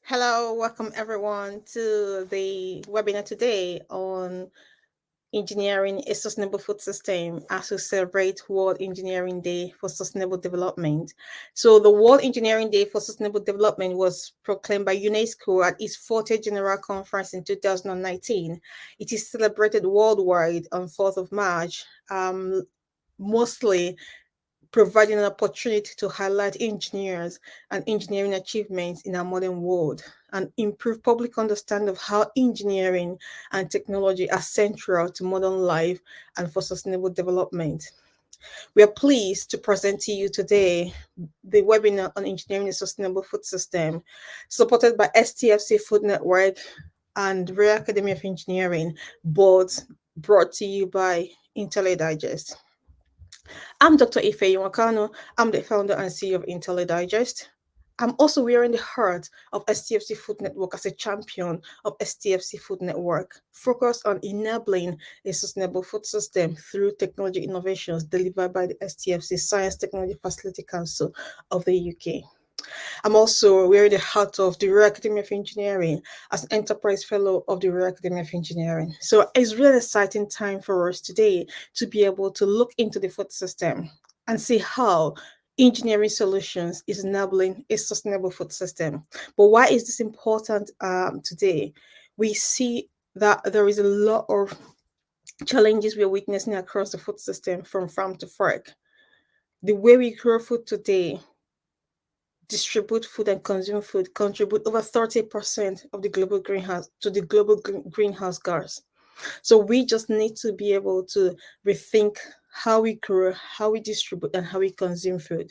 Hello, welcome everyone to the webinar today on engineering a sustainable food system as we celebrate World Engineering Day for Sustainable Development. So the World Engineering Day for Sustainable Development was proclaimed by UNESCO at its 40th General Conference in 2019. It is celebrated worldwide on 4th of March, mostly providing an opportunity to highlight engineers and engineering achievements in our modern world and improve public understanding of how engineering and technology are central to modern life and for sustainable development. We are pleased to present to you today the webinar on engineering a sustainable food system, supported by STFC Food Network and Royal Academy of Engineering, both brought to you by IntelliDigest. I'm Dr. Ife Wakano. I'm the founder and CEO of IntelliDigest. I'm also wearing the heart of STFC Food Network as a champion of STFC Food Network, focused on enabling a sustainable food system through technology innovations delivered by the STFC Science Technology Facility Council of the UK. I'm also wearing the hat of the Royal Academy of Engineering as an Enterprise Fellow of the Royal Academy of Engineering. So it's really an exciting time for us today to be able to look into the food system and see how engineering solutions is enabling a sustainable food system. But why is this important today? We see that there is a lot of challenges we're witnessing across the food system from farm to fork. The way we grow food today, distribute food and consume food contribute over 30% of the global greenhouse gas. So we just need to be able to rethink how we grow, how we distribute, and how we consume food.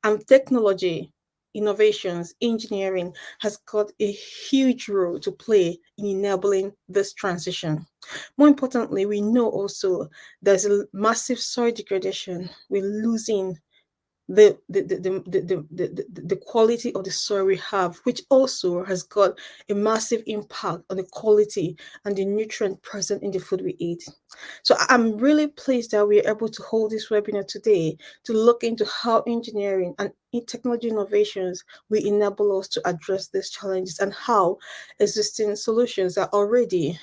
And technology, innovations, engineering has got a huge role to play in enabling this transition. More importantly, we know also there's a massive soil degradation. We're losing the quality of the soil we have, which also has got a massive impact on the quality and the nutrient present in the food we eat. So I'm really pleased that we are able to hold this webinar today to look into how engineering and technology innovations will enable us to address these challenges and how existing solutions are already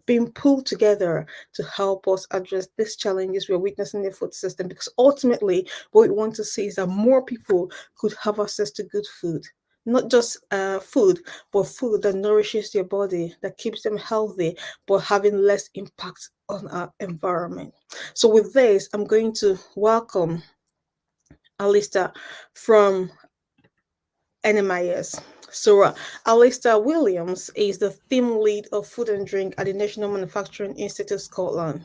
being pulled together to help us address these challenges we're witnessing in the food system. Because ultimately, what we want to see is that more people could have access to good food. Not just food, but food that nourishes their body, that keeps them healthy, but having less impact on our environment. So, with this, I'm going to welcome Alistair from NMIS. So, Alistair Williams is the theme lead of food and drink at the National Manufacturing Institute Scotland,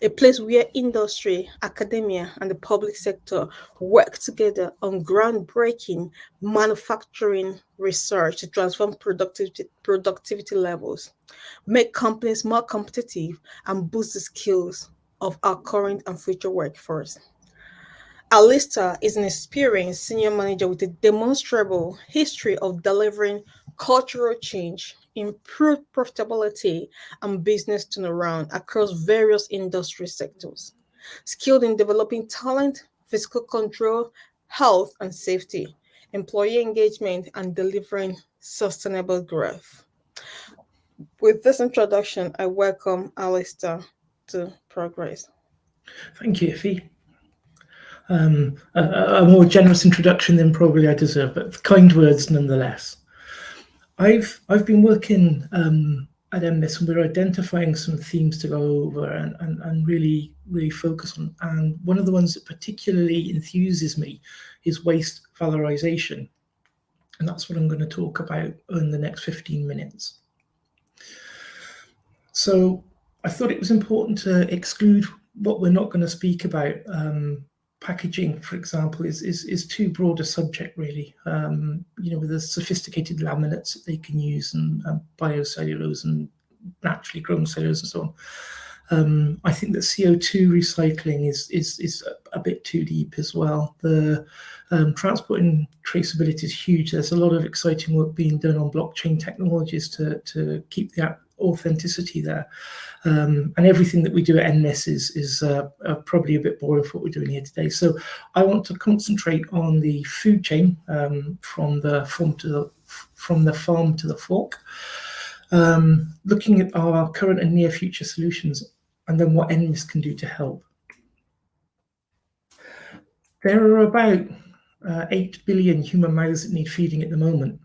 a place where industry, academia, and the public sector work together on groundbreaking manufacturing research to transform productivity levels, make companies more competitive, and boost the skills of our current and future workforce. Alistair is an experienced senior manager with a demonstrable history of delivering cultural change, improved profitability, and business turnaround across various industry sectors. Skilled in developing talent, fiscal control, health and safety, employee engagement, and delivering sustainable growth. With this introduction, I welcome Alistair to Progress. Thank you, Ife. A more generous introduction than probably I deserve, but kind words nonetheless. I've been working at MS, and we're identifying some themes to go over and really focus on. And one of the ones that particularly enthuses me is waste valorization. And that's what I'm going to talk about in the next 15 minutes. So I thought it was important to exclude what we're not going to speak about. Packaging, for example, is too broad a subject, really. With the sophisticated laminates that they can use and biocellulose and naturally grown cellulose and so on. I think that CO2 recycling is a bit too deep as well. The transport and traceability is huge. There's a lot of exciting work being done on blockchain technologies to keep the authenticity there. And everything that we do at NMIS is probably a bit boring for what we're doing here today. So I want to concentrate on the food chain from the farm from the farm to the fork, looking at our current and near future solutions, and then what NMIS can do to help. There are about 8 billion human mouths that need feeding at the moment.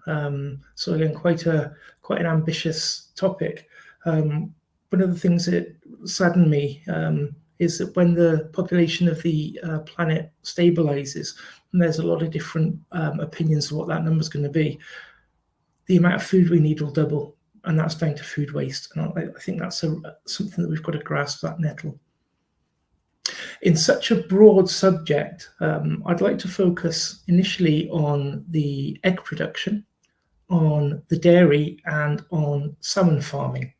So again, quite an ambitious topic. One of the things that saddened me is that when the population of the planet stabilizes, and there's a lot of different opinions of what that number is going to be, the amount of food we need will double, and that's down to food waste. And I think that's something that we've got to grasp, that nettle. In such a broad subject, I'd like to focus initially on the egg production, on the dairy, and on salmon farming.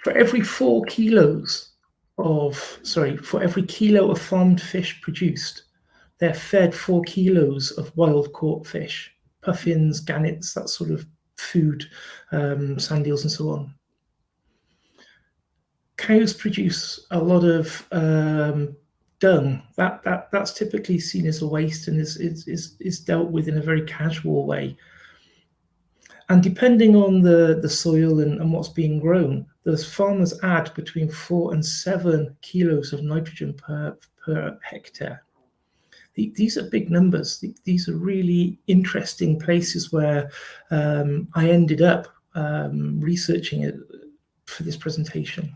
For every 4 kilos for every kilo of farmed fish produced, they're fed 4 kilos of wild caught fish, puffins, gannets, that sort of food, sand eels and so on. Cows produce a lot of dung. That's typically seen as a waste and is dealt with in a very casual way. And depending on the soil and what's being grown, the farmers add between 4 and 7 kilos of nitrogen per hectare. These are big numbers. These are really interesting places where I ended up researching it for this presentation.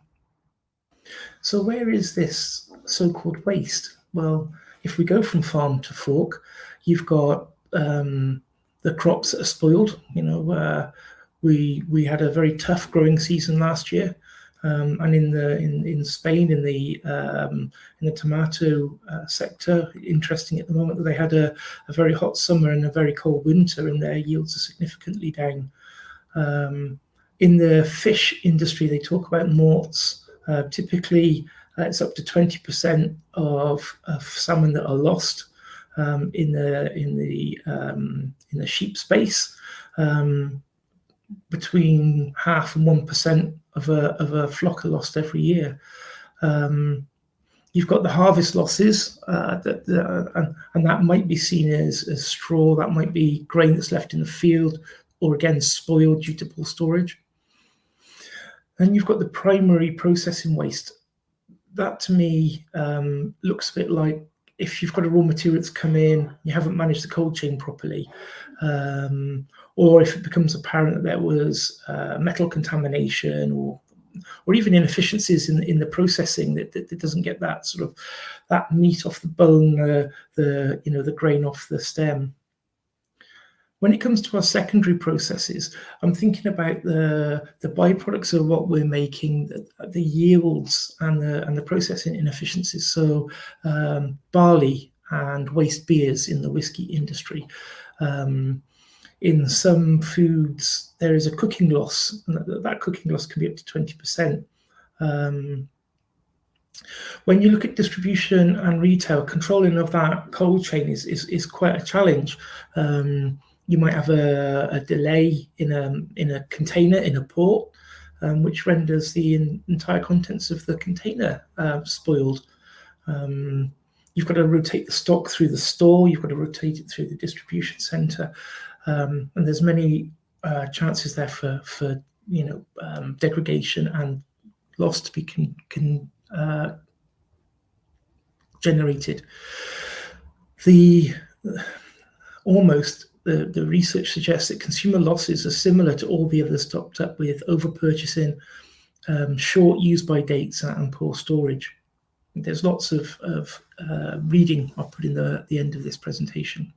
So where is this so-called waste? Well, if we go from farm to fork, you've got the crops that are spoiled. We had a very tough growing season last year, and in Spain in the tomato sector, interesting at the moment that they had a very hot summer and a very cold winter, and their yields are significantly down. In the fish industry, they talk about morts. Typically, it's up to 20% of salmon that are lost in the sheep space. Between 0.5% and 1% of a flock are lost every year. You've got the harvest losses, and that might be seen as straw. That might be grain that's left in the field, or again spoiled due to poor storage. Then you've got the primary processing waste. That to me looks a bit like if you've got a raw material that's come in, you haven't managed the cold chain properly, or if it becomes apparent that there was metal contamination or even inefficiencies in the processing that doesn't get that sort of that meat off the bone, the grain off the stem. When it comes to our secondary processes, I'm thinking about the byproducts of what we're making, the yields and the processing inefficiencies. So barley and waste beers in the whiskey industry. In some foods, there is a cooking loss, and that cooking loss can be up to 20%. When you look at distribution and retail, controlling of that cold chain is quite a challenge. You might have a delay in a container in a port, which renders the entire contents of the container spoiled. You've got to rotate the stock through the store. You've got to rotate it through the distribution centre, and there's many chances there for degradation and loss to be generated. The research suggests that consumer losses are similar to all the others topped up with over-purchasing, short use-by dates, and poor storage. There's lots of reading I'll put in the end of this presentation.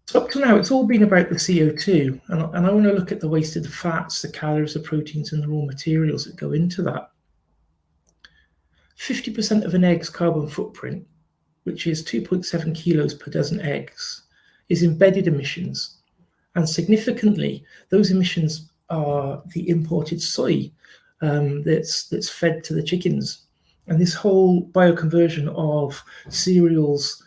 So up to now, it's all been about the CO2, and I want to look at the waste of the fats, the calories, the proteins, and the raw materials that go into that. 50% of an egg's carbon footprint, which is 2.7 kilos per dozen eggs, is embedded emissions. And significantly, those emissions are the imported soy that's fed to the chickens. And this whole bioconversion of cereals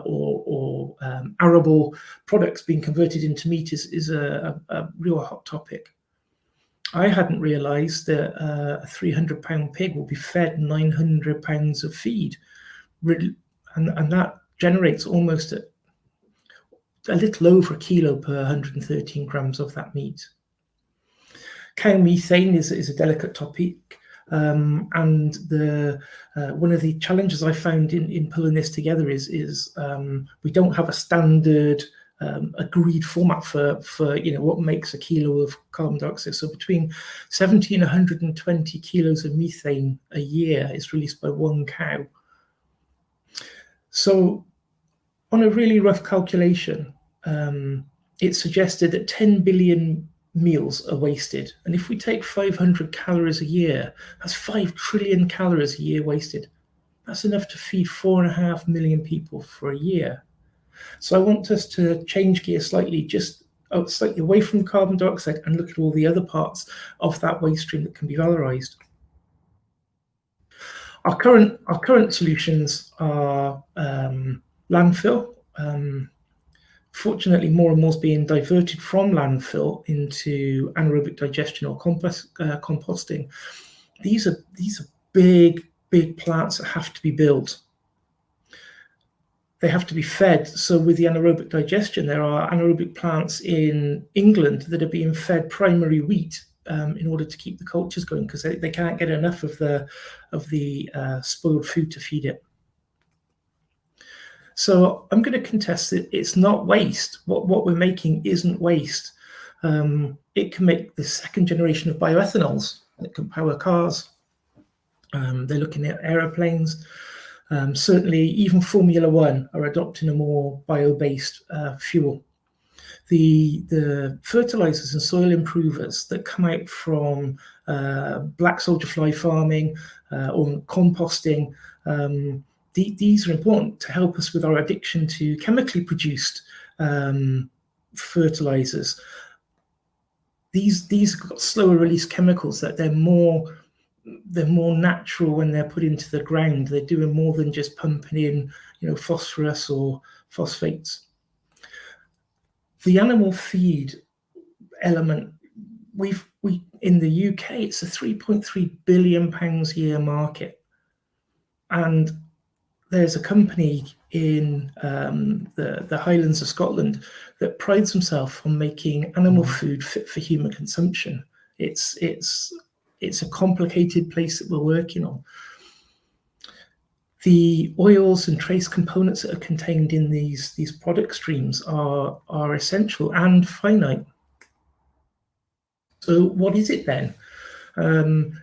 or arable products being converted into meat is a real hot topic. I hadn't realised that a 300-pound pig will be fed 900 pounds of feed. And that generates almost a little over a kilo per 113 grams of that meat. Cow methane is a delicate topic, and one of the challenges I found in pulling this together is we don't have a standard agreed format for what makes a kilo of carbon dioxide. So between 70 and 120 kilos of methane a year is released by one cow. So on a really rough calculation, it suggested that 10 billion meals are wasted. And if we take 500 calories a year, that's 5 trillion calories a year wasted. That's enough to feed 4.5 million people for a year. So I want us to change gear slightly, just slightly away from carbon dioxide and look at all the other parts of that waste stream that can be valorized. Our current solutions are landfill. Fortunately, more and more is being diverted from landfill into anaerobic digestion or composting. These are big plants that have to be built. They have to be fed. So with the anaerobic digestion, there are anaerobic plants in England that are being fed primary wheat in order to keep the cultures going, because they can't get enough of the spoiled food to feed it. So I'm going to contest that it's not waste. What we're making isn't waste. It can make the second generation of bioethanols that can power cars. They're looking at aeroplanes. Certainly, even Formula One are adopting a more bio-based fuel. The fertilizers and soil improvers that come out from black soldier fly farming or composting, these are important to help us with our addiction to chemically produced fertilizers. These have got slower release chemicals, that they're more natural when they're put into the ground. They're doing more than just pumping in, phosphorus or phosphates. The animal feed element, we in the UK, it's a 3.3 billion pounds a year market, and there's a company in the Highlands of Scotland that prides himself on making animal food fit for human consumption. It's a complicated place that we're working on. The oils and trace components that are contained in these product streams are essential and finite. So what is it then?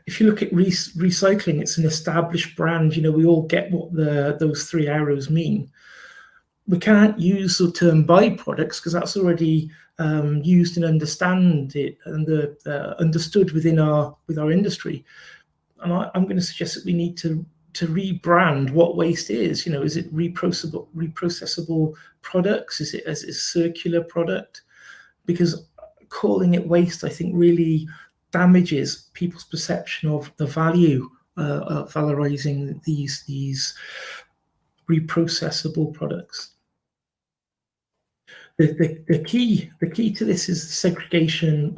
If you look at recycling, it's an established brand. We all get what those three arrows mean. We can't use the term byproducts because that's already used and understood within our industry. And I'm going to suggest that we need to rebrand what waste is. Is it reprocessable products? Is it a circular product? Because calling it waste, I think, really damages people's perception of the value of valorizing these reprocessable products. The key to this is the segregation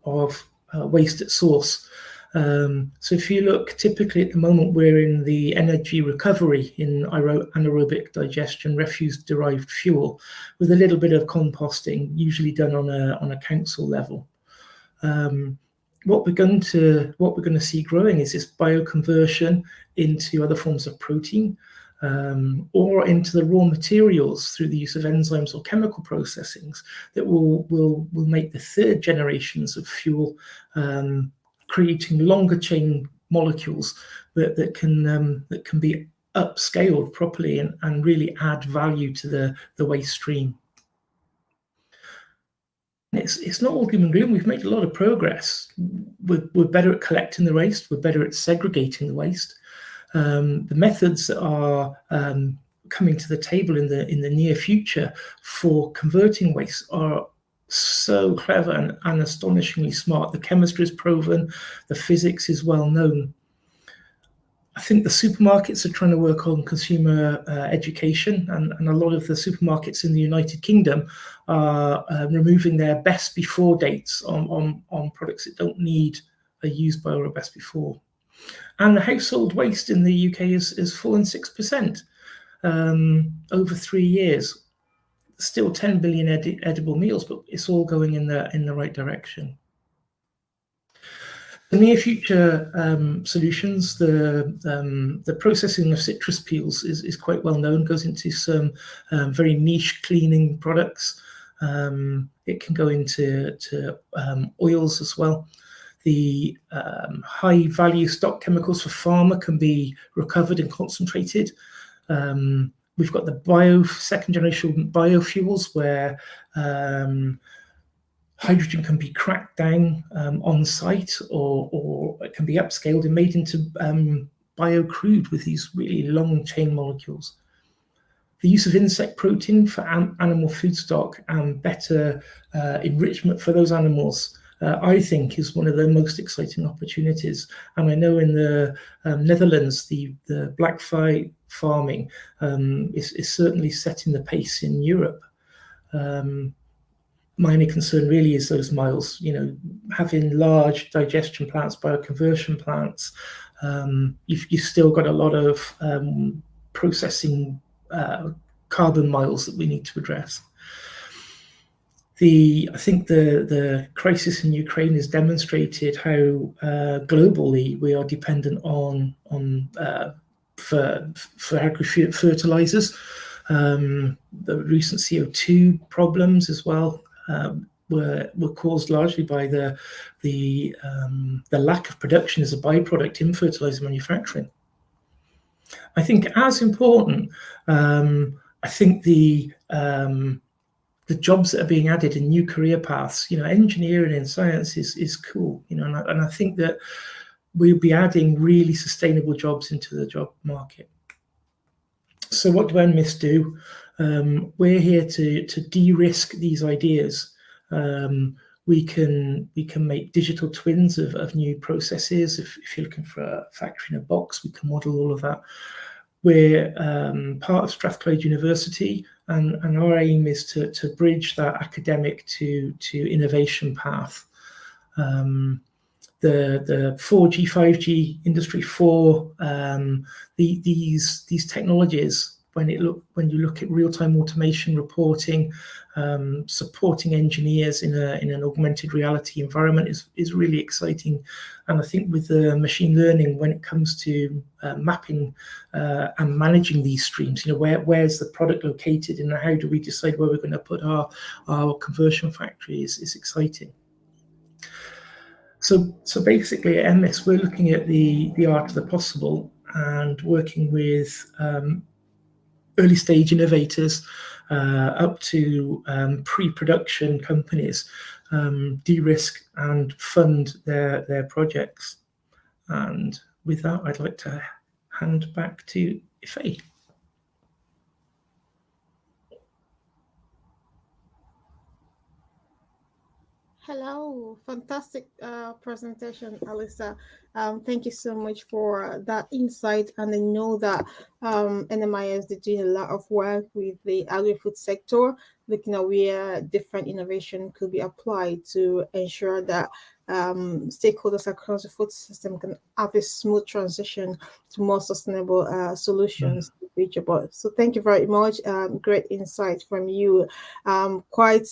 of waste at source. So if you look, typically at the moment, we're in the energy recovery in anaerobic digestion, refuse-derived fuel, with a little bit of composting, usually done on a council level. What we're going to see growing is this bioconversion into other forms of protein, or into the raw materials through the use of enzymes or chemical processings that will make the third generations of fuel, creating longer chain molecules that can be upscaled properly and really add value to the waste stream. It's not all doom and gloom. We've made a lot of progress. We're better at collecting the waste. We're better at segregating the waste. The methods that are coming to the table in the near future for converting waste are so clever and astonishingly smart. The chemistry is proven, the physics is well known. I think the supermarkets are trying to work on consumer education, and a lot of the supermarkets in the United Kingdom are removing their best before dates on products that don't need a use by or a best before. And the household waste in the UK is fallen 6% over 3 years. still 10 billion edible meals, but it's all going in the right direction. The near future solutions, the processing of citrus peels is quite well known, goes into some very niche cleaning products. It can go into oils as well. The high value stock chemicals for pharma can be recovered and concentrated. We've got the second generation biofuels where hydrogen can be cracked down on site, or it can be upscaled and made into bio crude with these really long chain molecules. The use of insect protein for animal food stock and better enrichment for those animals, I think, is one of the most exciting opportunities. And I know in the Netherlands, the black fly farming is certainly setting the pace in Europe. My only concern really is those miles, having large digestion plants, bioconversion plants. You've still got a lot of processing carbon miles that we need to address. I think the crisis in Ukraine has demonstrated how globally we are dependent on for fertilizers. The recent CO2 problems as well were caused largely by the lack of production as a byproduct in fertilizer manufacturing. I think as important, I think the jobs that are being added in new career paths, engineering and science is cool, and I think that we'll be adding really sustainable jobs into the job market. So what do NMIS do? We're here to de-risk these ideas. We can make digital twins of new processes. If you're looking for a factory in a box, we can model all of that. We're part of Strathclyde University, and our aim is to bridge that academic to innovation path. The 4G, 5G, Industry 4, these technologies, when you look at real-time automation reporting, supporting engineers in an augmented reality environment is really exciting. And I think with the machine learning, when it comes to mapping and managing these streams, where's the product located and how do we decide where we're going to put our conversion factory is exciting. So basically at NMIS, we're looking at the art of the possible and working with early stage innovators up to pre-production companies, de-risk and fund their projects. And with that, I'd like to hand back to Ife. Hello, fantastic presentation, Alyssa. Thank you so much for that insight. And I know that NMIS is doing a lot of work with the agri-food sector, looking at where different innovation could be applied to ensure that stakeholders across the food system can have a smooth transition to more sustainable solutions in the future. But so thank you very much. Great insight from you. Quite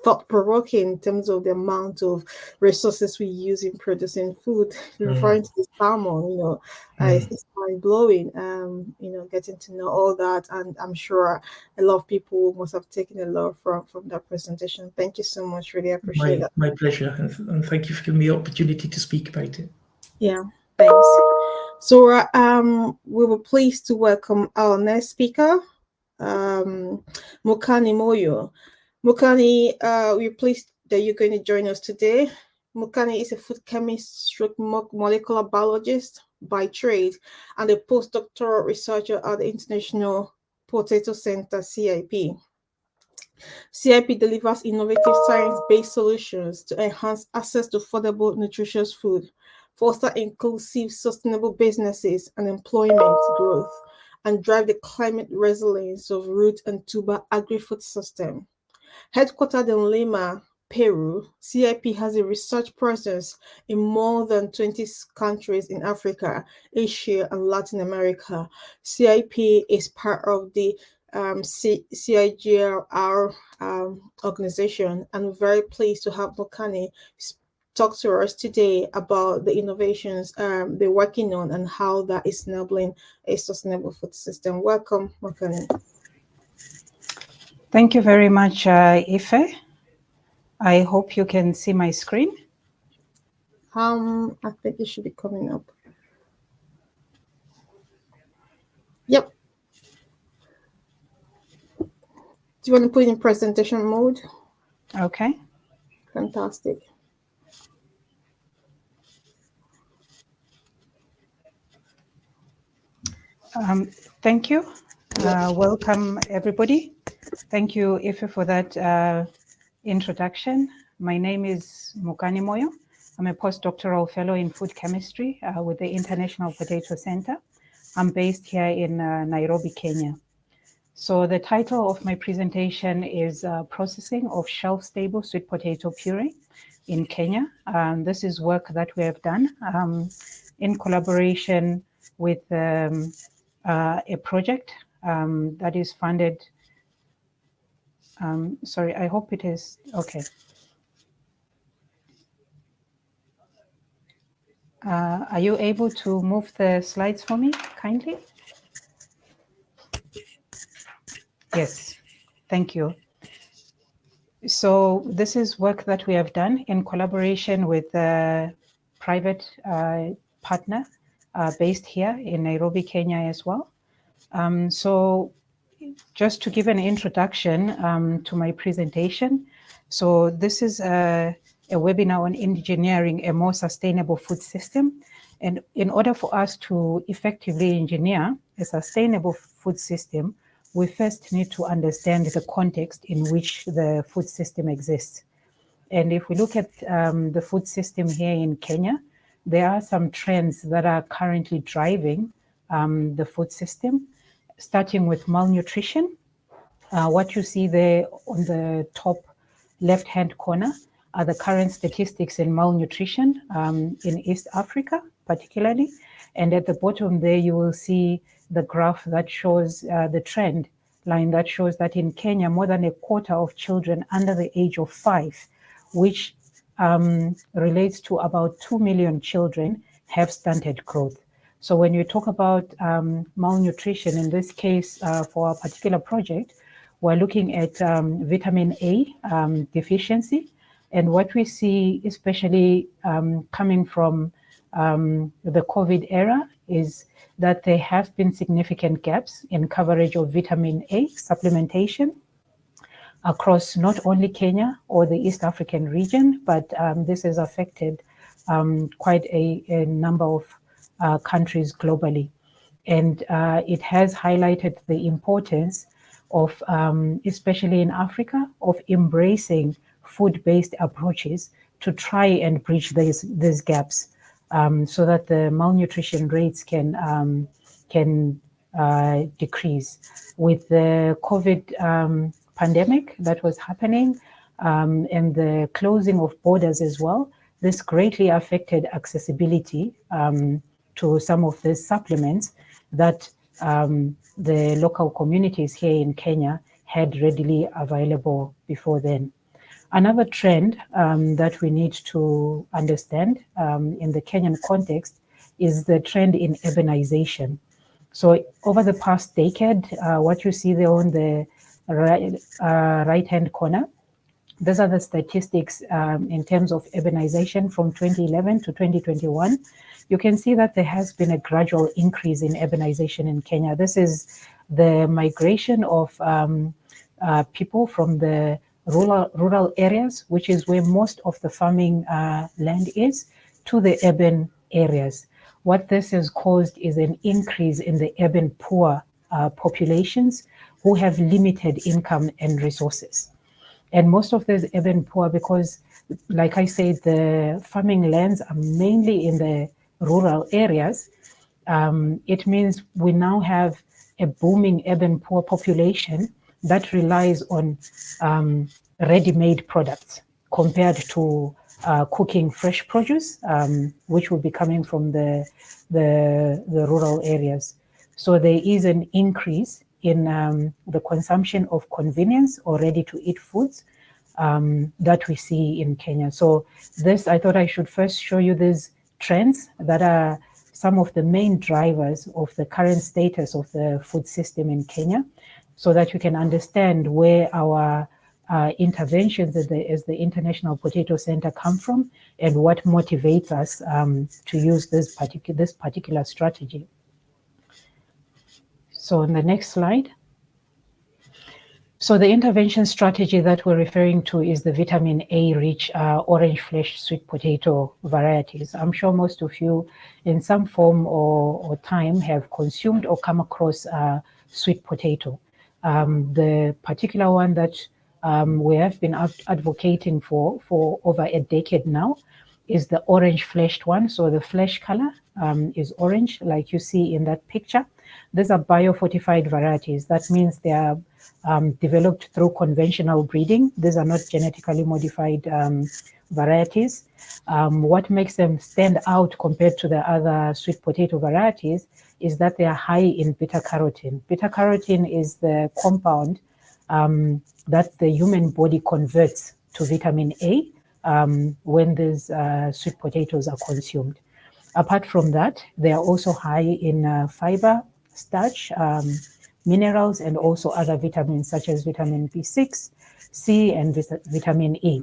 thought-provoking in terms of the amount of resources we use in producing food. Referring to the salmon, it's mind-blowing, getting to know all that, and I'm sure a lot of people must have taken a lot from that presentation. Thank you so much, really appreciate that. My pleasure, and thank you for giving me the opportunity to speak about it. Yeah, thanks. So we were pleased to welcome our next speaker, Mokani Moyo. Mokani, we're pleased that you're going to join us today. Mokani is a food chemist, molecular biologist by trade, and a postdoctoral researcher at the International Potato Center, CIP. CIP delivers innovative science-based solutions to enhance access to affordable, nutritious food, foster inclusive, sustainable businesses and employment growth, and drive the climate resilience of root and tuber agri-food system. Headquartered in Lima, Peru, CIP has a research presence in more than 20 countries in Africa, Asia, and Latin America. CIP is part of the CIGR organization, and we're very pleased to have Mokani talk to us today about the innovations they're working on and how that is enabling a sustainable food system. Welcome, Mokani. Thank you very much, Ife. I hope you can see my screen. I think it should be coming up. Yep. Do you want to put it in presentation mode? Okay. Fantastic. Thank you. Welcome, everybody. Thank you, Ife, for that introduction. My name is Mokani Moyo. I'm a postdoctoral fellow in food chemistry with the International Potato Center. I'm based here in Nairobi, Kenya. So the title of my presentation is Processing of Shelf-Stable Sweet Potato Puree in Kenya. This is work that we have done in collaboration with a project that is funded. Sorry, I hope it is okay. Are you able to move the slides for me, kindly? Yes, thank you. So this is work that we have done in collaboration with a private partner based here in Nairobi, Kenya as well. So just to give an introduction to my presentation. So this is a webinar on engineering a more sustainable food system. And in order for us to effectively engineer a sustainable food system, we first need to understand the context in which the food system exists. And if we look at the food system here in Kenya, there are some trends that are currently driving the food system, starting with malnutrition. What you see there on the top left-hand corner are the current statistics in malnutrition in East Africa, particularly. And at the bottom there, you will see the graph that shows the trend line that shows that in Kenya, more than a quarter of children under the age of 5, which relates to about 2 million children, have stunted growth. So when you talk about malnutrition, in this case, for a particular project, we're looking at vitamin A deficiency. And what we see, especially coming from the COVID era, is that there have been significant gaps in coverage of vitamin A supplementation across not only Kenya or the East African region, but this has affected quite a number of countries globally. And it has highlighted the importance of, especially in Africa, of embracing food-based approaches to try and bridge these gaps so that the malnutrition rates can decrease. With the COVID pandemic that was happening and the closing of borders as well, this greatly affected accessibility to some of the supplements that the local communities here in Kenya had readily available before then. Another trend that we need to understand in the Kenyan context is the trend in urbanization. So over the past decade, what you see there on the right-hand corner, these are the statistics in terms of urbanization from 2011 to 2021. You can see that there has been a gradual increase in urbanization in Kenya. This is the migration of people from the rural areas, which is where most of the farming land is, to the urban areas. What this has caused is an increase in the urban poor populations who have limited income and resources. And most of those urban poor, because like I said, the farming lands are mainly in the rural areas, it means we now have a booming urban poor population that relies on ready-made products compared to cooking fresh produce, which will be coming from the rural areas. So there is an increase in the consumption of convenience or ready-to-eat foods that we see in Kenya. So this, I thought I should first show you these trends that are some of the main drivers of the current status of the food system in Kenya, so that you can understand where our interventions as the International Potato Center come from and what motivates us to use this particular strategy. So on the next slide. So the intervention strategy that we're referring to is the vitamin A rich orange flesh sweet potato varieties. I'm sure most of you in some form or time have consumed or come across sweet potato. The particular one that we have been advocating for over a decade now is the orange fleshed one. So the flesh color is orange, like you see in that picture. These are biofortified varieties. That means they are developed through conventional breeding. These are not genetically modified varieties. What makes them stand out compared to the other sweet potato varieties is that they are high in beta-carotene. Beta-carotene is the compound that the human body converts to vitamin A when these sweet potatoes are consumed. Apart from that, they are also high in fiber, starch, minerals, and also other vitamins such as vitamin B6, C, and vitamin E.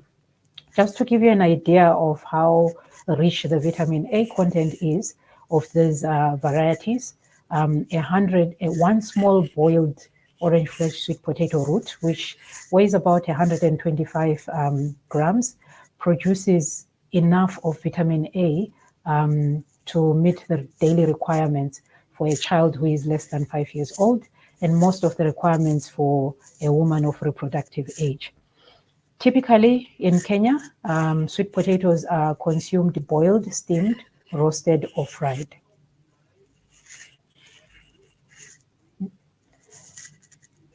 Just to give you an idea of how rich the vitamin A content is of these varieties, one small boiled orange flesh sweet potato root, which weighs about 125 grams, produces enough of vitamin A to meet the daily requirements for a child who is less than 5 years old, and most of the requirements for a woman of reproductive age. Typically in Kenya, sweet potatoes are consumed boiled, steamed, roasted, or fried.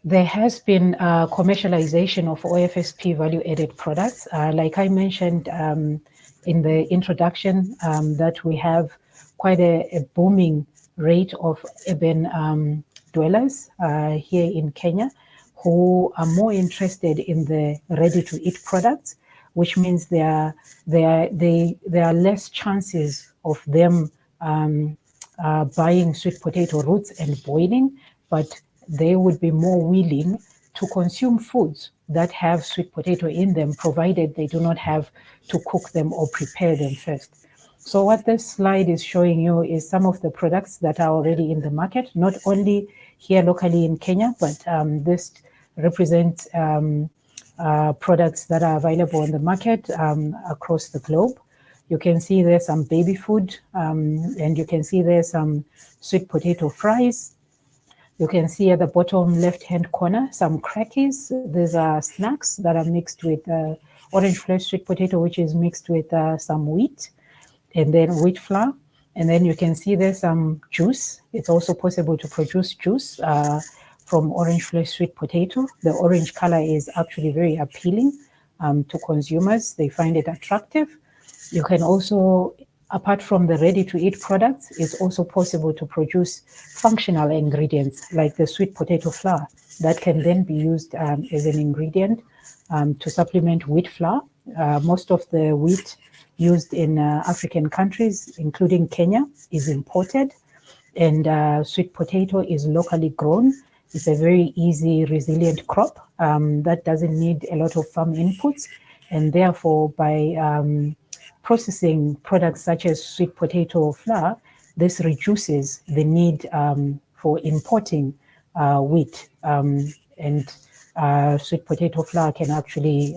There has been commercialization of OFSP value-added products. Like I mentioned in the introduction, that we have quite a booming rate of urban dwellers here in Kenya who are more interested in the ready-to-eat products, which means there are less chances of them buying sweet potato roots and boiling, but they would be more willing to consume foods that have sweet potato in them, provided they do not have to cook them or prepare them first. So what this slide is showing you is some of the products that are already in the market, not only here locally in Kenya, but this represents products that are available on the market across the globe. You can see there's some baby food, and you can see there's some sweet potato fries. You can see at the bottom left-hand corner some crackies. These are snacks that are mixed with orange flesh sweet potato, which is mixed with some wheat, and then wheat flour. And then you can see there's some juice. It's also possible to produce juice from orange flesh sweet potato. The orange color is actually very appealing to consumers. They find it attractive. You can also, apart from the ready-to-eat products, it's also possible to produce functional ingredients like the sweet potato flour that can then be used as an ingredient to supplement wheat flour. Most of the wheat used in African countries, including Kenya, is imported, and sweet potato is locally grown. It's a very easy, resilient crop that doesn't need a lot of farm inputs, and therefore by processing products such as sweet potato flour, this reduces the need for importing wheat, and sweet potato flour can actually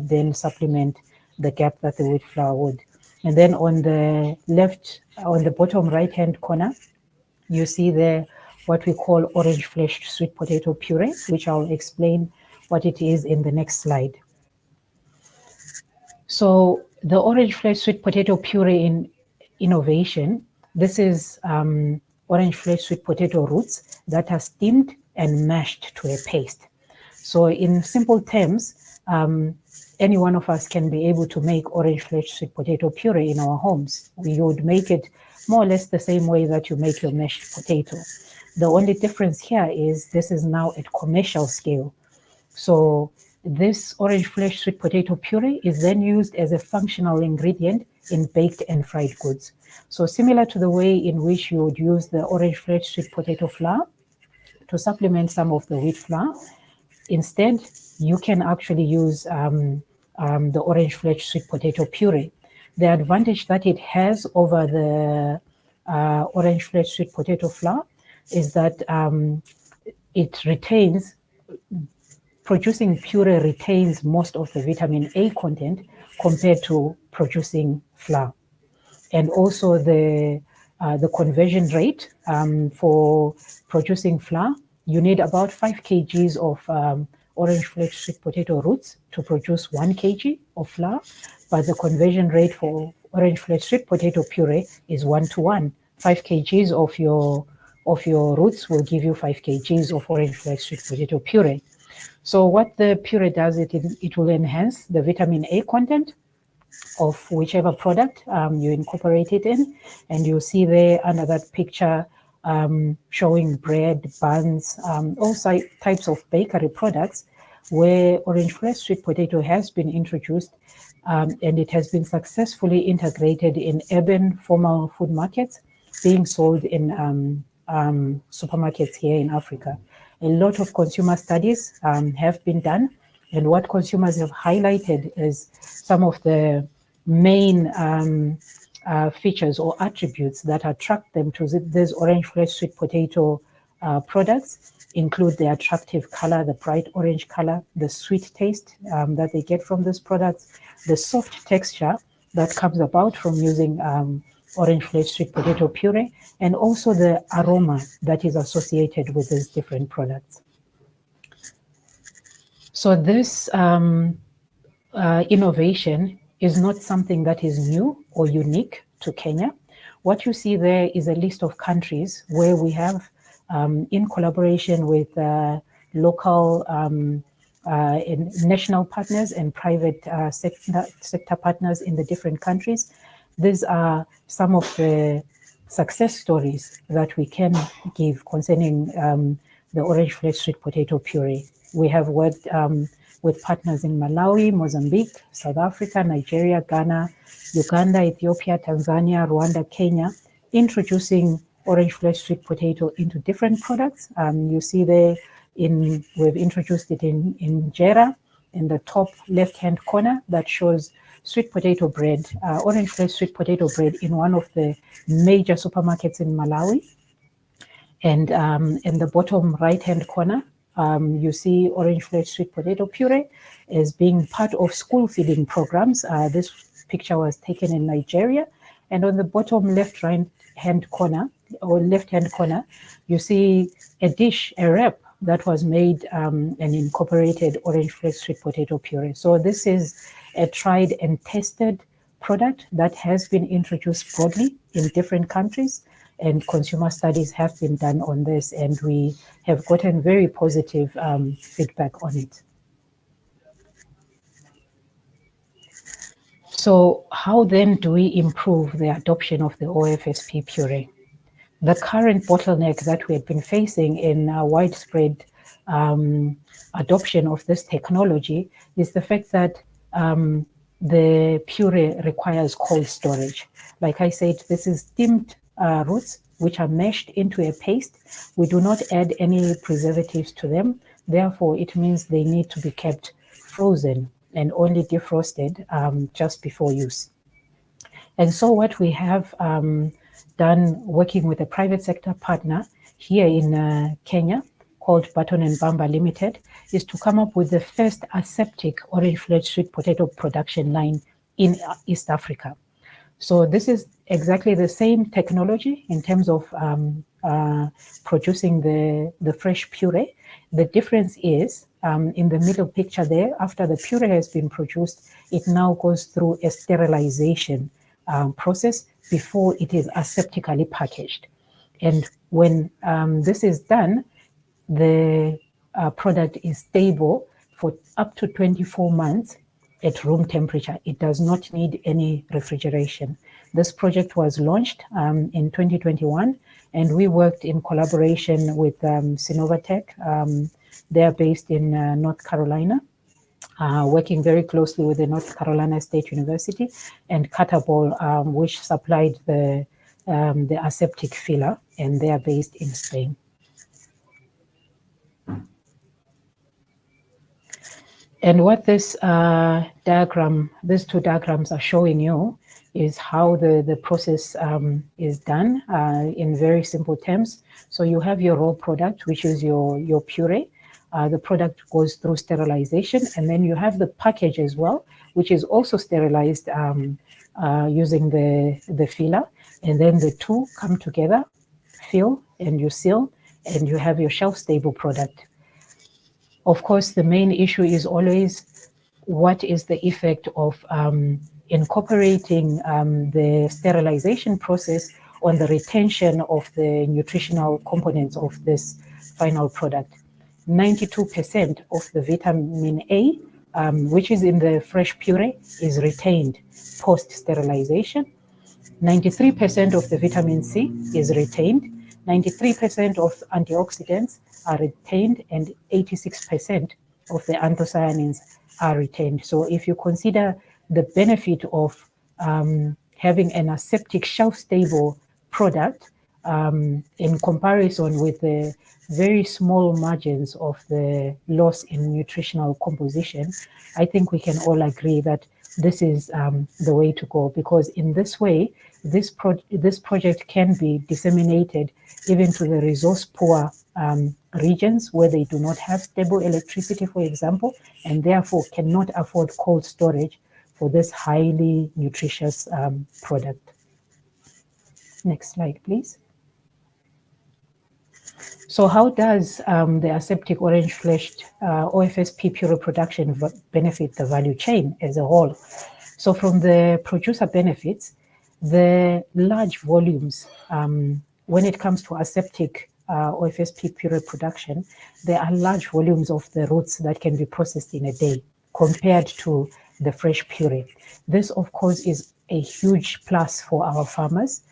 then supplement the gap that the wheat flour would. And then on the left, on the bottom right-hand corner, you see there what we call orange fleshed sweet potato puree, which I'll explain what it is in the next slide. So the orange fleshed sweet potato puree in innovation, this is orange fleshed sweet potato roots that are steamed and mashed to a paste. So in simple terms, any one of us can be able to make orange fleshed sweet potato puree in our homes. We would make it more or less the same way that you make your mashed potato. The only difference here is this is now at commercial scale. So this orange flesh sweet potato puree is then used as a functional ingredient in baked and fried goods. So similar to the way in which you would use the orange flesh sweet potato flour to supplement some of the wheat flour, instead you can actually use the orange flesh sweet potato puree. The advantage that it has over the orange flesh sweet potato flour is that it retains, producing puree retains most of the vitamin A content compared to producing flour. And also the conversion rate for producing flour, you need about 5 kgs of orange flesh sweet potato roots to produce 1 kg of flour, but the conversion rate for orange flesh sweet potato puree is 1:1. 5 kgs of your roots will give you 5 kgs of orange flesh sweet potato puree. So what the puree does, it will enhance the vitamin A content of whichever product you incorporate it in. And you'll see there under that picture showing bread, buns, all types of bakery products where orange flesh sweet potato has been introduced, and it has been successfully integrated in urban formal food markets, being sold in supermarkets here in Africa. A lot of consumer studies have been done, and what consumers have highlighted is some of the main features or attributes that attract them to these orange flesh sweet potato products include the attractive color, the bright orange color, the sweet taste that they get from these products, the soft texture that comes about from using orange flesh sweet potato puree, and also the aroma that is associated with these different products. So this innovation is not something that is new or unique to Kenya. What you see there is a list of countries where we have, in collaboration with local national partners and private sector partners in the different countries. These are some of the success stories that we can give concerning the orange flesh sweet potato puree. We have worked with partners in Malawi, Mozambique, South Africa, Nigeria, Ghana, Uganda, Ethiopia, Tanzania, Rwanda, Kenya, introducing orange flesh sweet potato into different products. You see there, we've introduced it in injera in the top left-hand corner that shows sweet potato bread, orange flesh sweet potato bread in one of the major supermarkets in Malawi. And in the bottom right-hand corner, you see orange flesh sweet potato puree as being part of school feeding programs. This picture was taken in Nigeria. And on the bottom left-hand corner, you see a dish, a wrap that was made and incorporated orange flesh sweet potato puree. So this is a tried and tested product that has been introduced broadly in different countries, and consumer studies have been done on this, and we have gotten very positive feedback on it. So how then do we improve the adoption of the OFSP puree? The current bottleneck that we have been facing in widespread adoption of this technology is the fact that the puree requires cold storage. Like I said, this is steamed roots which are mashed into a paste. We do not add any preservatives to them. Therefore, it means they need to be kept frozen and only defrosted just before use. And so what we have done, working with a private sector partner here in Kenya called Baton and Bamba Limited, is to come up with the first aseptic orange flesh sweet potato production line in East Africa. So this is exactly the same technology in terms of producing the fresh puree. The difference is in the middle picture there, after the puree has been produced, it now goes through a sterilization process before it is aseptically packaged. And when this is done, the product is stable for up to 24 months at room temperature. It does not need any refrigeration. This project was launched in 2021, And we worked in collaboration with Sinovatech. They're based in North Carolina, working very closely with the North Carolina State University, and Catabol, which supplied the aseptic filler, and they are based in Spain. And what this these two diagrams are showing you is how the process is done in very simple terms. So you have your raw product, which is your puree. The product goes through sterilization, and then you have the package as well, which is also sterilized using the filler. And then the two come together, fill, and you seal, and you have your shelf-stable product. Of course, the main issue is always what is the effect of incorporating the sterilization process on the retention of the nutritional components of this final product. 92% of the vitamin A, which is in the fresh puree, is retained post-sterilization. 93% of the vitamin C is retained. 93% of antioxidants are retained, and 86% of the anthocyanins are retained. So if you consider the benefit of having an aseptic shelf-stable product in comparison with the very small margins of the loss in nutritional composition, I think we can all agree that this is the way to go, because in this way, this project can be disseminated even to the resource-poor regions where they do not have stable electricity, for example, and therefore cannot afford cold storage for this highly nutritious product. Next slide, please. So how does the aseptic orange-fleshed OFSP puree production benefit the value chain as a whole? So from the producer benefits, the large volumes, when it comes to aseptic OFSP puree production, there are large volumes of the roots that can be processed in a day compared to the fresh puree. This, of course, is a huge plus for our farmers.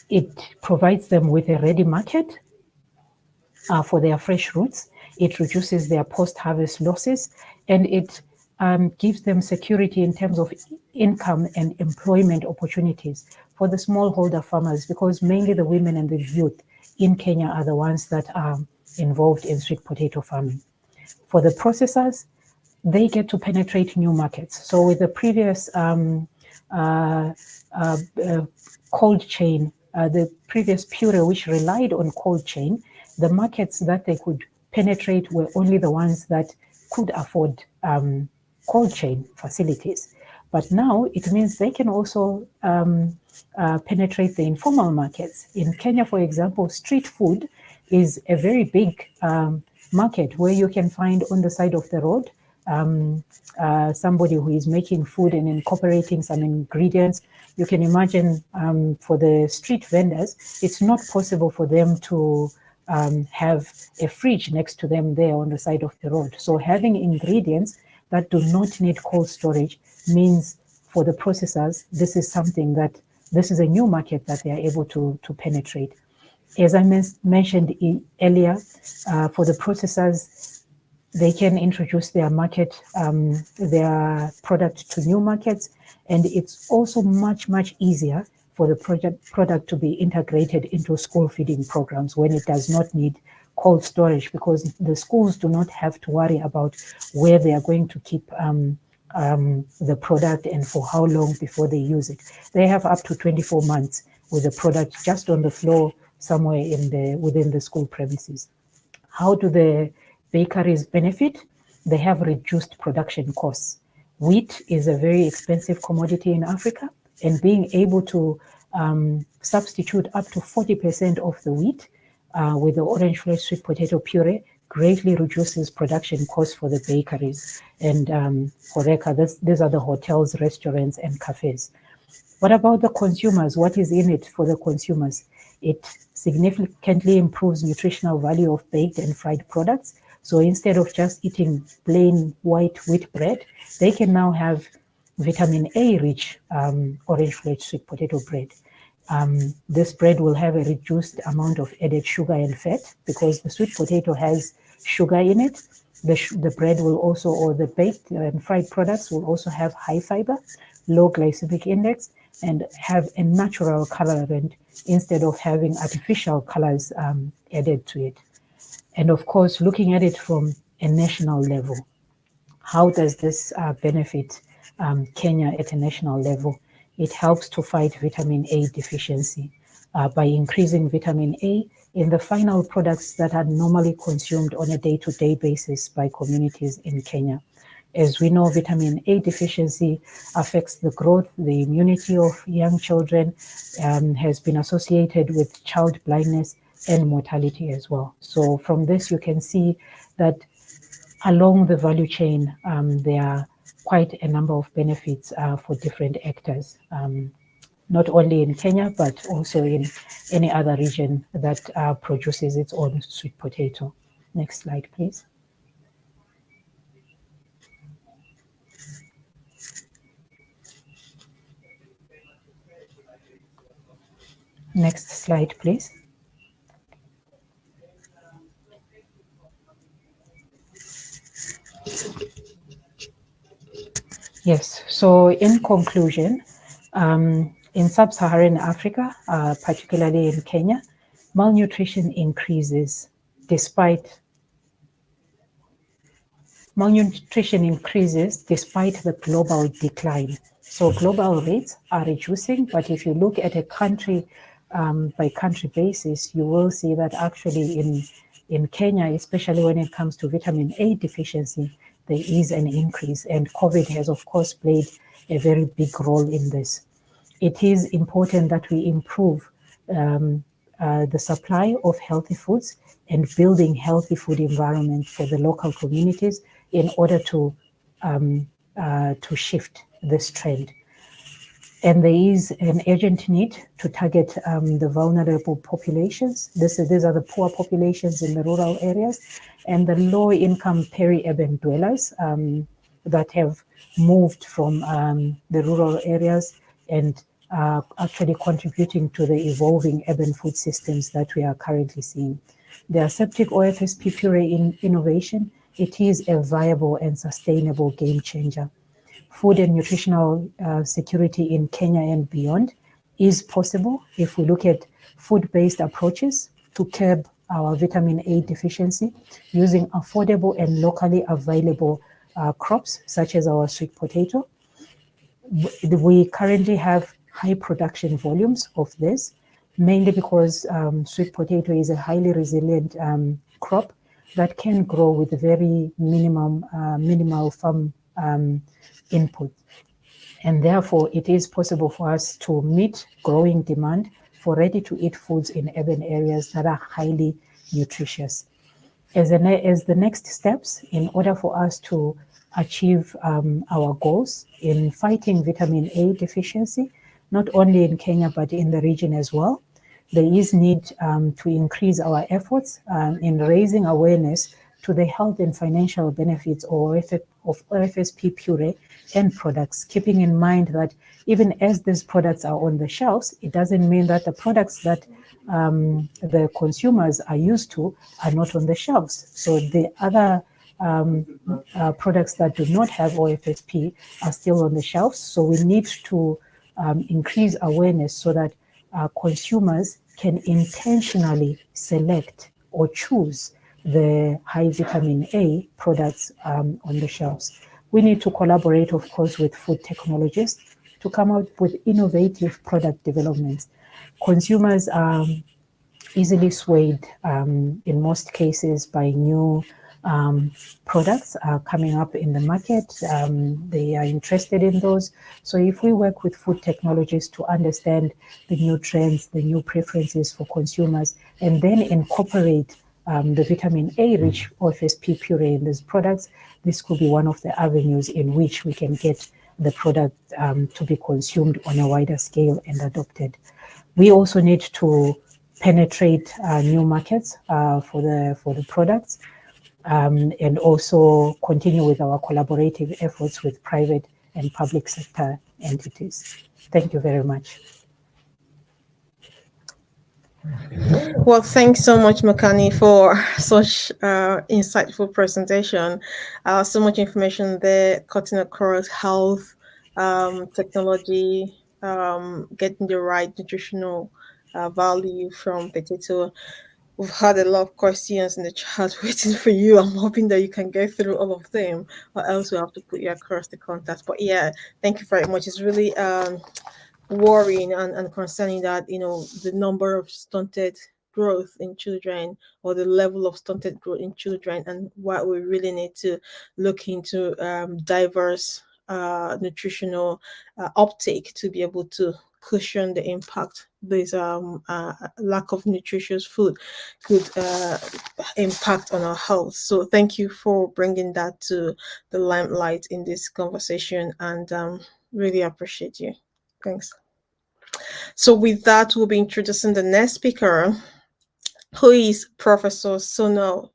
It provides them with a ready market for their fresh roots. It reduces their post-harvest losses, and it gives them security in terms of income and employment opportunities for the smallholder farmers, because mainly the women and the youth in Kenya are the ones that are involved in sweet potato farming. For the processors, they get to penetrate new markets. So with the previous cold chain, the previous puree which relied on cold chain, the markets that they could penetrate were only the ones that could afford cold chain facilities. But now it means they can also penetrate the informal markets. In Kenya, for example, street food is a very big market where you can find on the side of the road somebody who is making food and incorporating some ingredients. You can imagine for the street vendors, it's not possible for them to have a fridge next to them there on the side of the road. So having ingredients that do not need cold storage means for the processors, this is something that, this is a new market that they are able to penetrate. As I mentioned earlier, for the processors, they can introduce their market, their product to new markets, and it's also much, much easier for the product to be integrated into school feeding programs when it does not need cold storage, because the schools do not have to worry about where they are going to keep the product and for how long before they use it. They have up to 24 months with the product just on the floor somewhere within the school premises. How do the bakeries benefit? They have reduced production costs. Wheat is a very expensive commodity in Africa, and being able to substitute up to 40% of the wheat with the orange flesh sweet potato puree greatly reduces production costs for the bakeries. And Horeka, these are the hotels, restaurants, and cafes. What about the consumers? What is in it for the consumers? It significantly improves nutritional value of baked and fried products. So instead of just eating plain white wheat bread, they can now have vitamin A rich orange flaked sweet potato bread. This bread will have a reduced amount of added sugar and fat because the sweet potato has sugar in it. The bread will also, or the baked and fried products will also have high fiber, low glycemic index, and have a natural colorant instead of having artificial colors added to it. And of course, looking at it from a national level, how does this benefit Kenya at a national level? It helps to fight vitamin A deficiency by increasing vitamin A in the final products that are normally consumed on a day-to-day basis by communities in Kenya. As we know, vitamin A deficiency affects the growth, the immunity of young children, has been associated with child blindness and mortality as well. So from this, you can see that along the value chain, there are quite a number of benefits for different actors, not only in Kenya, but also in any other region that produces its own sweet potato. Next slide, please. Next slide, please. Yes, so in conclusion, in sub-Saharan Africa, particularly in Kenya, malnutrition increases despite the global decline. So global rates are reducing, but if you look at a country by country basis, you will see that actually in Kenya, especially when it comes to vitamin A deficiency, there is an increase, and COVID has of course played a very big role in this. It is important that we improve the supply of healthy foods and building healthy food environment for the local communities in order to shift this trend. And there is an urgent need to target the vulnerable populations. These are the poor populations in the rural areas and the low-income peri-urban dwellers that have moved from the rural areas and actually contributing to the evolving urban food systems that we are currently seeing. The aseptic OFSP puree innovation, it is a viable and sustainable game changer. Food and nutritional security in Kenya and beyond is possible if we look at food-based approaches to curb our vitamin A deficiency using affordable and locally available crops such as our sweet potato. We currently have high production volumes of this, mainly because sweet potato is a highly resilient crop that can grow with very minimal farm input. And therefore, it is possible for us to meet growing demand for ready-to-eat foods in urban areas that are highly nutritious. As the next steps, in order for us to achieve our goals in fighting vitamin A deficiency, not only in Kenya, but in the region as well, there is need to increase our efforts in raising awareness to the health and financial benefits of OFSP puree and products, keeping in mind that even as these products are on the shelves, it doesn't mean that the products that the consumers are used to are not on the shelves. So the other products that do not have OFSP are still on the shelves. So we need to increase awareness so that consumers can intentionally select or choose the high vitamin A products on the shelves. We need to collaborate, of course, with food technologists to come up with innovative product developments. Consumers are easily swayed in most cases by new products coming up in the market. They are interested in those. So if we work with food technologists to understand the new trends, the new preferences for consumers, and then incorporate the vitamin A rich OFSP puree in these products, this could be one of the avenues in which we can get the product to be consumed on a wider scale and adopted. We also need to penetrate new markets for the products and also continue with our collaborative efforts with private and public sector entities. Thank you very much. Well, thanks so much, Makani, for such insightful presentation. So much information there, cutting across health, technology, getting the right nutritional value from potato. We've had a lot of questions in the chat waiting for you. I'm hoping that you can get through all of them, or else we'll have to put you across the contact. But yeah, thank you very much. It's really worrying and concerning that the number of stunted growth in children, or the level of stunted growth in children, and what we really need to look into diverse nutritional uptake to be able to cushion the impact this lack of nutritious food could impact on our health. So thank you for bringing that to the limelight in this conversation, and really appreciate you. Thanks. So with that, we'll be introducing the next speaker, who is Professor Sonal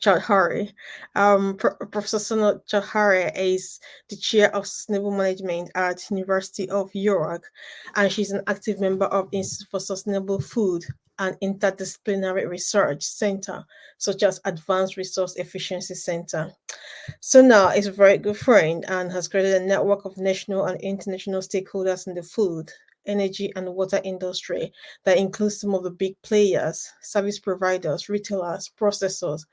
Chowdhury. Professor Sonal Chowdhury is the chair of sustainable management at University of York, and she's an active member of Institute for Sustainable Food and Interdisciplinary Research Center, such as Advanced Resource Efficiency Center. Sona is a very good friend and has created a network of national and international stakeholders in the food, energy, and water industry that includes some of the big players, service providers, retailers, processors,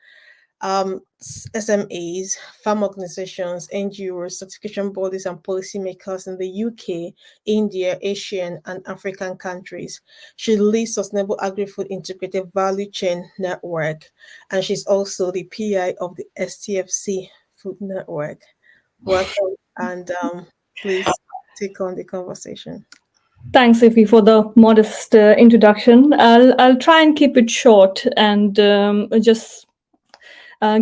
SMEs, farm organizations, NGOs, certification bodies, and policymakers in the UK, India, Asian, and African countries. She leads Sustainable Agrifood Integrated Value Chain Network, and she's also the PI of the STFC Food Network. Welcome, and please take on the conversation. Thanks, Ifi, for the modest introduction. I'll try and keep it short and just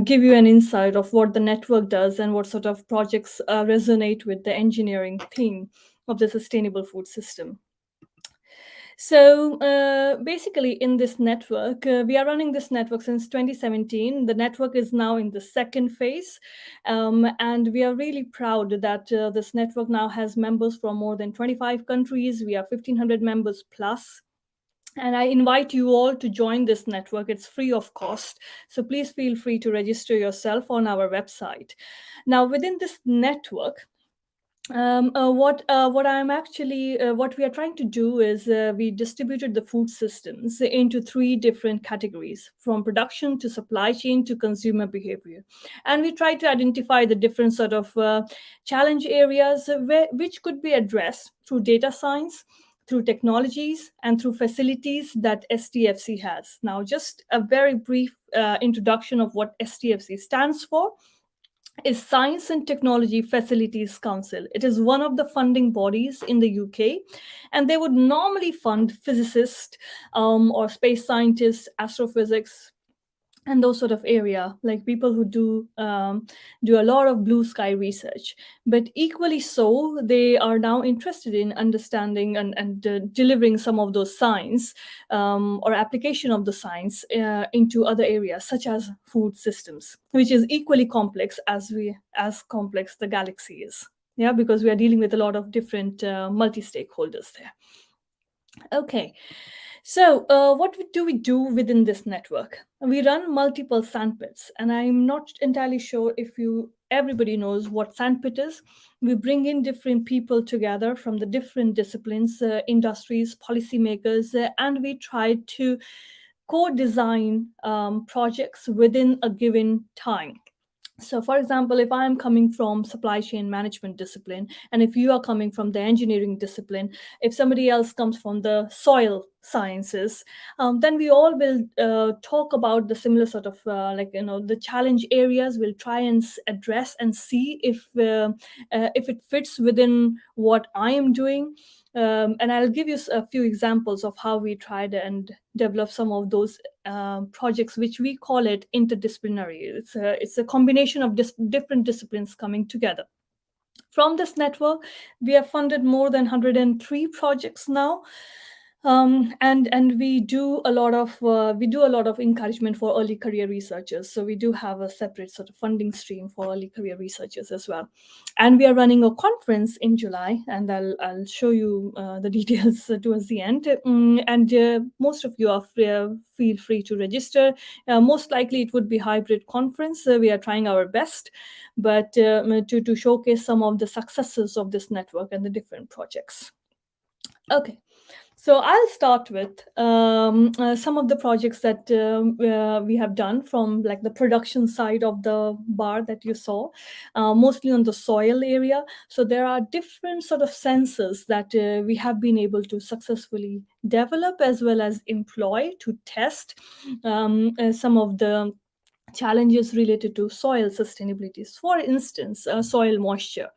give you an insight of what the network does and what sort of projects resonate with the engineering theme of the sustainable food system. So basically, in this network, we are running this network since 2017. The network is now in the second phase, and we are really proud that this network now has members from more than 25 countries. We are 1,500 members plus. And I invite you all to join this network. It's free of cost. So please feel free to register yourself on our website. Now, within this network, what we are trying to do is we distributed the food systems into three different categories, from production to supply chain to consumer behavior, and we try to identify the different sort of challenge areas which could be addressed through data science, through technologies, and through facilities that STFC has. Now, just a very brief introduction of what STFC stands for is Science and Technology Facilities Council. It is one of the funding bodies in the UK, and they would normally fund physicists or space scientists, astrophysics, and those sort of area, like people who do a lot of blue sky research. But equally so, they are now interested in understanding and delivering some of those science or application of the science into other areas, such as food systems, which is equally complex as complex the galaxy is. Yeah, because we are dealing with a lot of different multi-stakeholders there. Okay. So, what do we do within this network? We run multiple sandpits, and I'm not entirely sure if everybody knows what sandpit is. We bring in different people together from the different disciplines, industries, policymakers, and we try to co-design projects within a given time. So, for example, if I'm coming from supply chain management discipline, and if you are coming from the engineering discipline, if somebody else comes from the soil sciences, then we all will talk about the similar sort of the challenge areas. We'll try and address and see if it fits within what I am doing. And I'll give you a few examples of how we tried and developed some of those projects, which we call it interdisciplinary. It's a combination of different disciplines coming together. From this network, we have funded more than 103 projects now. And we do a lot of encouragement for early career researchers. So we do have a separate sort of funding stream for early career researchers as well. And we are running a conference in July, and I'll show you the details towards the end. And most of you are feel free to register. Most likely it would be hybrid conference. We are trying our best, but to showcase some of the successes of this network and the different projects. Okay. So I'll start with some of the projects that we have done from like the production side of the bar that you saw, mostly on the soil area. So there are different sort of sensors that we have been able to successfully develop as well as employ to test some of the challenges related to soil sustainability. For instance, soil moisture.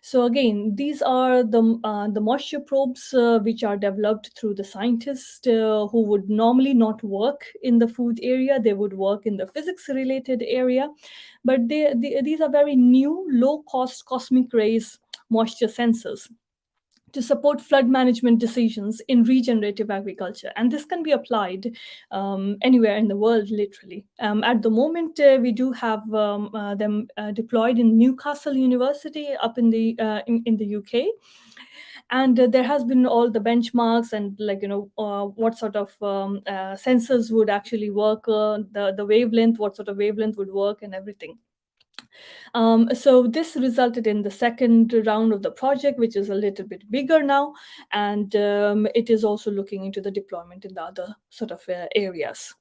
So again, these are the moisture probes which are developed through the scientists who would normally not work in the food area. They would work in the physics related area, but these are very new, low cost cosmic rays moisture sensors to support flood management decisions in regenerative agriculture. And this can be applied anywhere in the world, literally. At the moment, we do have them deployed in Newcastle University up in the UK. And there has been all the benchmarks and what sort of sensors would actually work, the wavelength, what sort of wavelength would work and everything. So this resulted in the second round of the project, which is a little bit bigger now, and it is also looking into the deployment in the other sort of areas.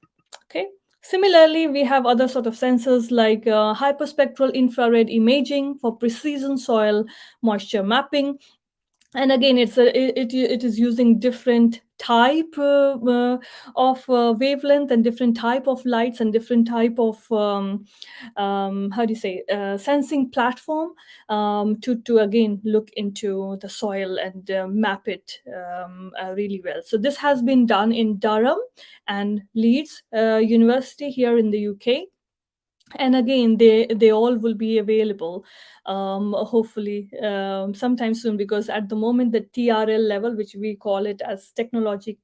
Okay. Similarly, we have other sort of sensors like hyperspectral infrared imaging for precision soil moisture mapping. And again, it is using different type of wavelength and different type of lights and different type of how do you say sensing platform to again look into the soil and map it really well. So this has been done in Durham and Leeds University here in the UK. And again, they all will be available hopefully sometime soon, because at the moment the TRL level, which we call it as technology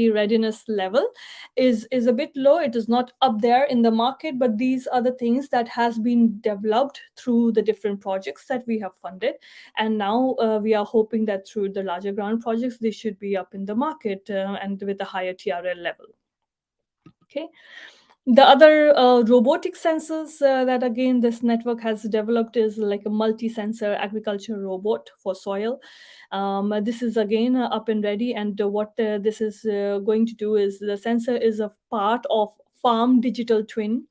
readiness level, is a bit low. It is not up there in the market, but these are the things that has been developed through the different projects that we have funded. And now we are hoping that through the larger grant projects, they should be up in the market and with a higher TRL level. Okay. The other robotic sensors that again this network has developed is like a multi-sensor agriculture robot for soil. This is again up and ready, and what this is going to do is the sensor is a part of farm digital twin.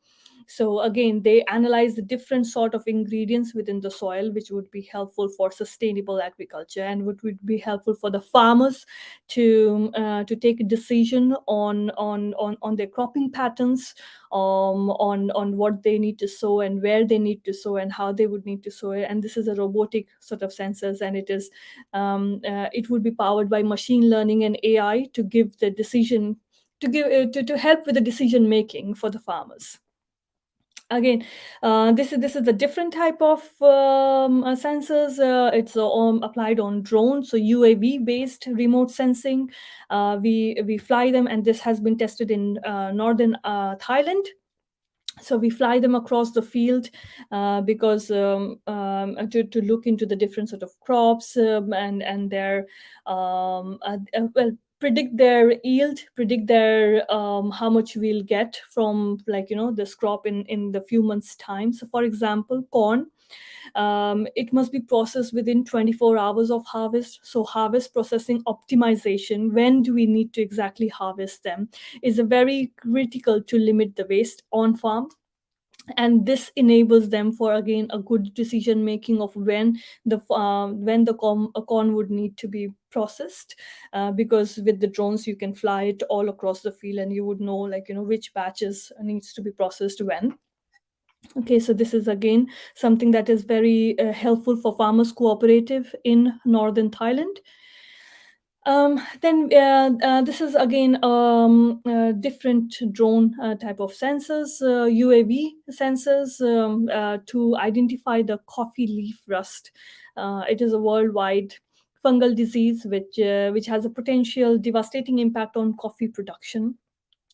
So again, they analyze the different sort of ingredients within the soil, which would be helpful for sustainable agriculture and would be helpful for the farmers to take a decision on their cropping patterns, on what they need to sow and where they need to sow and how they would need to sow it. And this is a robotic sort of sensors, and it would be powered by machine learning and AI to give the decision to help with the decision making for the farmers. Again, this is a different type of sensors. It's applied on drones, so UAV based remote sensing. We fly them, and this has been tested in northern Thailand. So we fly them across the field because to look into the different sort of crops and their well, predict their yield, predict their how much we'll get from this crop in the few months time. So for example, corn, it must be processed within 24 hours of harvest. So harvest processing optimization, when do we need to exactly harvest them, is a very critical to limit the waste on farm. And this enables them for again a good decision making of when the corn would need to be processed, because with the drones you can fly it all across the field and you would know which batches needs to be processed when. Okay, so this is again something that is very helpful for farmers cooperative in northern Thailand. Then this is again different drone type of sensors, UAV sensors to identify the coffee leaf rust. It is a worldwide fungal disease, which has a potential devastating impact on coffee production.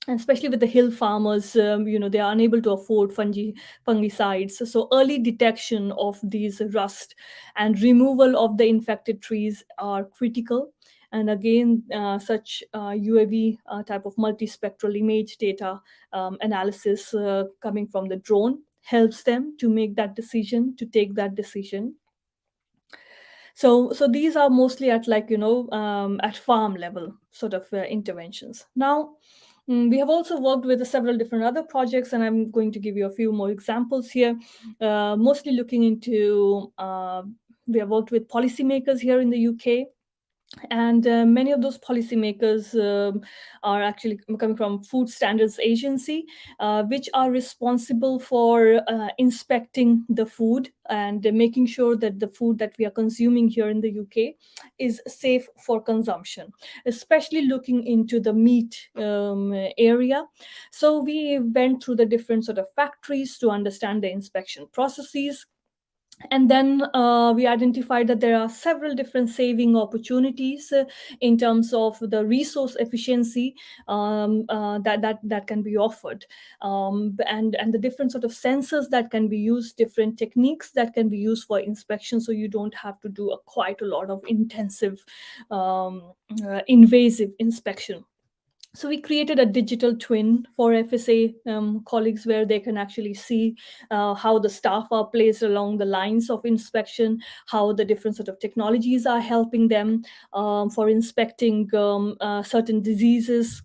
And especially with the hill farmers, they are unable to afford fungicides. So early detection of these rust and removal of the infected trees are critical. And again, such UAV type of multispectral image data analysis coming from the drone helps them to make that decision, to take that decision. So these are mostly at at farm level sort of interventions. Now, we have also worked with several different other projects, and I'm going to give you a few more examples here. Mostly looking into, we have worked with policymakers here in the UK, and many of those policymakers are actually coming from Food Standards Agency, which are responsible for inspecting the food and making sure that the food that we are consuming here in the UK is safe for consumption, especially looking into the meat area. So we went through the different sort of factories to understand the inspection processes. And then we identified that there are several different saving opportunities in terms of the resource efficiency that can be offered, and the different sort of sensors that can be used, different techniques that can be used for inspection, so you don't have to do quite a lot of intensive invasive inspection. So we created a digital twin for FSA colleagues, where they can actually see how the staff are placed along the lines of inspection, how the different sort of technologies are helping them for inspecting certain diseases.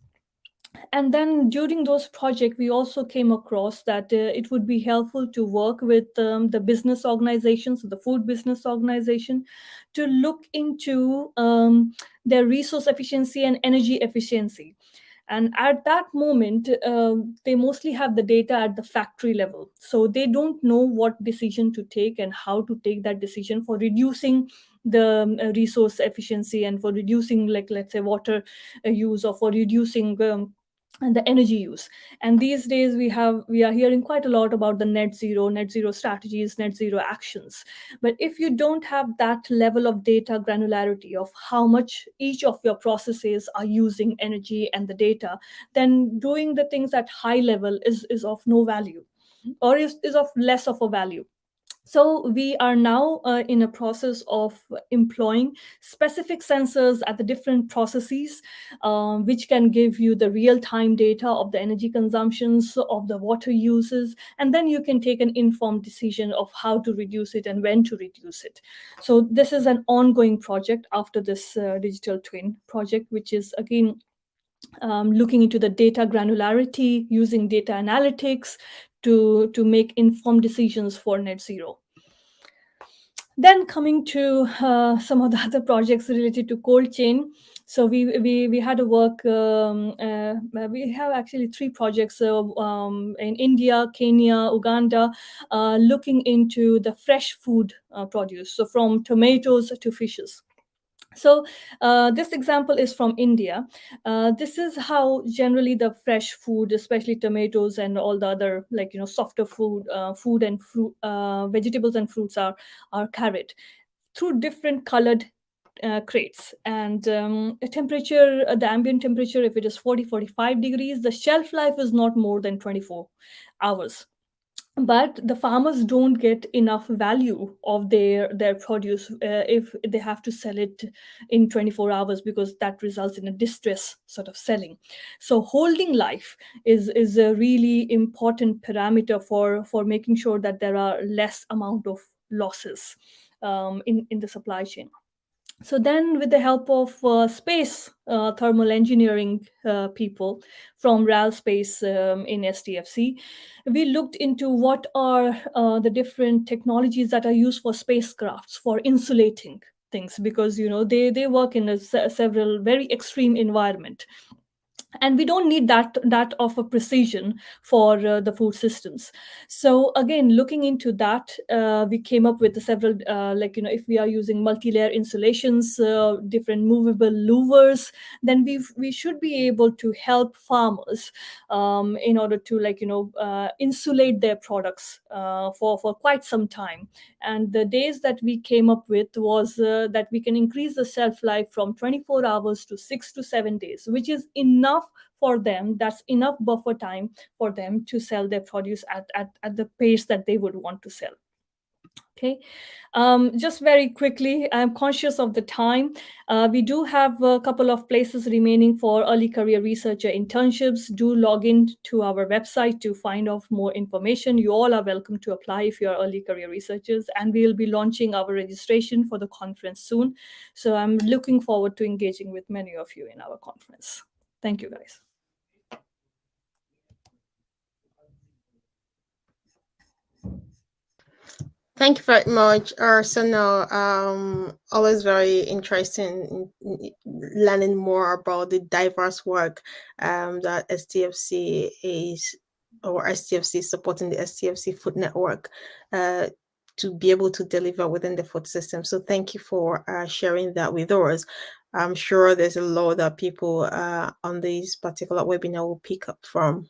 And then during those projects, we also came across that it would be helpful to work with the business organizations, the food business organization, to look into their resource efficiency and energy efficiency. And at that moment, they mostly have the data at the factory level. So they don't know what decision to take and how to take that decision for reducing the resource efficiency, and for reducing, like, let's say, water use, or for reducing and the energy use. And these days we are hearing quite a lot about the net zero strategies, net zero actions. But if you don't have that level of data granularity of how much each of your processes are using energy and the data, then doing the things at high level is of no value, or is of less of a value. So we are now in a process of employing specific sensors at the different processes, which can give you the real-time data of the energy consumptions, of the water uses, and then you can take an informed decision of how to reduce it and when to reduce it. So this is an ongoing project after this digital twin project, which is again looking into the data granularity, using data analytics to make informed decisions for net zero. Then coming to some of the other projects related to cold chain. So we had a work, we have actually 3 projects in India, Kenya, Uganda, looking into the fresh food produce, so from tomatoes to fishes. So this example is from India. This is how generally the fresh food, especially tomatoes and all the other, like, softer food, food and fruit, vegetables and fruits are carried through different colored crates. And the temperature, the ambient temperature, if it is 40-45 degrees, the shelf life is not more than 24 hours. But the farmers don't get enough value of their produce if they have to sell it in 24 hours, because that results in a distress sort of selling. So holding life is a really important parameter for making sure that there are less amount of losses in the supply chain. So then, with the help of space thermal engineering people from RAL Space in STFC, we looked into what are the different technologies that are used for spacecrafts for insulating things, because they work in several very extreme environment. and we don't need that of a precision for the food systems. So again, looking into that, we came up with several, like, if we are using multi-layer insulations, different movable louvers, then we should be able to help farmers in order to, like, insulate their products for quite some time. And the days that we came up with was that we can increase the shelf life from 24 hours to 6 to 7 days, which is enough for them. That's enough buffer time for them to sell their produce at the pace that they would want to sell. Okay. Just very quickly, I'm conscious of the time. We do have a couple of places remaining for early career researcher internships. Do log in to our website to find out more information. You all are welcome to apply if you are early career researchers, and we will be launching our registration for the conference soon. So I'm looking forward to engaging with many of you in our conference. Thank you, guys. Thank you very much, Arsenal. Always very interesting in learning more about the diverse work that STFC is, or STFC is supporting the STFC Food Network to be able to deliver within the food system. So thank you for sharing that with us. I'm sure there's a lot that people on this particular webinar will pick up from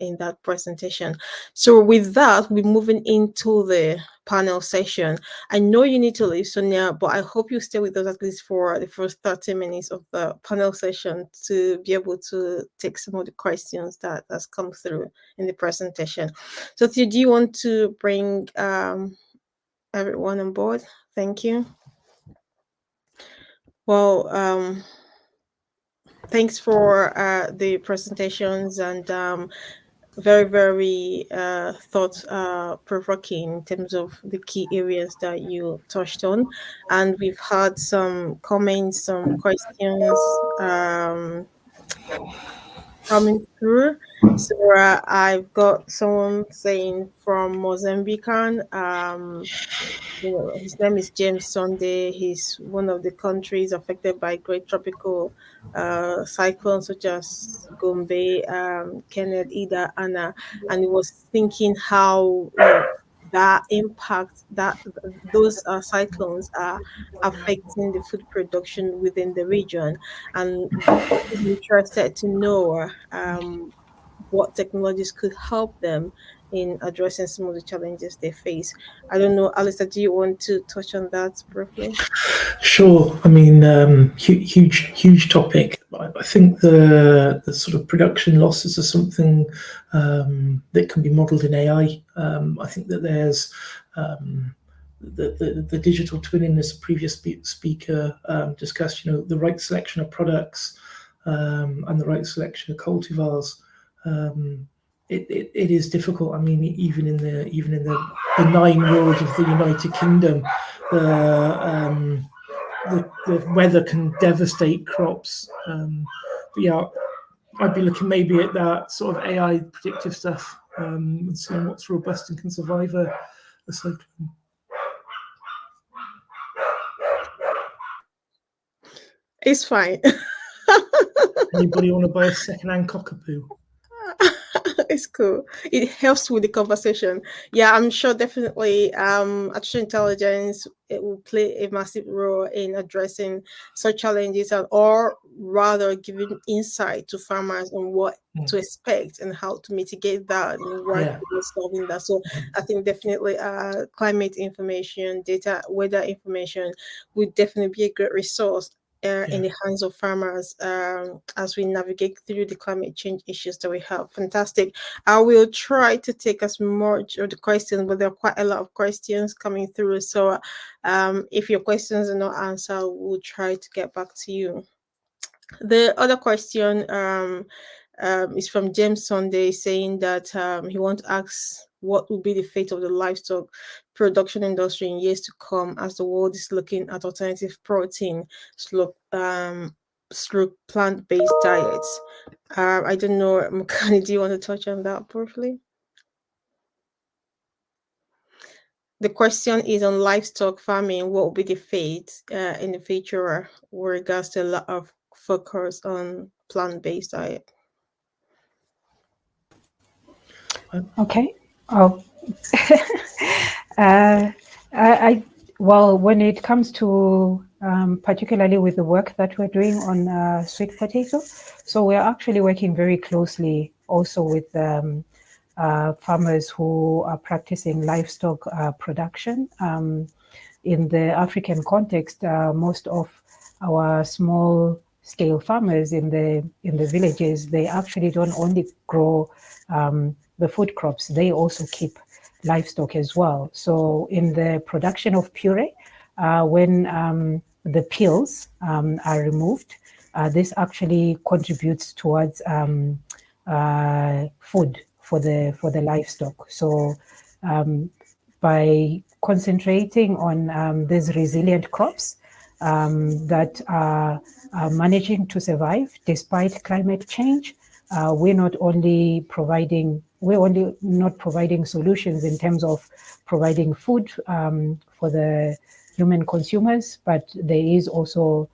in that presentation. So with that, we're moving into the panel session. I know you need to leave, Sonia, but I hope you stay with us at least for the first 30 minutes of the panel session to be able to take some of the questions that has come through in the presentation. So do you want to bring everyone on board? Thank you. Well, thanks for the presentations, and very, very thought-provoking in terms of the key areas that you touched on. And we've had some comments, some questions coming through. So I've got someone saying from Mozambican, his name is James Sunday. He's one of the countries affected by great tropical cyclones such as Gombe, Kenneth, Ida, Anna, and he was thinking how that impact that those cyclones are affecting the food production within the region, and he's interested to know what technologies could help them in addressing some of the challenges they face. I don't know, Alistair, do you want to touch on that briefly? Sure. I mean, huge topic. I think the sort of production losses are something that can be modelled in AI. I think that there's the digital twinning, as a previous speaker discussed. The right selection of products and the right selection of cultivars. It is difficult. I mean, even in the benign world of the United Kingdom, the weather can devastate crops. But yeah, I'd be looking maybe at that sort of AI predictive stuff and seeing what's robust and can survive a cyclone. It's fine. Anybody want to buy a second-hand cockapoo? It's cool. It helps with the conversation. Yeah, I'm sure definitely artificial intelligence, it will play a massive role in addressing such challenges, or rather giving insight to farmers on what to expect and how to mitigate that and work towards solving that. So I think definitely climate information, data, weather information would definitely be a great resource in the hands of farmers as we navigate through the climate change issues that we have. Fantastic. I will try to take as much of the questions, but there are quite a lot of questions coming through. So if your questions are not answered, we'll try to get back to you. The other question is from James Sunday, saying that he wants to ask what will be the fate of the livestock production industry in years to come, as the world is looking at alternative protein through plant-based diets. I don't know, Mukani, do you want to touch on that briefly? The question is on livestock farming. What will be the fate in the future with regards to a lot of focus on plant-based diet? Okay. Oh, well, when it comes to particularly with the work that we're doing on sweet potato, so we're actually working very closely also with farmers who are practicing livestock production. In the African context, most of our small scale farmers in the villages, they actually don't only grow the food crops, they also keep livestock as well. So in the production of puree, when the peels are removed, this actually contributes towards food for the livestock. So by concentrating on these resilient crops that are managing to survive despite climate change, we're not providing solutions in terms of providing food for the human consumers, but there is also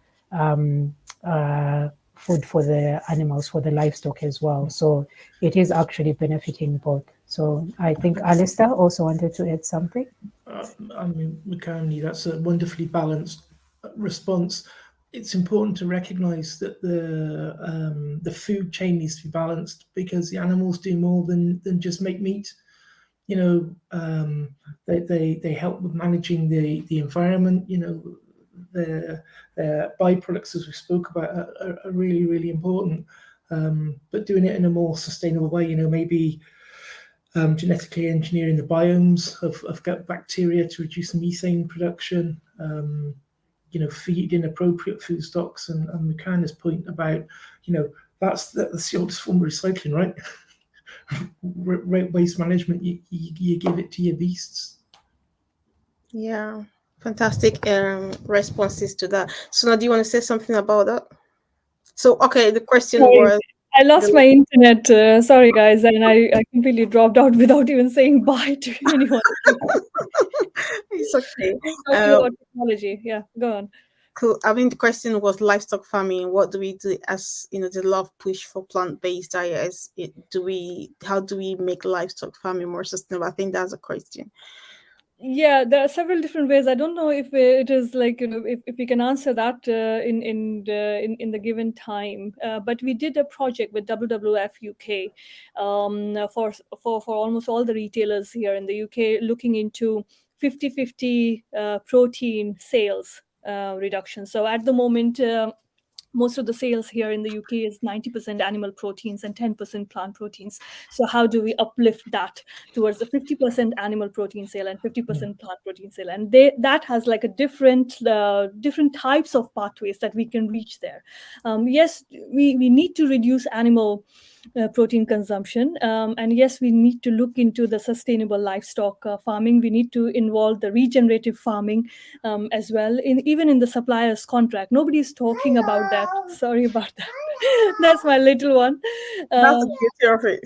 food for the animals, for the livestock as well. So it is actually benefiting both. So I think Alistair also wanted to add something. I mean, McCartney, that's a wonderfully balanced response. It's important to recognise that the food chain needs to be balanced, because the animals do more than just make meat. You know, they help with managing the environment. You know, the byproducts, as we spoke about, are really, really important. But doing it in a more sustainable way. You know, maybe genetically engineering the biomes of gut bacteria to reduce methane production. You know, feeding appropriate food stocks, and Mikana's point about, you know, that's the oldest form of recycling, right? Waste management, you give it to your beasts. Yeah, fantastic responses to that. So now, do you want to say something about that? So, okay, the question Sorry, was I lost the my internet. Sorry, guys, and I completely dropped out without even saying bye to anyone. it's okay. Talking about technology. Yeah, go on. Cool. I mean, the question was livestock farming. What do we do as the love push for plant-based diets? How do we make livestock farming more sustainable? I think that's a question. Yeah, there are several different ways. I don't know if it is like, if we can answer that in the given time. But we did a project with WWF UK for almost all the retailers here in the UK, looking into 50-50 protein sales reduction. So at the moment, most of the sales here in the UK is 90% animal proteins and 10% plant proteins. So how do we uplift that towards the 50% animal protein sale and 50% plant protein sale? And that has like a different types of pathways that we can reach there. Yes, we need to reduce animal protein consumption. And yes, we need to look into the sustainable livestock farming. We need to involve the regenerative farming as well, even in the supplier's contract. Nobody's talking about that. Sorry about that. That's my little one. That's Uh, the beauty of it.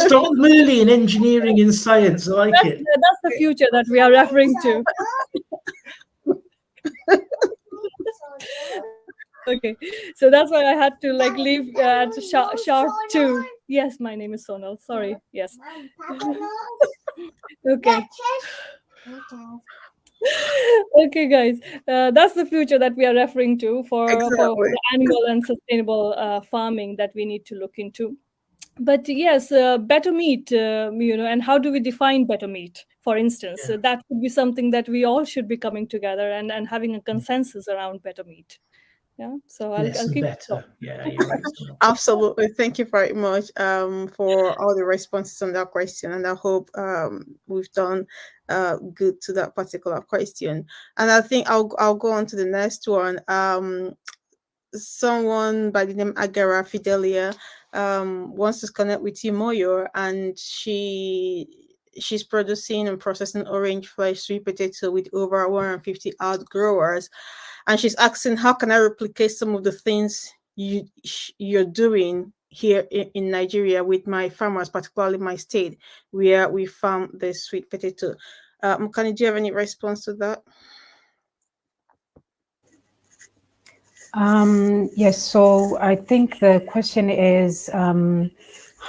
Stop merely in engineering and science. I like it. that's the future that we are referring to. Okay, so that's why I had to like leave at sharp 2. Yes, my name is Sonal. Sorry. Yes. Okay. Okay, guys, that's the future that we are referring to for Exactly. the animal and sustainable farming that we need to look into. But yes, better meat, and how do we define better meat? For instance, Yeah. that could be something that we all should be coming together and having a consensus around better meat. Yeah, so Less I'll and keep it better. short. Yeah, you're right. Absolutely. Thank you very much for all the responses on that question. And I hope we've done good to that particular question. And I think I'll go on to the next one. Someone by the name Agara Fidelia wants to connect with you, Moyo, and she's producing and processing orange flesh sweet potato with over 150 outgrowers, and she's asking, how can I replicate some of the things you're doing here in Nigeria with my farmers, particularly my state where we farm the sweet potato. Mukani, do you have any response to that? Yes, so I think the question is,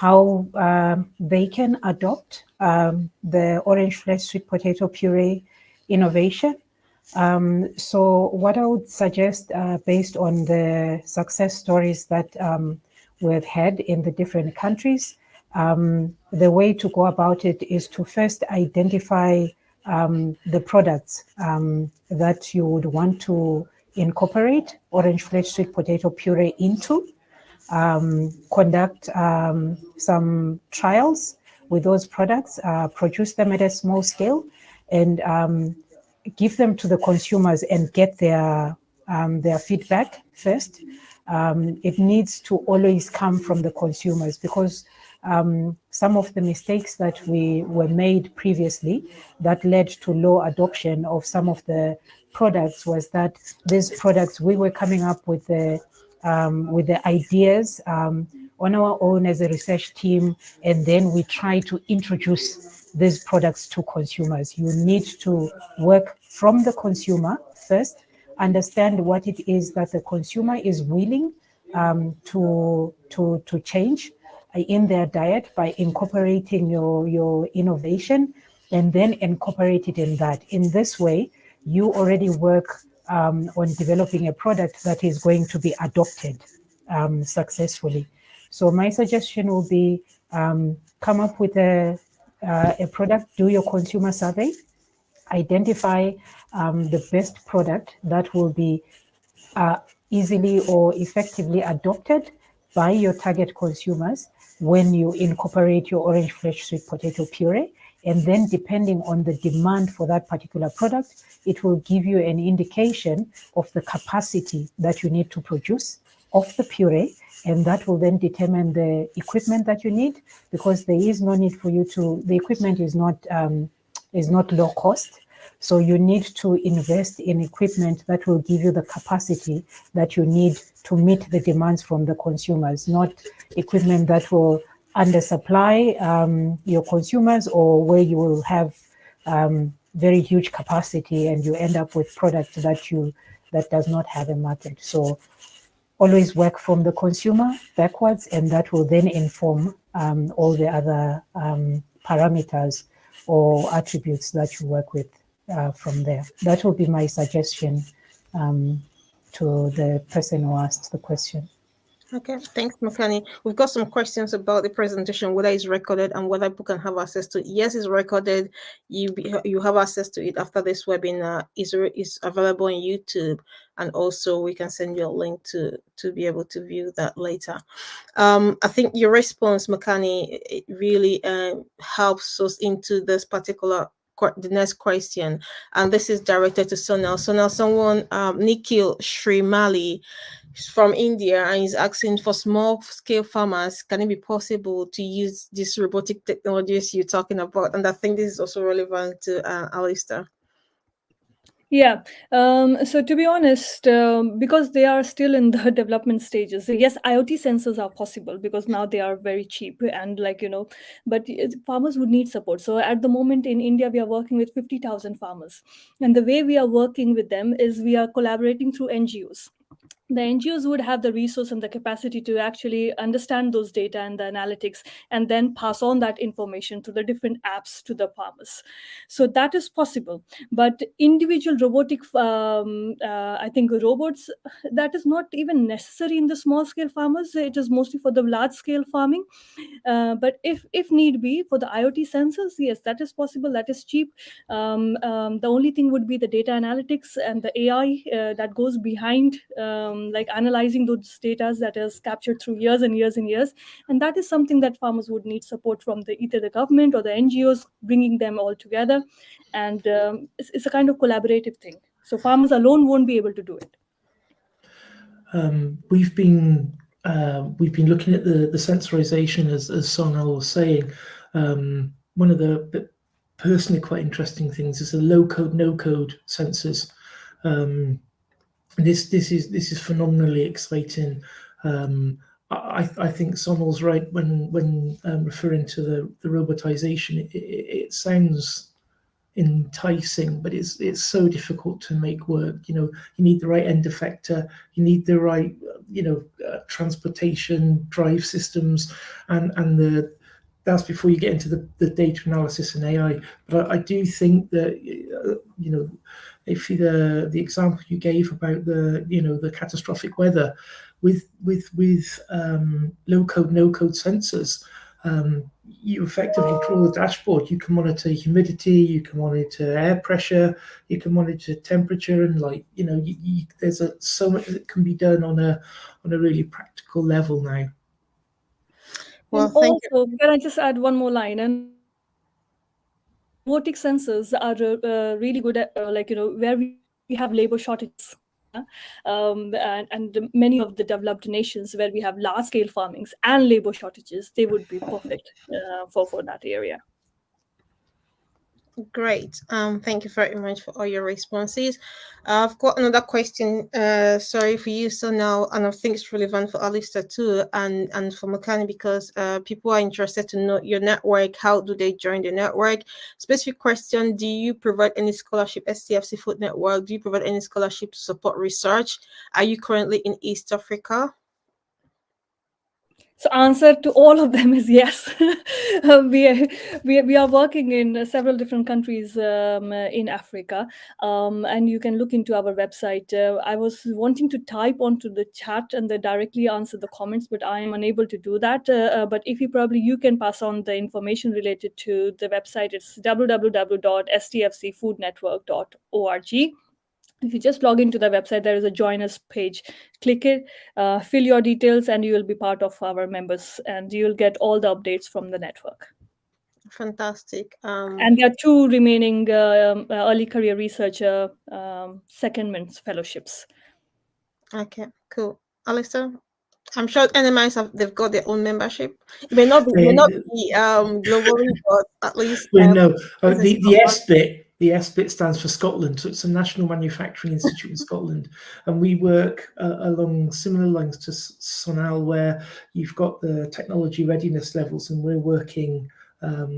how they can adopt the orange flesh sweet potato puree innovation. So what I would suggest, based on the success stories that we've had in the different countries, the way to go about it is to first identify the products that you would want to incorporate orange flesh sweet potato puree into, conduct some trials with those products, produce them at a small scale, and give them to the consumers and get their feedback first. It needs to always come from the consumers, because some of the mistakes that were made previously that led to low adoption of some of the products was that these products, we were coming up with the ideas on our own as a research team, and then we try to introduce these products to consumers. You need to work from the consumer first, understand what it is that the consumer is willing to change in their diet by incorporating your innovation, and then incorporate it in that. In this way, you already work on developing a product that is going to be adopted successfully. So my suggestion will be come up with a product, do your consumer survey, identify the best product that will be easily or effectively adopted by your target consumers when you incorporate your orange flesh sweet potato puree. And then depending on the demand for that particular product, it will give you an indication of the capacity that you need to produce of the puree. And that will then determine the equipment that you need, because there is no need for you to, the equipment is not low cost. So you need to invest in equipment that will give you the capacity that you need to meet the demands from the consumers, not equipment that will undersupply your consumers, or where you will have very huge capacity and you end up with product that does not have a market. So always work from the consumer backwards, and that will then inform all the other parameters or attributes that you work with from there. That will be my suggestion to the person who asked the question. Okay, thanks, Makani. We've got some questions about the presentation, whether it's recorded and whether people can have access to it. Yes, it's recorded. You have access to it after this webinar. Is available on YouTube, and also we can send you a link to be able to view that later. I think your response, Makani, it really helps us into this particular the next question, and this is directed to Sonal. Sonal, someone, Nikhil Srimali from India, and he's asking, for small scale farmers, can it be possible to use these robotic technologies you're talking about? And I think this is also relevant to Alistair. Yeah. So to be honest, because they are still in the development stages, yes, IoT sensors are possible because now they are very cheap and but farmers would need support. So at the moment in India, we are working with 50,000 farmers. And the way we are working with them is we are collaborating through NGOs. The NGOs would have the resource and the capacity to actually understand those data and the analytics, and then pass on that information to the different apps to the farmers. So that is possible. But individual robotic, I think robots, that is not even necessary in the small scale farmers. It is mostly for the large scale farming. But if need be for the IoT sensors, yes, that is possible. That is cheap. The only thing would be the data analytics and the AI that goes behind, like analyzing those data that is captured through years and years and years. And that is something that farmers would need support from either the government or the NGOs, bringing them all together. And it's a kind of collaborative thing. So farmers alone won't be able to do it. We've been looking at the sensorization, as Sonal was saying. One of the personally quite interesting things is the low code, no code sensors. This is phenomenally exciting. I think Sonal's right when referring to the robotization. It sounds enticing, but it's so difficult to make work. You need the right end effector, you need the right transportation, drive systems, and that's before you get into the data analysis and AI. But I do think that if the example you gave about the catastrophic weather with low code, no code sensors, you effectively draw the dashboard. You can monitor humidity, you can monitor air pressure, you can monitor temperature, and there's so much that can be done on a really practical level now. Well, and also, can I just add one more line? And robotic sensors are really good at where we have labor shortages. And many of the developed nations where we have large scale farmings and labor shortages, they would be perfect for that area. Great. Thank you very much for all your responses. I've got another question. Sorry for you. So now, and I think it's relevant for Alistair too, and for Makani, because people are interested to know your network. How do they join the network? Specific question: do you provide any scholarship? STFC Food Network. Do you provide any scholarship to support research? Are you currently in East Africa? So answer to all of them is yes. We are working in several different countries in Africa, and you can look into our website. I was wanting to type onto the chat and then directly answer the comments, but I am unable to do that. But if you can pass on the information related to the website. It's www.stfcfoodnetwork.org. If you just log into the website, there is a join us page. Click it, fill your details, and you will be part of our members, and you'll get all the updates from the network. Fantastic. And there are 2 remaining early career researcher secondment fellowships. Okay, cool. Alistair, I'm sure NMIs they've got their own membership. It may not be globally, but at least the SBIT stands for Scotland, so it's a National Manufacturing Institute in Scotland, and we work along similar lines to Sonal, where you've got the technology readiness levels, and we're working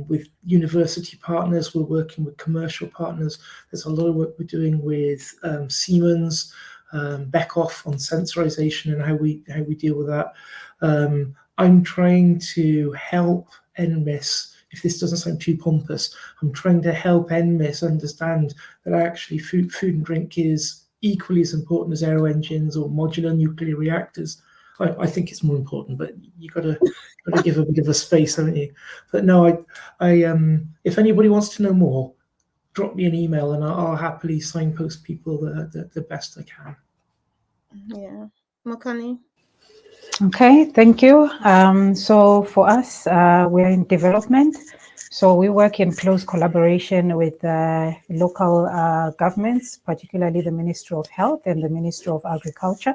with university partners, we're working with commercial partners. There's a lot of work we're doing with Siemens, Beckhoff on sensorization and how we deal with that. I'm trying to help NMIS. If this doesn't sound too pompous, I'm trying to help NMIS understand that actually food and drink is equally as important as aero engines or modular nuclear reactors. I think it's more important, but you got to give a bit of a space, haven't you? But no, I if anybody wants to know more, drop me an email and I'll happily signpost people the best I can. Yeah, Makani. Okay, thank you. So for us, we're in development. So we work in close collaboration with local governments, particularly the Ministry of Health and the Ministry of Agriculture.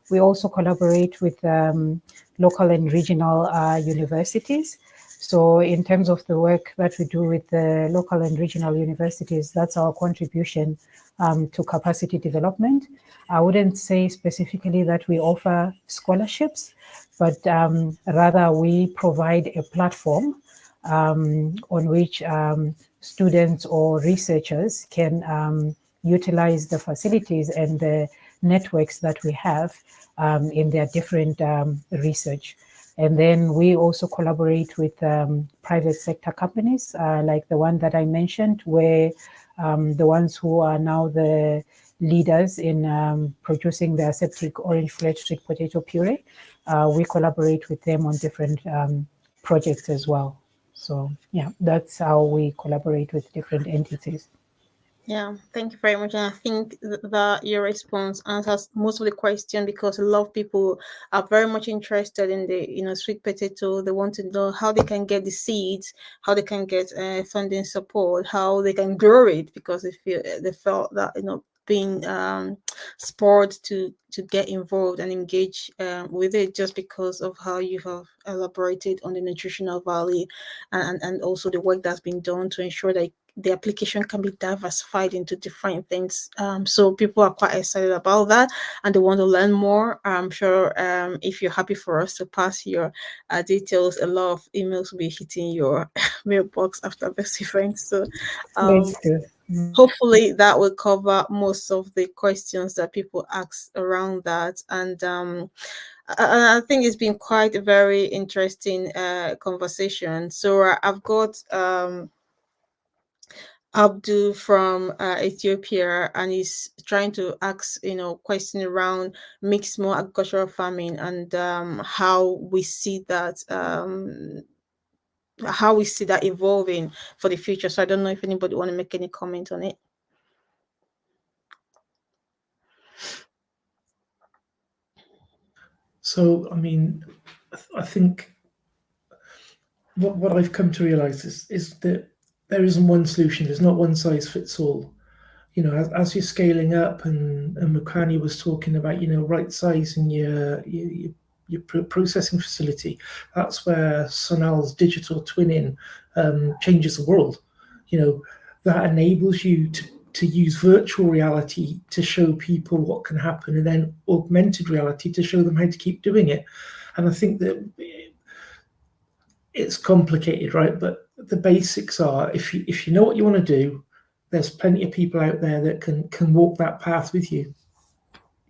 We also collaborate with local and regional universities. So in terms of the work that we do with the local and regional universities, that's our contribution to capacity development. I wouldn't say specifically that we offer scholarships, but rather we provide a platform on which students or researchers can utilize the facilities and the networks that we have in their different research. And then we also collaborate with private sector companies like the one that I mentioned, where the ones who are now the leaders in producing the aseptic orange flake sweet potato puree. We collaborate with them on different projects as well. So yeah, that's how we collaborate with different entities. Yeah, thank you very much. And I think that your response answers most of the question, because a lot of people are very much interested in the sweet potato. They want to know how they can get the seeds, how they can get funding support, how they can grow it, because they felt that being spurred to get involved and engage with it, just because of how you have elaborated on the nutritional value and also the work that's been done to ensure that the application can be diversified into different things. So people are quite excited about that and they want to learn more. I'm sure if you're happy for us to pass your details, a lot of emails will be hitting your mailbox after this event. So Please do. hopefully that will cover most of the questions that people ask around that. And I think it's been quite a very interesting conversation. So I've got Abdul from Ethiopia, and he's trying to ask, question around mixed more agricultural farming and how we see that evolving for the future. So I don't know if anybody want to make any comment on it. So, I mean, I think what I've come to realize is that there isn't one solution. There's not one size fits all. As you're scaling up, and Mukani was talking about, right sizing your processing facility. That's where Sonal's digital twinning changes the world. That enables you to use virtual reality to show people what can happen, and then augmented reality to show them how to keep doing it. And I think that it's complicated, right? But the basics are, if you know what you want to do, there's plenty of people out there that can walk that path with you.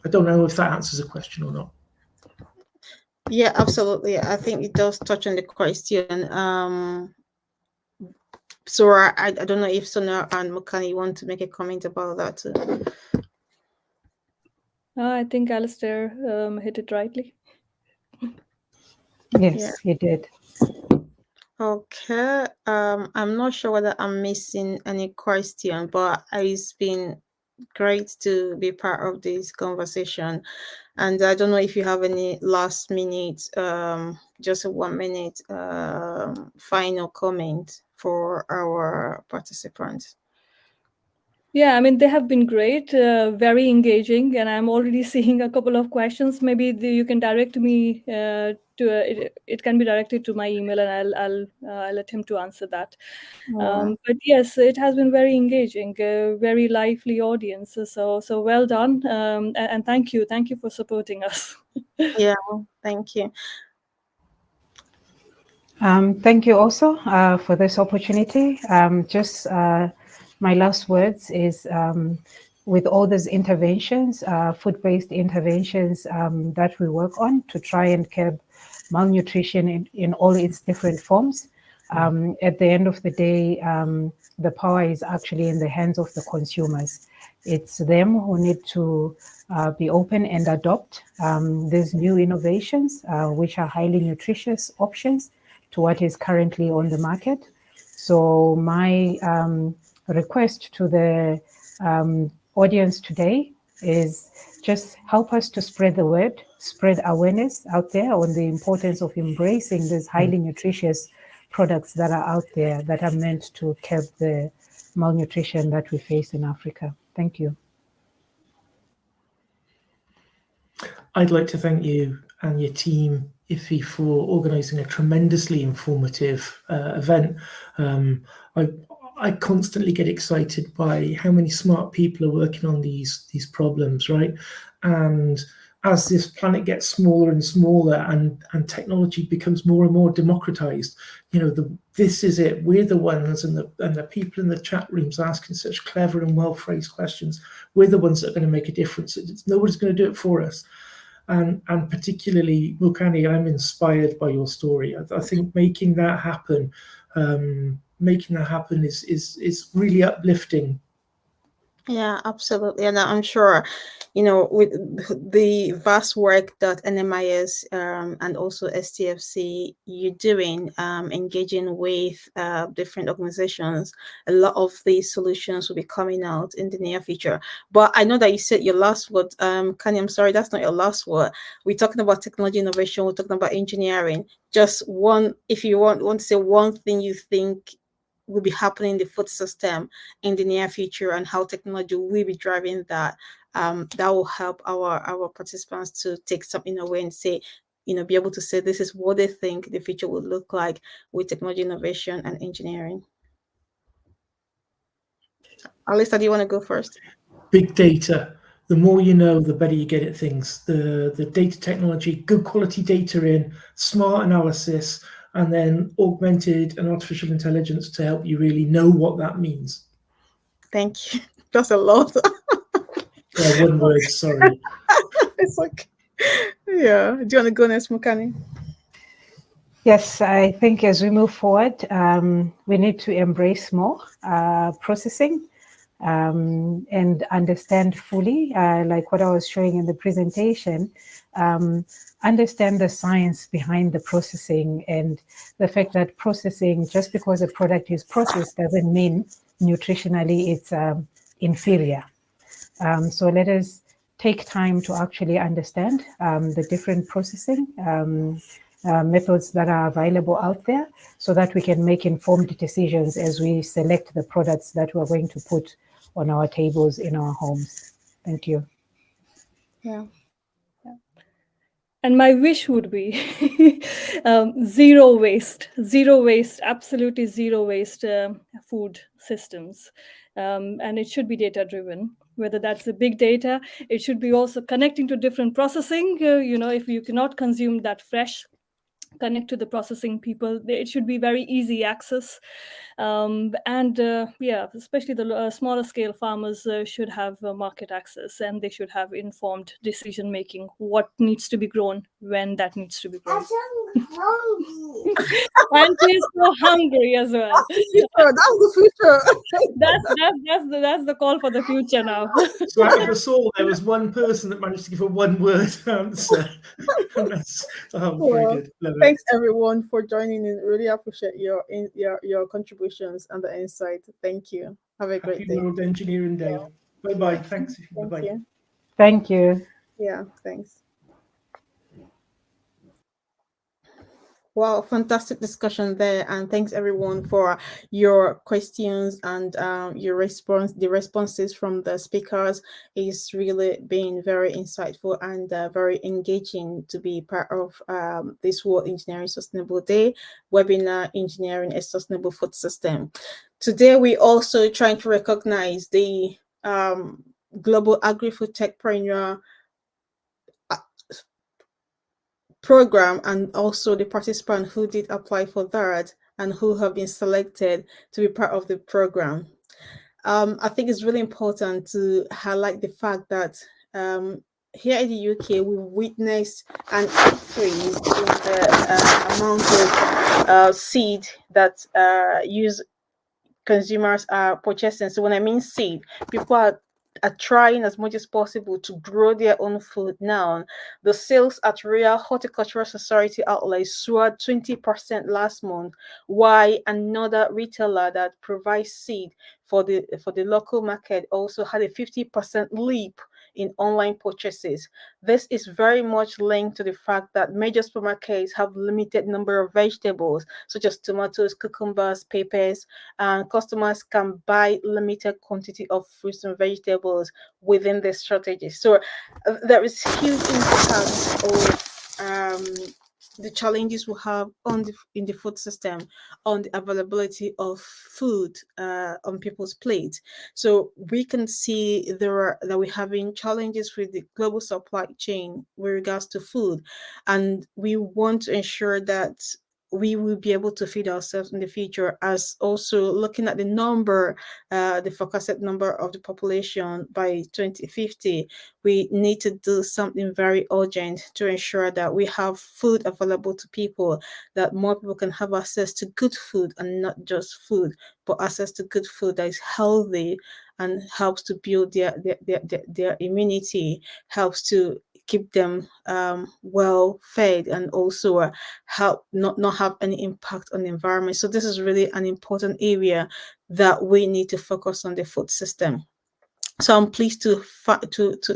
I don't know if that answers the question or not. Yeah, absolutely. I think it does touch on the question. So I don't know if Sona and Mukani want to make a comment about that too. I think Alistair hit it rightly. Yes, he did. Okay. I'm not sure whether I'm missing any question, but it's been great to be part of this conversation. And I don't know if you have any last minute, just a 1 minute final comment for our participants. Yeah, I mean, they have been great, very engaging, and I'm already seeing a couple of questions. Maybe you can direct me it can be directed to my email, and I'll attempt to answer that. But yes, it has been very engaging, very lively audience. So well done, and thank you for supporting us. Yeah, thank you. Thank you also for this opportunity. Just my last words is, with all these interventions, food-based interventions that we work on to try and curb malnutrition in all its different forms, at the end of the day, the power is actually in the hands of the consumers. It's them who need to be open and adopt these new innovations, which are highly nutritious options to what is currently on the market. So my request to the audience today is just help us to spread the word, spread awareness out there on the importance of embracing these highly nutritious products that are out there that are meant to curb the malnutrition that we face in Africa. Thank you. I'd like to thank you and your team, IFI, for organising a tremendously informative event. I constantly get excited by how many smart people are working on these problems, right? And as this planet gets smaller and smaller, and technology becomes more and more democratized, this is it. We're the ones, and the people in the chat rooms asking such clever and well-phrased questions. We're the ones that are going to make a difference. Nobody's going to do it for us. And particularly, Mukani, I'm inspired by your story. I think making that happen is really uplifting. Yeah, absolutely. And I'm sure, with the vast work that NMIS and also STFC you're doing, engaging with different organizations, a lot of these solutions will be coming out in the near future. But I know that you said your last word, Kanye, I'm sorry, that's not your last word. We're talking about technology innovation, we're talking about engineering. Just one, if you want to say one thing you think will be happening in the food system in the near future, and how technology will be driving that, that will help our participants to take something away and say, be able to say this is what they think the future will look like with technology innovation and engineering. Alisa, do you want to go first? Big data. The more you know, the better you get at things. The data technology, good quality data in, smart analysis, and then augmented and artificial intelligence to help you really know what that means. Thank you. That's a lot. Yeah, one word, sorry. It's like, yeah. Do you want to go next, Mukani? Yes, I think as we move forward, we need to embrace more processing and understand fully, like what I was showing in the presentation, understand the science behind the processing and the fact that processing, just because a product is processed doesn't mean nutritionally it's inferior. So let us take time to actually understand the different processing methods that are available out there so that we can make informed decisions as we select the products that we're going to put on our tables in our homes. Thank you. Yeah. And my wish would be zero waste, absolutely zero waste food systems. And it should be data driven, whether that's the big data. It should be also connecting to different processing. If you cannot consume that fresh, connect to the processing people. It should be very easy access. Especially the smaller scale farmers should have market access, and they should have informed decision making, what needs to be grown, when that needs to be grown. And she's so hungry as well. That's the future. That's the call for the future now. So out of us all, there was one person that managed to give a one-word answer. And that's very good. Love it. Thanks everyone for joining in. Really appreciate your contributions and the insight. Thank you. Have a great day. Happy World Engineering Day. Bye-bye. Thanks. Thank Bye-bye. you. Thank you. Yeah, thanks. Wow, fantastic discussion there, and thanks everyone for your questions and your response. The responses from the speakers is really being very insightful and very engaging to be part of this World Engineering Sustainable Day webinar, Engineering a Sustainable Food System. Today, we also trying to recognize the Global Agrifood Techpreneur program and also the participant who did apply for that and who have been selected to be part of the program. I think it's really important to highlight the fact that here in the UK, we've witnessed an increase in the amount of seed that consumers are purchasing. So when I mean seed, people are trying as much as possible to grow their own food now. The sales at Royal Horticultural Society outlets soared 20% last month, while another retailer that provides seed for the local market also had a 50% leap in online purchases. This is very much linked to the fact that major supermarkets have limited number of vegetables such as tomatoes, cucumbers, peppers, and customers can buy limited quantity of fruits and vegetables within the strategy. So there is huge impact of the challenges we have in the food system on the availability of food on people's plates. So we can see that we're having challenges with the global supply chain with regards to food, and we want to ensure that we will be able to feed ourselves in the future, as also looking at the number, the forecasted number of the population by 2050. We need to do something very urgent to ensure that we have food available to people, that more people can have access to good food, and not just food, but access to good food that is healthy and helps to build their immunity, helps to keep them well fed, and also help not have any impact on the environment. So this is really an important area that we need to focus on the food system. So I'm pleased to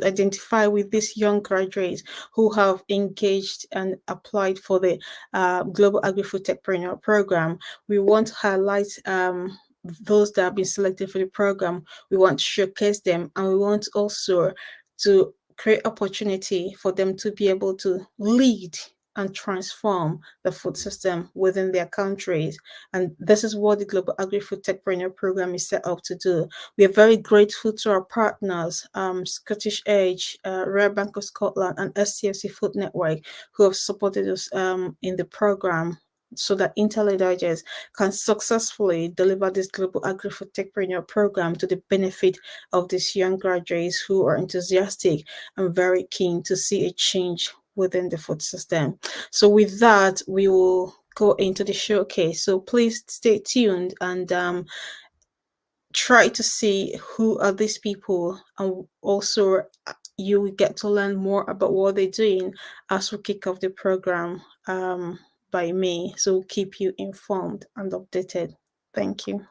identify with these young graduates who have engaged and applied for the Global Agri-Food Techpreneur program. We want to highlight those that have been selected for the program. We want to showcase them, and we want also to create opportunity for them to be able to lead and transform the food system within their countries. And this is what the Global Agri-Food Techpreneur program is set up to do. We are very grateful to our partners, Scottish Edge, Royal Bank of Scotland, and STFC Food Network, who have supported us in the program. so that interlineages can successfully deliver this global Agrifood techpreneur program to the benefit of these young graduates who are enthusiastic and very keen to see a change within the food system. So with that, we will go into the showcase. So please stay tuned and try to see who are these people, and also you will get to learn more about what they're doing as we kick off the program by May. So we'll keep you informed and updated. Thank you.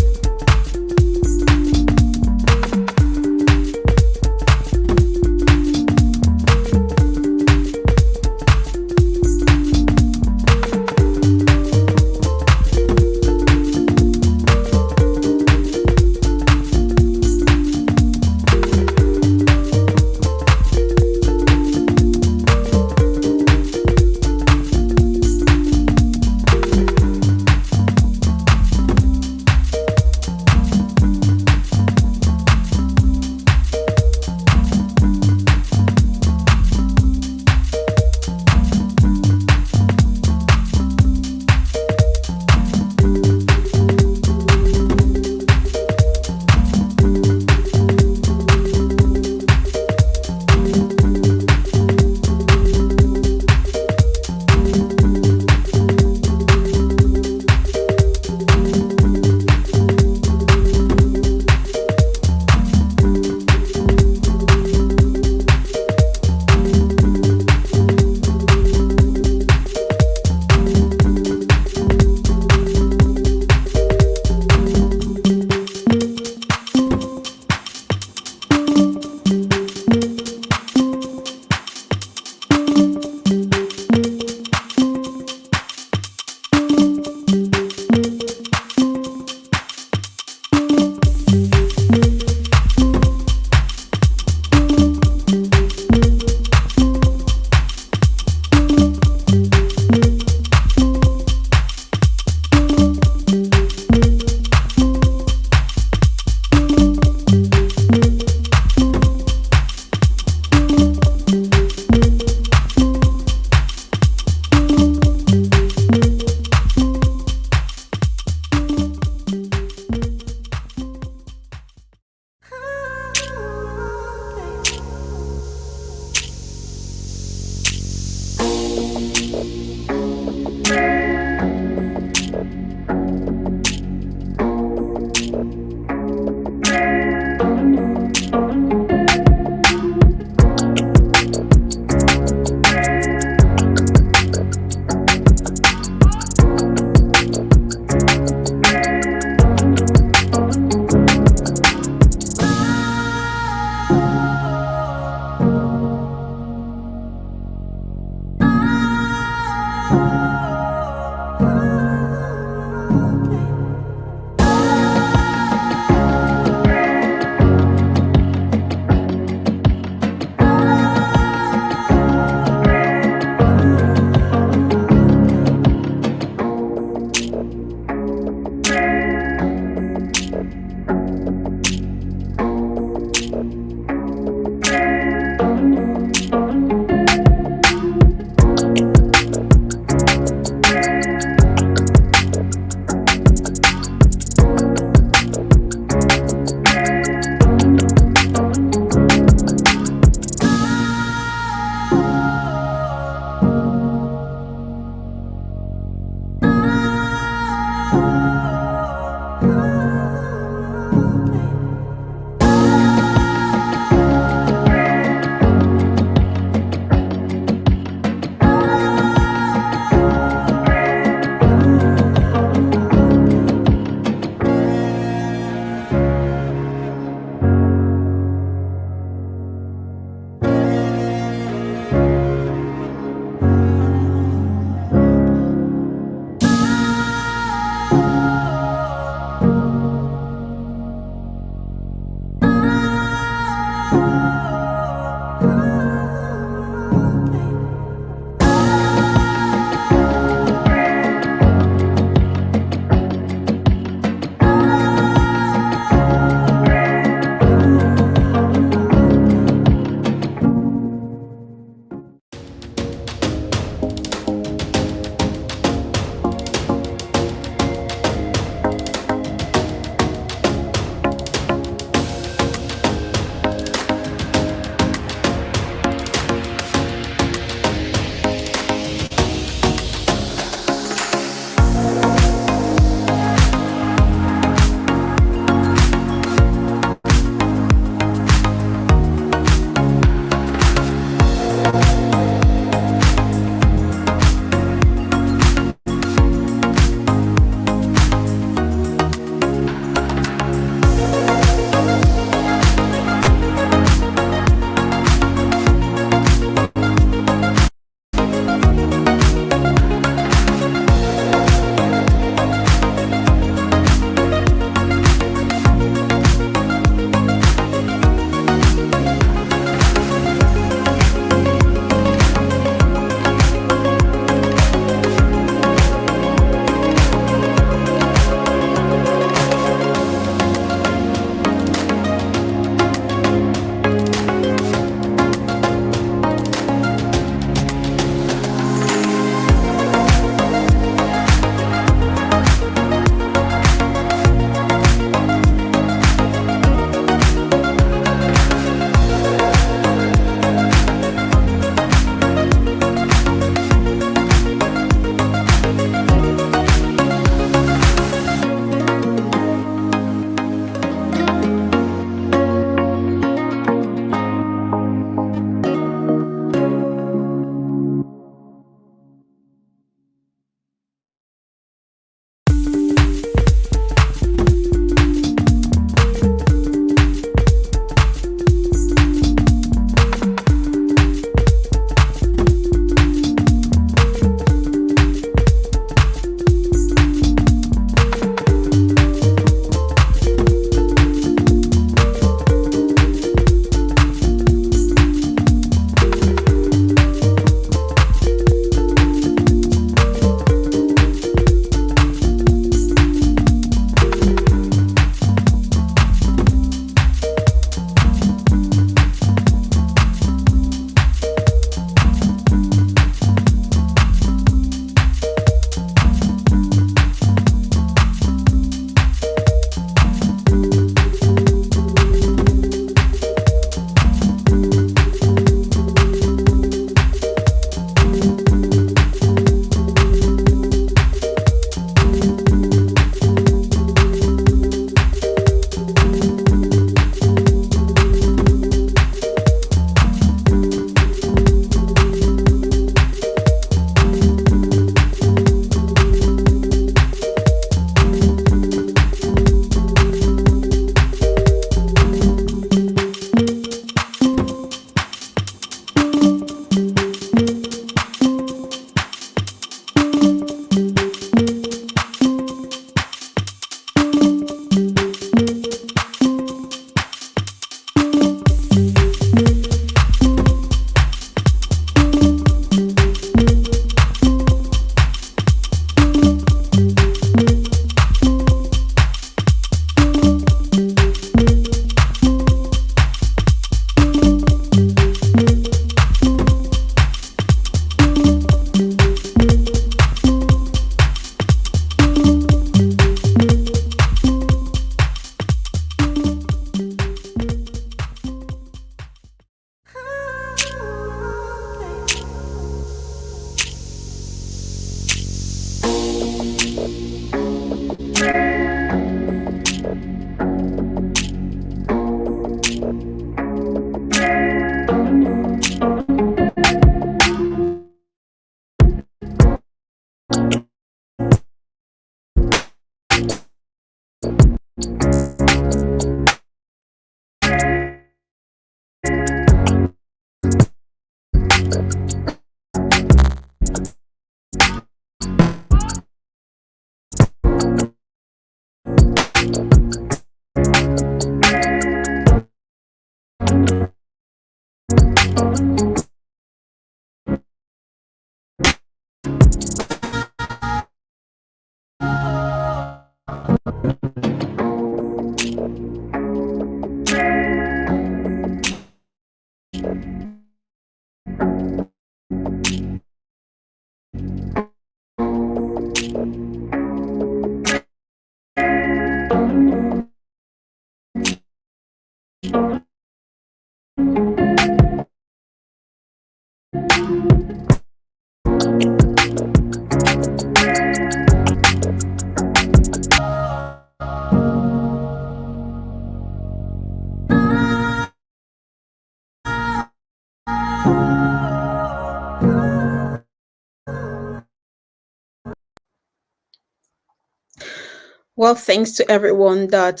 Well, thanks to everyone that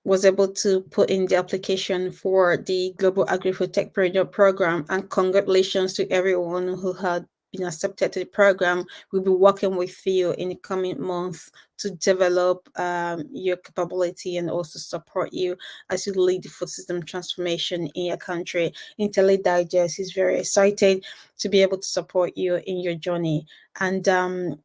was able to put in the application for the Global Agrifood Techpreneur Program, and congratulations to everyone who had been accepted to the program. We'll be working with you in the coming months to develop your capability and also support you as you lead the food system transformation in your country. IntelliDigest is very excited to be able to support you in your journey. And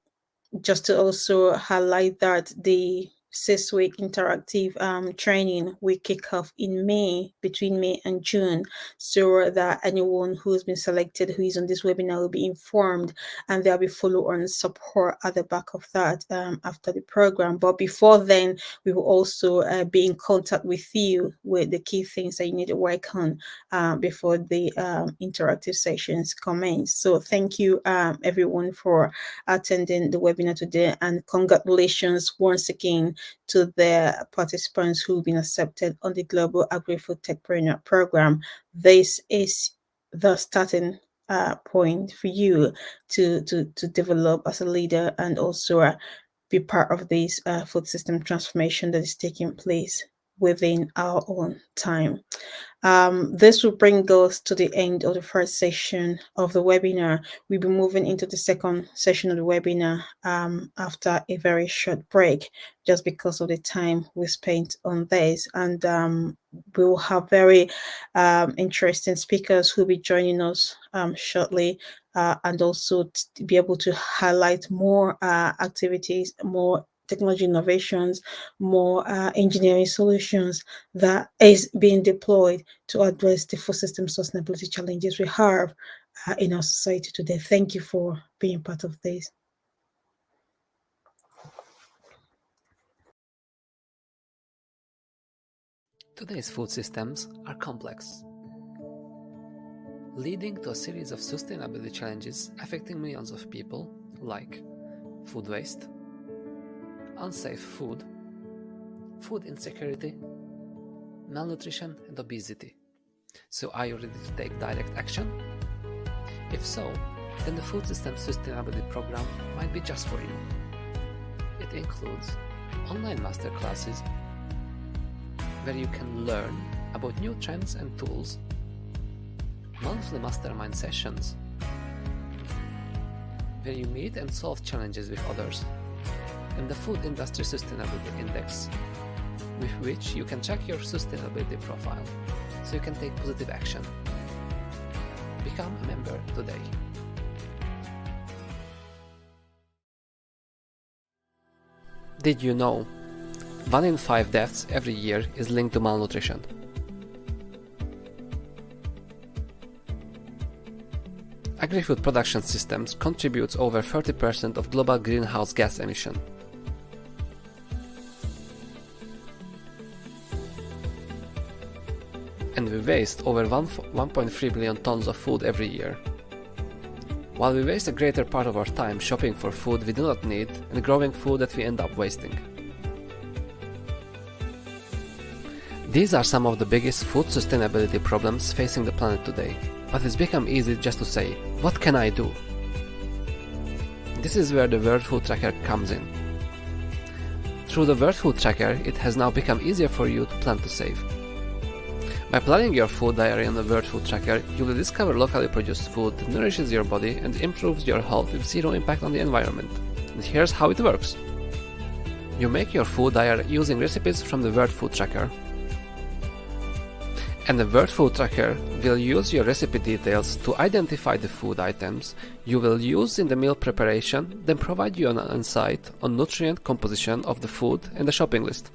just to also highlight that the 6-week interactive training will kick off in May, between May and June, so that anyone who's been selected who is on this webinar will be informed, and there'll be follow-on support at the back of that after the program. But before then, we will also be in contact with you with the key things that you need to work on before the interactive sessions commence. So thank you everyone for attending the webinar today, and congratulations once again to the participants who've been accepted on the Global Agrifood Techpreneur Program. This is the starting point for you to develop as a leader and also be part of this food system transformation that is taking place within our own time. This will bring us to the end of the first session of the webinar. We'll be moving into the second session of the webinar after a very short break, just because of the time we spent on this. And we will have very interesting speakers who will be joining us shortly, and also to be able to highlight more activities, more technology innovations, more engineering solutions that is being deployed to address the food system sustainability challenges we have in our society today. Thank you for being part of this. Today's food systems are complex, leading to a series of sustainability challenges affecting millions of people, like food waste, unsafe food, food insecurity, malnutrition, and obesity. So are you ready to take direct action? If so, then the Food System Sustainability Program might be just for you. It includes online masterclasses where you can learn about new trends and tools, monthly mastermind sessions where you meet and solve challenges with others, and the Food Industry Sustainability Index, with which you can check your sustainability profile so you can take positive action. Become a member today. Did you know 1 in 5 deaths every year is linked to malnutrition? Agri-food production systems contributes over 30% of global greenhouse gas emission. And we waste over 1.3 billion tons of food every year. While we waste a greater part of our time shopping for food we do not need and growing food that we end up wasting. These are some of the biggest food sustainability problems facing the planet today, but it's become easy just to say, what can I do? This is where the World Food Tracker comes in. Through the World Food Tracker, it has now become easier for you to plan to save. By planning your food diary on the World Food Tracker, you will discover locally produced food that nourishes your body and improves your health with zero impact on the environment. And here's how it works. You make your food diary using recipes from the World Food Tracker. And the World Food Tracker will use your recipe details to identify the food items you will use in the meal preparation, then provide you an insight on nutrient composition of the food and the shopping list.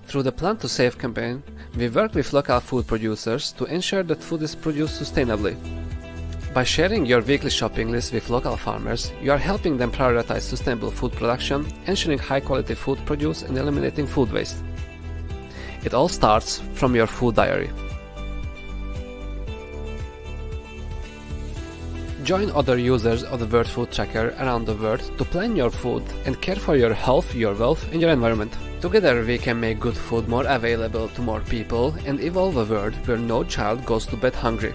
Through the Plan to Save campaign, we work with local food producers to ensure that food is produced sustainably. By sharing your weekly shopping list with local farmers, you are helping them prioritize sustainable food production, ensuring high-quality food produce and eliminating food waste. It all starts from your food diary. Join other users of the World Food Tracker around the world to plan your food and care for your health, your wealth, and your environment. Together we can make good food more available to more people and evolve a world where no child goes to bed hungry.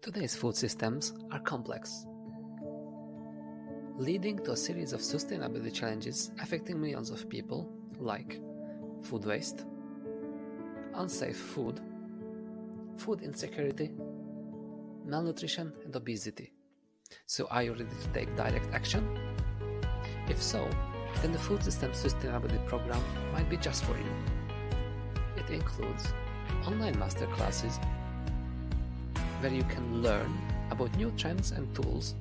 Today's food systems are complex, leading to a series of sustainability challenges affecting millions of people, like food waste, unsafe food, food insecurity, malnutrition, and obesity. So are you ready to take direct action? If so, then the Food System Sustainability Program might be just for you. It includes online masterclasses where you can learn about new trends and tools,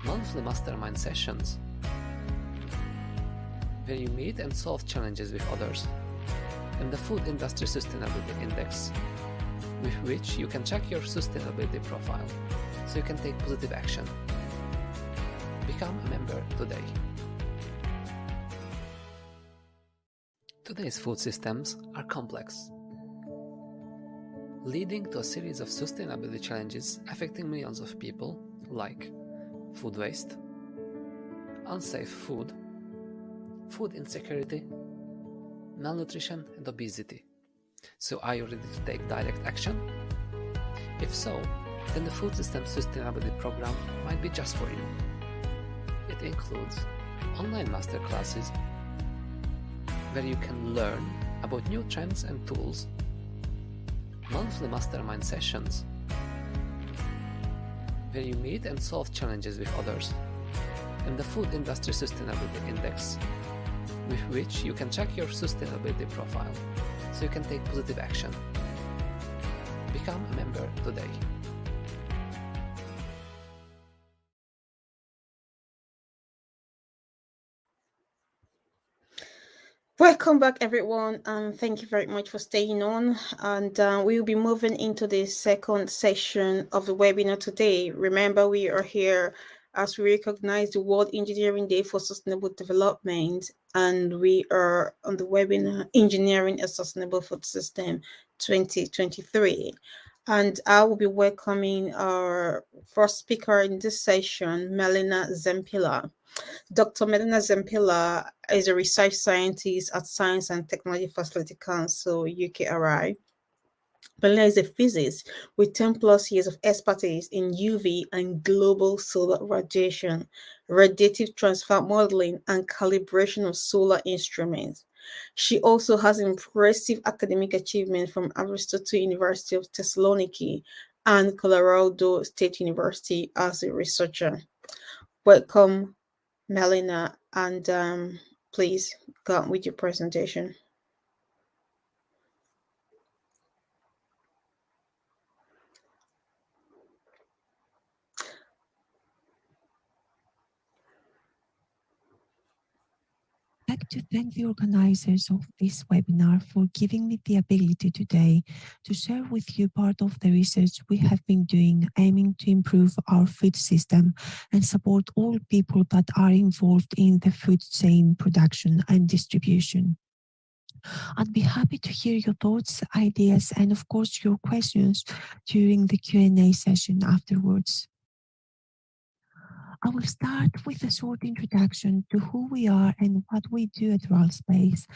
monthly mastermind sessions where you meet and solve challenges with others, and the Food Industry Sustainability Index, with which you can check your sustainability profile so you can take positive action. Become a member today. Today's food systems are complex, leading to a series of sustainability challenges affecting millions of people, like food waste, unsafe food, food insecurity, malnutrition, and obesity. So are you ready to take direct action? If so, then the Food System Sustainability Program might be just for you. It includes online masterclasses where you can learn about new trends and tools, monthly mastermind sessions where you meet and solve challenges with others, and the Food Industry Sustainability Index, with which you can check your sustainability profile so you can take positive action. Become a member today. Welcome back, everyone, and thank you very much for staying on. And we will be moving into the second session of the webinar today. Remember, we are here as we recognize the World Engineering Day for Sustainable Development, and we are on the webinar Engineering a Sustainable Food System 2023. And I will be welcoming our first speaker in this session, Melina Zempila. Dr. Melina Zempila is a research scientist at Science and Technology Facility Council, UKRI. Melina is a physicist with 10 plus years of expertise in UV and global solar radiation, radiative transfer modeling, and calibration of solar instruments. She also has impressive academic achievements from Aristotle University of Thessaloniki and Colorado State University as a researcher. Welcome, Melina, and please go on with your presentation. I'd like to thank the organizers of this webinar for giving me the ability today to share with you part of the research we have been doing aiming to improve our food system and support all people that are involved in the food chain production and distribution. I'd be happy to hear your thoughts, ideas, and of course your questions during the Q&A session afterwards. I will start with a short introduction to who we are and what we do at RALSpace.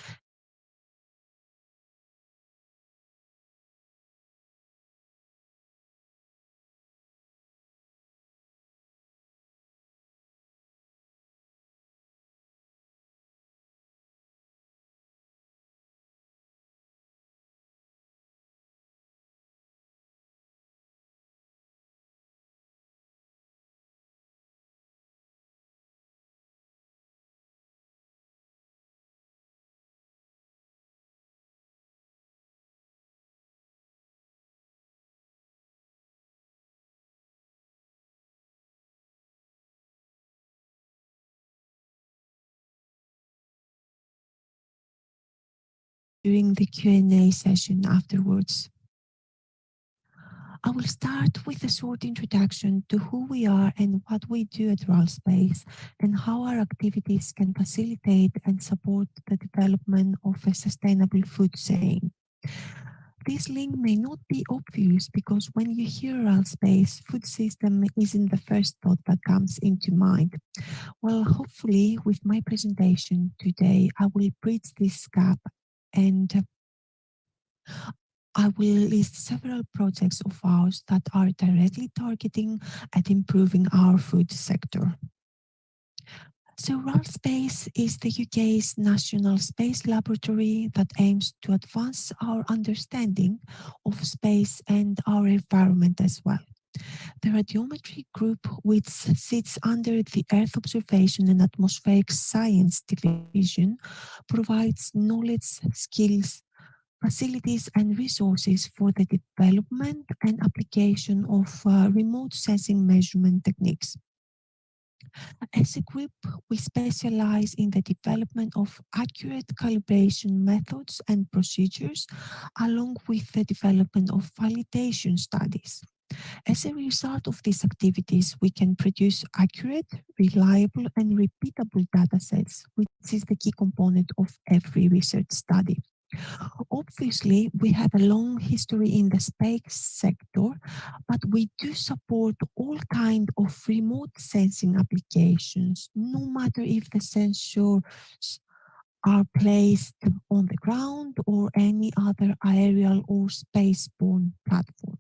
During the Q&A session afterwards. I will start with a short introduction to who we are and what we do at RALSpace and how our activities can facilitate and support the development of a sustainable food chain. This link may not be obvious because when you hear RALSpace, food system isn't the first thought that comes into mind. Well, hopefully with my presentation today, I will bridge this gap and I will list several projects of ours that are directly targeting at improving our food sector. So RALSpace is the UK's national space laboratory that aims to advance our understanding of space and our environment as well. The radiometry group, which sits under the Earth Observation and Atmospheric Science Division, provides knowledge, skills, facilities and resources for the development and application of remote sensing measurement techniques. As a group, we specialize in the development of accurate calibration methods and procedures, along with the development of validation studies. As a result of these activities, we can produce accurate, reliable, and repeatable data sets, which is the key component of every research study. Obviously, we have a long history in the space sector, but we do support all kinds of remote sensing applications, no matter if the sensors are placed on the ground or any other aerial or spaceborne platform.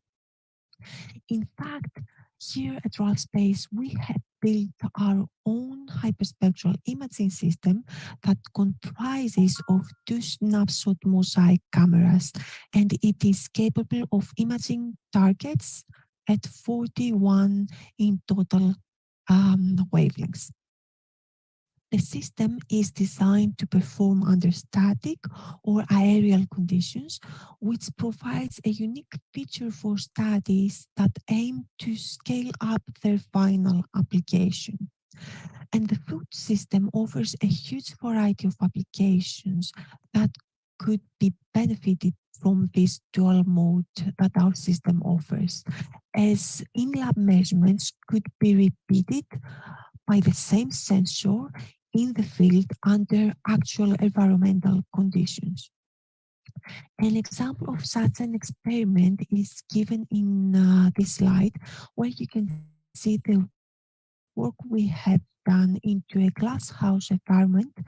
In fact, here at RALSpace, we have built our own hyperspectral imaging system that comprises of 2 snapshot mosaic cameras, and it is capable of imaging targets at 41 in total wavelengths. The system is designed to perform under static or aerial conditions, which provides a unique feature for studies that aim to scale up their final application. And the food system offers a huge variety of applications that could be benefited from this dual mode that our system offers, as in-lab measurements could be repeated by the same sensor in the field under actual environmental conditions. An example of such an experiment is given in this slide, where you can see the work we have done into a glasshouse environment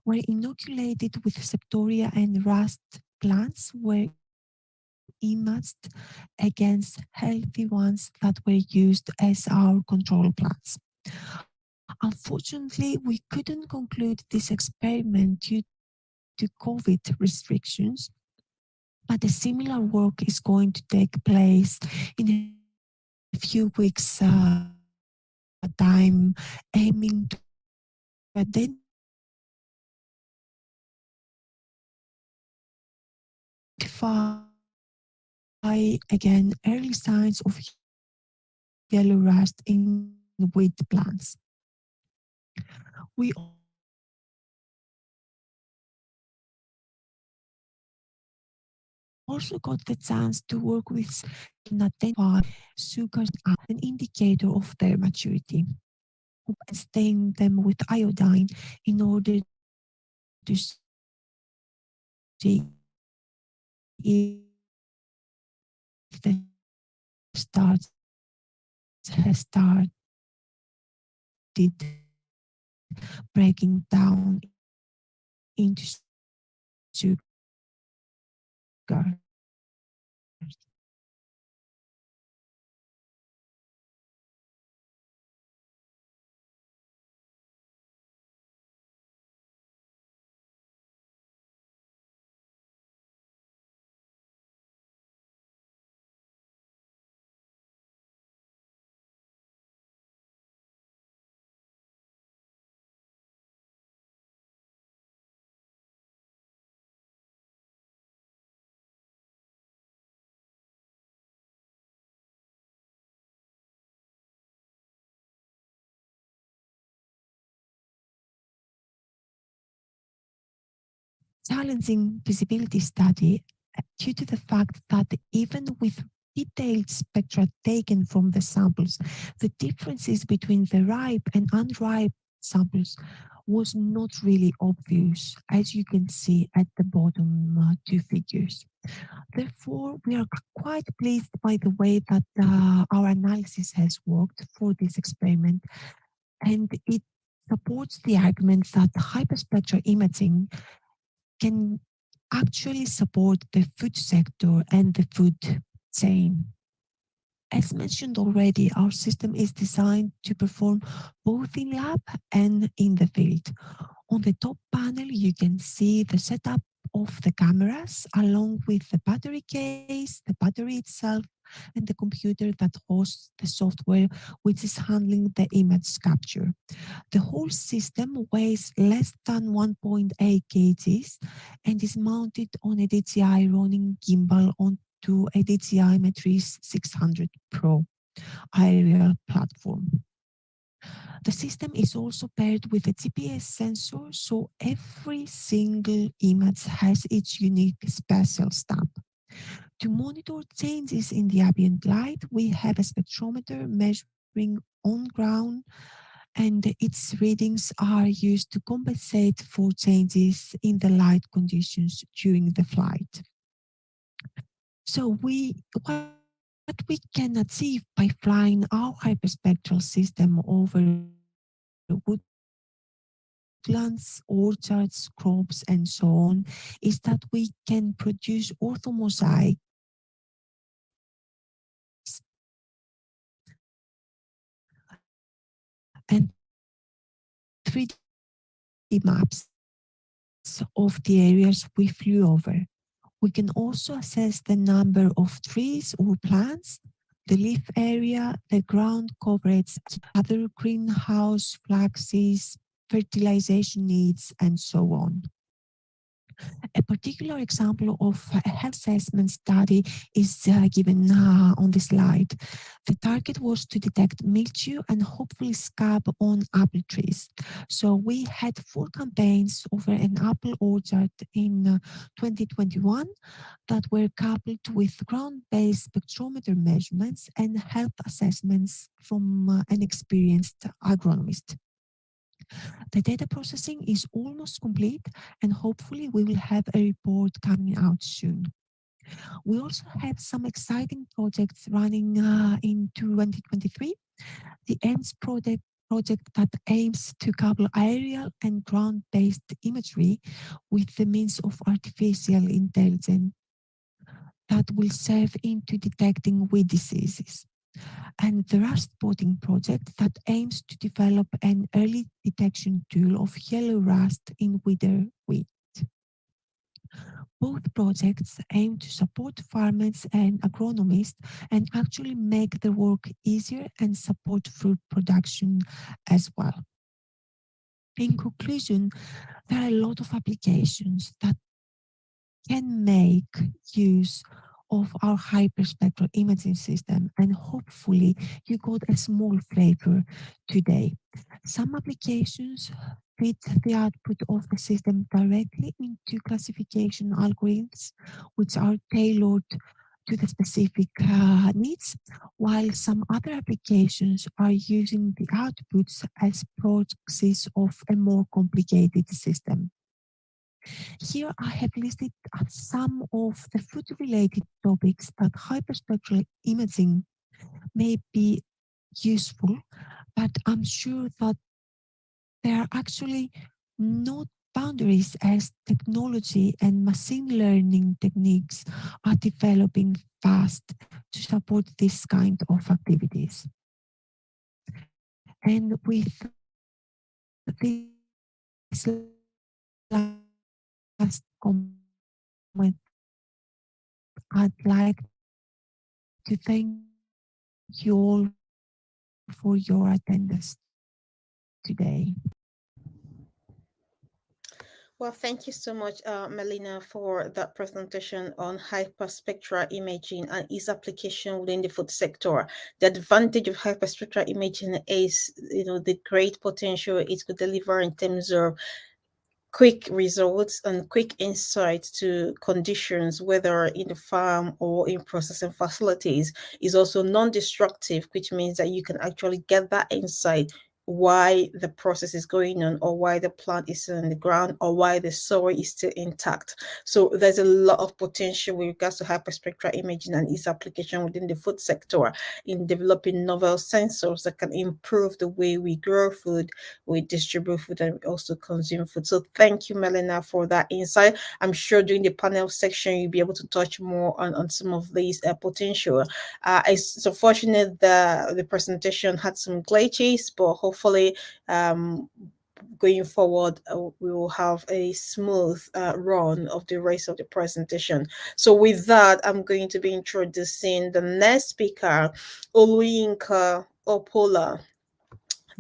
where inoculated with septoria and rust plants were imaged against healthy ones that were used as our control plants. Unfortunately, we couldn't conclude this experiment due to COVID restrictions, but a similar work is going to take place in a few weeks' time, aiming to identify again early signs of yellow rust in wheat plants. We also got the chance to work with and identify sugars as an indicator of their maturity, and stain them with iodine in order to see if the starch has started breaking down into sugar. Challenging feasibility study due to the fact that even with detailed spectra taken from the samples, the differences between the ripe and unripe samples was not really obvious, as you can see at the bottom 2 figures. Therefore, we are quite pleased by the way that our analysis has worked for this experiment, and it supports the argument that hyperspectral imaging can actually support the food sector and the food chain. As mentioned already, our system is designed to perform both in lab and in the field. On the top panel, you can see the setup of the cameras along with the battery case, the battery itself, and the computer that hosts the software which is handling the image capture. The whole system weighs less than 1.8 kgs and is mounted on a DJI running gimbal onto a DJI Matrice 600 Pro aerial platform. The system is also paired with a GPS sensor, so every single image has its unique special stamp. To monitor changes in the ambient light, we have a spectrometer measuring on ground, and its readings are used to compensate for changes in the light conditions during the flight. So what we can achieve by flying our hyperspectral system over woodlands, orchards, crops, and so on, is that we can produce orthomosaics and 3D maps of the areas we flew over. We can also assess the number of trees or plants, the leaf area, the ground coverage, other greenhouse fluxes, fertilization needs, and so on. A particular example of a health assessment study is given on the slide. The target was to detect mildew and hopefully scab on apple trees. So we had 4 campaigns over an apple orchard in 2021 that were coupled with ground-based spectrometer measurements and health assessments from an experienced agronomist. The data processing is almost complete, and hopefully we will have a report coming out soon. We also have some exciting projects running into 2023. The ENS project that aims to couple aerial and ground-based imagery with the means of artificial intelligence that will serve into detecting weed diseases, and the rust spotting project that aims to develop an early detection tool of yellow rust in winter wheat. Both projects aim to support farmers and agronomists and actually make their work easier and support food production as well. In conclusion, there are a lot of applications that can make use of our hyperspectral imaging system, and hopefully you got a small flavor today. Some applications feed the output of the system directly into classification algorithms, which are tailored to the specific needs, while some other applications are using the outputs as proxies of a more complicated system. Here I have listed some of the food-related topics that hyperspectral imaging may be useful, but I'm sure that there are actually not boundaries as technology and machine learning techniques are developing fast to support this kind of activities. And with this last comment, I'd like to thank you all for your attendance today. Well, thank you so much, Melina, for that presentation on hyperspectral imaging and its application within the food sector. The advantage of hyperspectral imaging is, the great potential it could deliver in terms of quick results and quick insights to conditions, whether in the farm or in processing facilities, is also non-destructive, which means that you can actually get that insight why the process is going on, or why the plant is still in the ground, or why the soil is still intact. So there's a lot of potential with regards to hyperspectral imaging and its application within the food sector in developing novel sensors that can improve the way we grow food, we distribute food, and we also consume food. So thank you, Melina, for that insight. I'm sure during the panel section, you'll be able to touch more on some of these potential. It's unfortunate that the presentation had some glitches, but hopefully going forward, we will have a smooth run of the rest of the presentation. So with that, I'm going to be introducing the next speaker, Oluyinka Opola.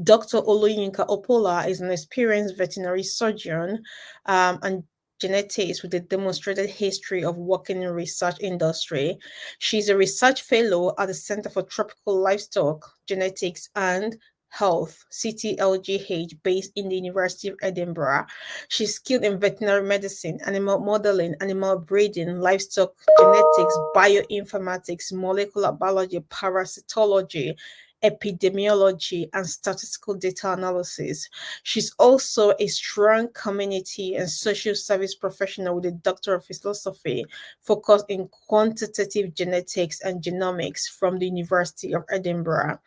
Dr. Oluyinka Opola is an experienced veterinary surgeon and geneticists with a demonstrated history of working in research industry. She's a research fellow at the Center for Tropical Livestock Genetics and Health, CTLGH, based in the University of Edinburgh. She's skilled in veterinary medicine, animal modeling, animal breeding, livestock genetics, bioinformatics, molecular biology, parasitology, epidemiology, and statistical data analysis. She's also a strong community and social service professional with a Doctor of Philosophy focused in quantitative genetics and genomics from the University of Edinburgh.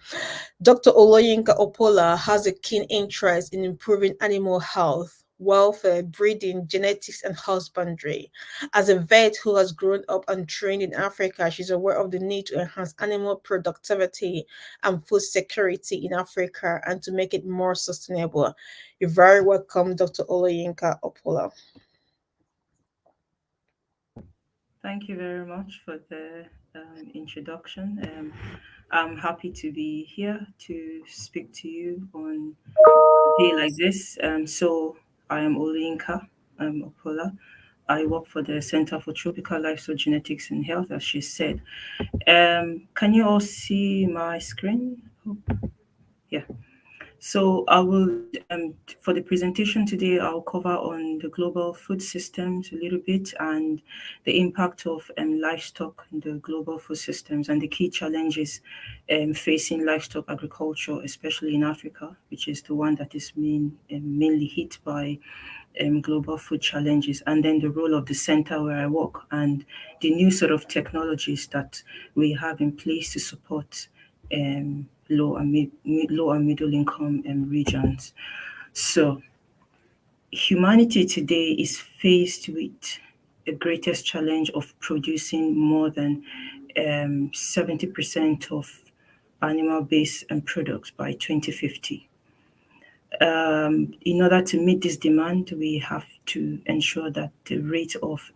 Dr. Oluyinka Opola has a keen interest in improving animal health, welfare, breeding, genetics, and husbandry. As a vet who has grown up and trained in Africa, she's aware of the need to enhance animal productivity and food security in Africa and to make it more sustainable. You're very welcome, Dr. Oluyinka Opola. Thank you very much for the introduction. I'm happy to be here to speak to you on a day like this. So I am Oluyinka Opola. I work for the Center for Tropical Livestock Genetics and Health, as she said. Can you all see my screen? Oh, yeah. So I will, for the presentation today, I'll cover on the global food systems a little bit and the impact of livestock in the global food systems and the key challenges facing livestock agriculture, especially in Africa, which is the one that is mainly hit by global food challenges, and then the role of the center where I work and the new sort of technologies that we have in place to support low and middle income regions. So humanity today is faced with the greatest challenge of producing more than 70% of animal-based products by 2050. In order to meet this demand, we have to ensure that the rate of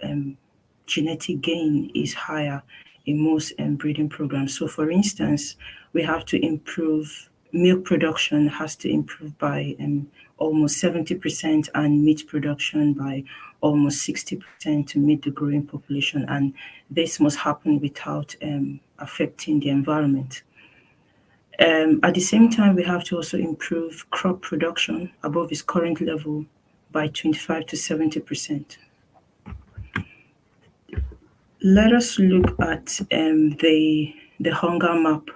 genetic gain is higher in most breeding programs. So for instance, we have to improve milk production has to improve by almost 70% and meat production by almost 60% to meet the growing population. And this must happen without affecting the environment. At the same time, we have to also improve crop production above its current level by 25 to 70%. Let us look at the hunger map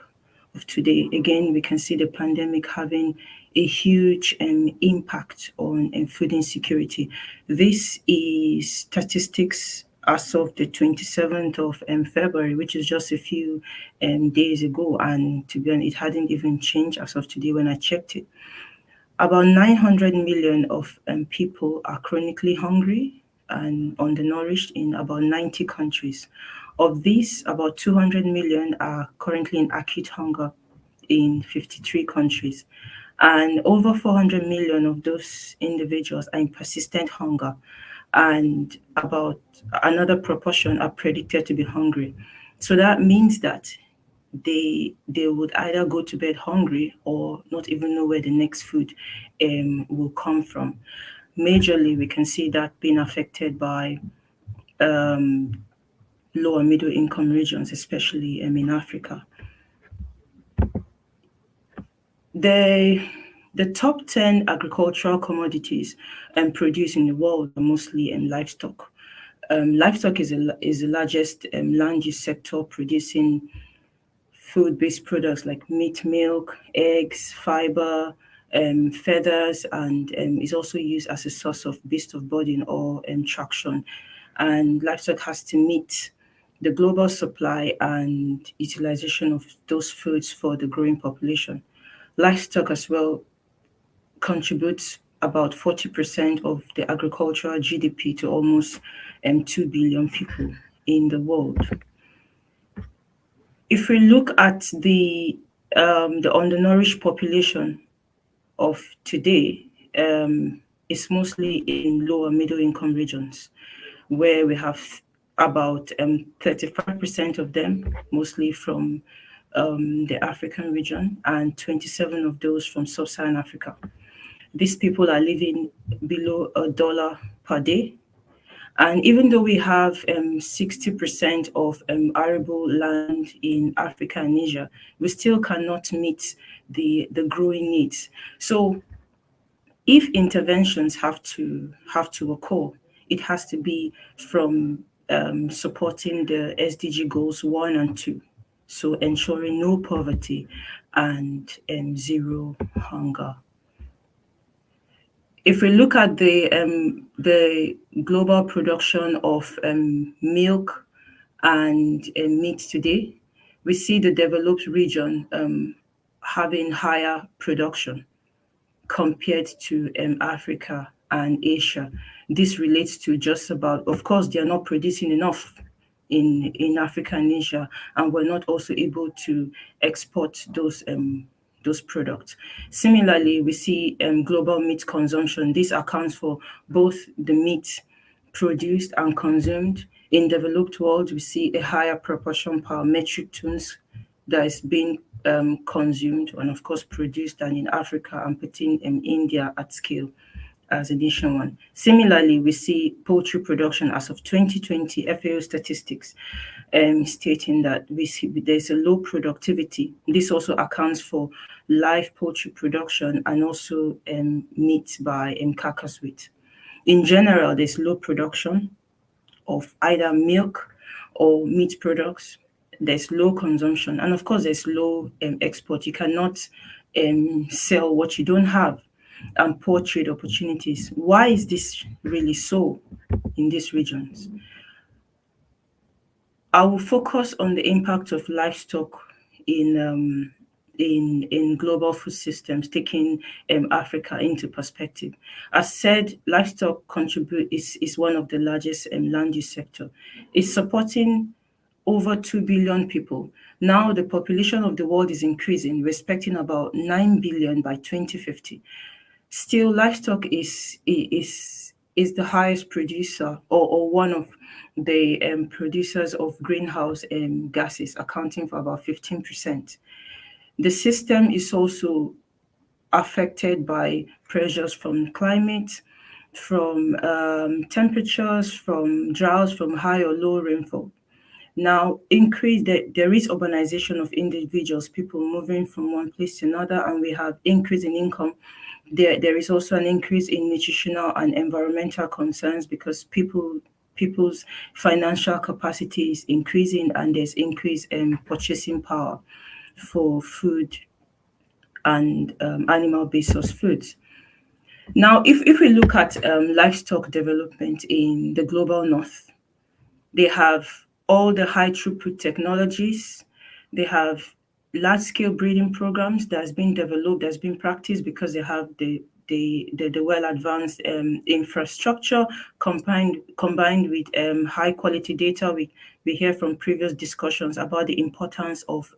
of today. Again, we can see the pandemic having a huge impact on food insecurity. This is statistics as of the 27th of February, which is just a few days ago. And to be honest, it hadn't even changed as of today when I checked it. About 900 million of people are chronically hungry and undernourished in about 90 countries. Of these, about 200 million are currently in acute hunger in 53 countries. And over 400 million of those individuals are in persistent hunger. And about another proportion are predicted to be hungry. So that means that they would either go to bed hungry or not even know where the next food will come from. Majorly, we can see that being affected by low and middle income regions, especially in Africa. The top 10 agricultural commodities produced in the world are mostly in livestock. Livestock is the largest land use sector, producing food-based products like meat, milk, eggs, fiber, feathers, and is also used as a source of beast of burden or traction. And livestock has to meet the global supply and utilization of those foods for the growing population. Livestock as well contributes about 40% of the agricultural GDP to almost 2 billion people in the world. If we look at the undernourished population of today, it's mostly in low and middle income regions, where we have about 35% of them, mostly from the African region, and 27 of those from sub-Saharan Africa. These people are living below $1 per day. And even though we have 60% of arable land in Africa and Asia, we still cannot meet the growing needs. So if interventions have to occur, it has to be from supporting the SDG goals 1 and 2. So ensuring no poverty and zero hunger. If we look at the global production of milk and meat today, we see the developed region having higher production compared to Africa and Asia. This relates to just about, of course, they are not producing enough in Africa and Asia, and we're not also able to export those products. Similarly, we see global meat consumption. This accounts for both the meat produced and consumed. In developed world, we see a higher proportion per metric tons that is being consumed and, of course, produced than in Africa, and putting India at scale as a nation one. Similarly, we see poultry production as of 2020 FAO statistics stating that we see there's a low productivity. This also accounts for live poultry production and also meat by carcass weight. In general, there's low production of either milk or meat products. There's low consumption, and of course, there's low export. You cannot sell what you don't have, and poor trade opportunities. Why is this really so in these regions? I will focus on the impact of livestock in global food systems, taking Africa into perspective. As said, livestock is one of the largest land use sector. It's supporting over 2 billion people. Now the population of the world is increasing. We're expecting about 9 billion by 2050. Still, livestock is the highest producer or one of the producers of greenhouse gases, accounting for about 15%. The system is also affected by pressures from climate, from temperatures, from droughts, from high or low rainfall. Now, there is urbanization of individuals, people moving from one place to another, and we have increase in income. There is also an increase in nutritional and environmental concerns because people's financial capacity is increasing, and there's increase in purchasing power for food and animal-based source foods. Now, if we look at livestock development in the global north, they have all the high throughput technologies. They have large-scale breeding programs that's been developed, that's been practiced because they have the well-advanced infrastructure combined with high-quality data. We hear from previous discussions about the importance of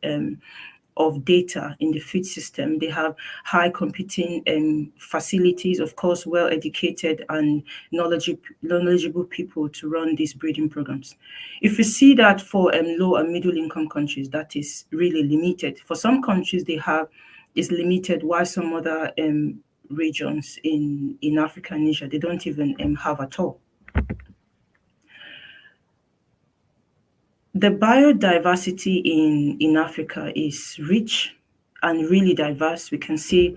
data in the feed system. They have high computing facilities, of course, well-educated and knowledgeable people to run these breeding programs. If we see that for low and middle income countries, that is really limited. For some countries, is limited, while some other regions in Africa and Asia, they don't even have at all. The biodiversity in Africa is rich and really diverse. We can see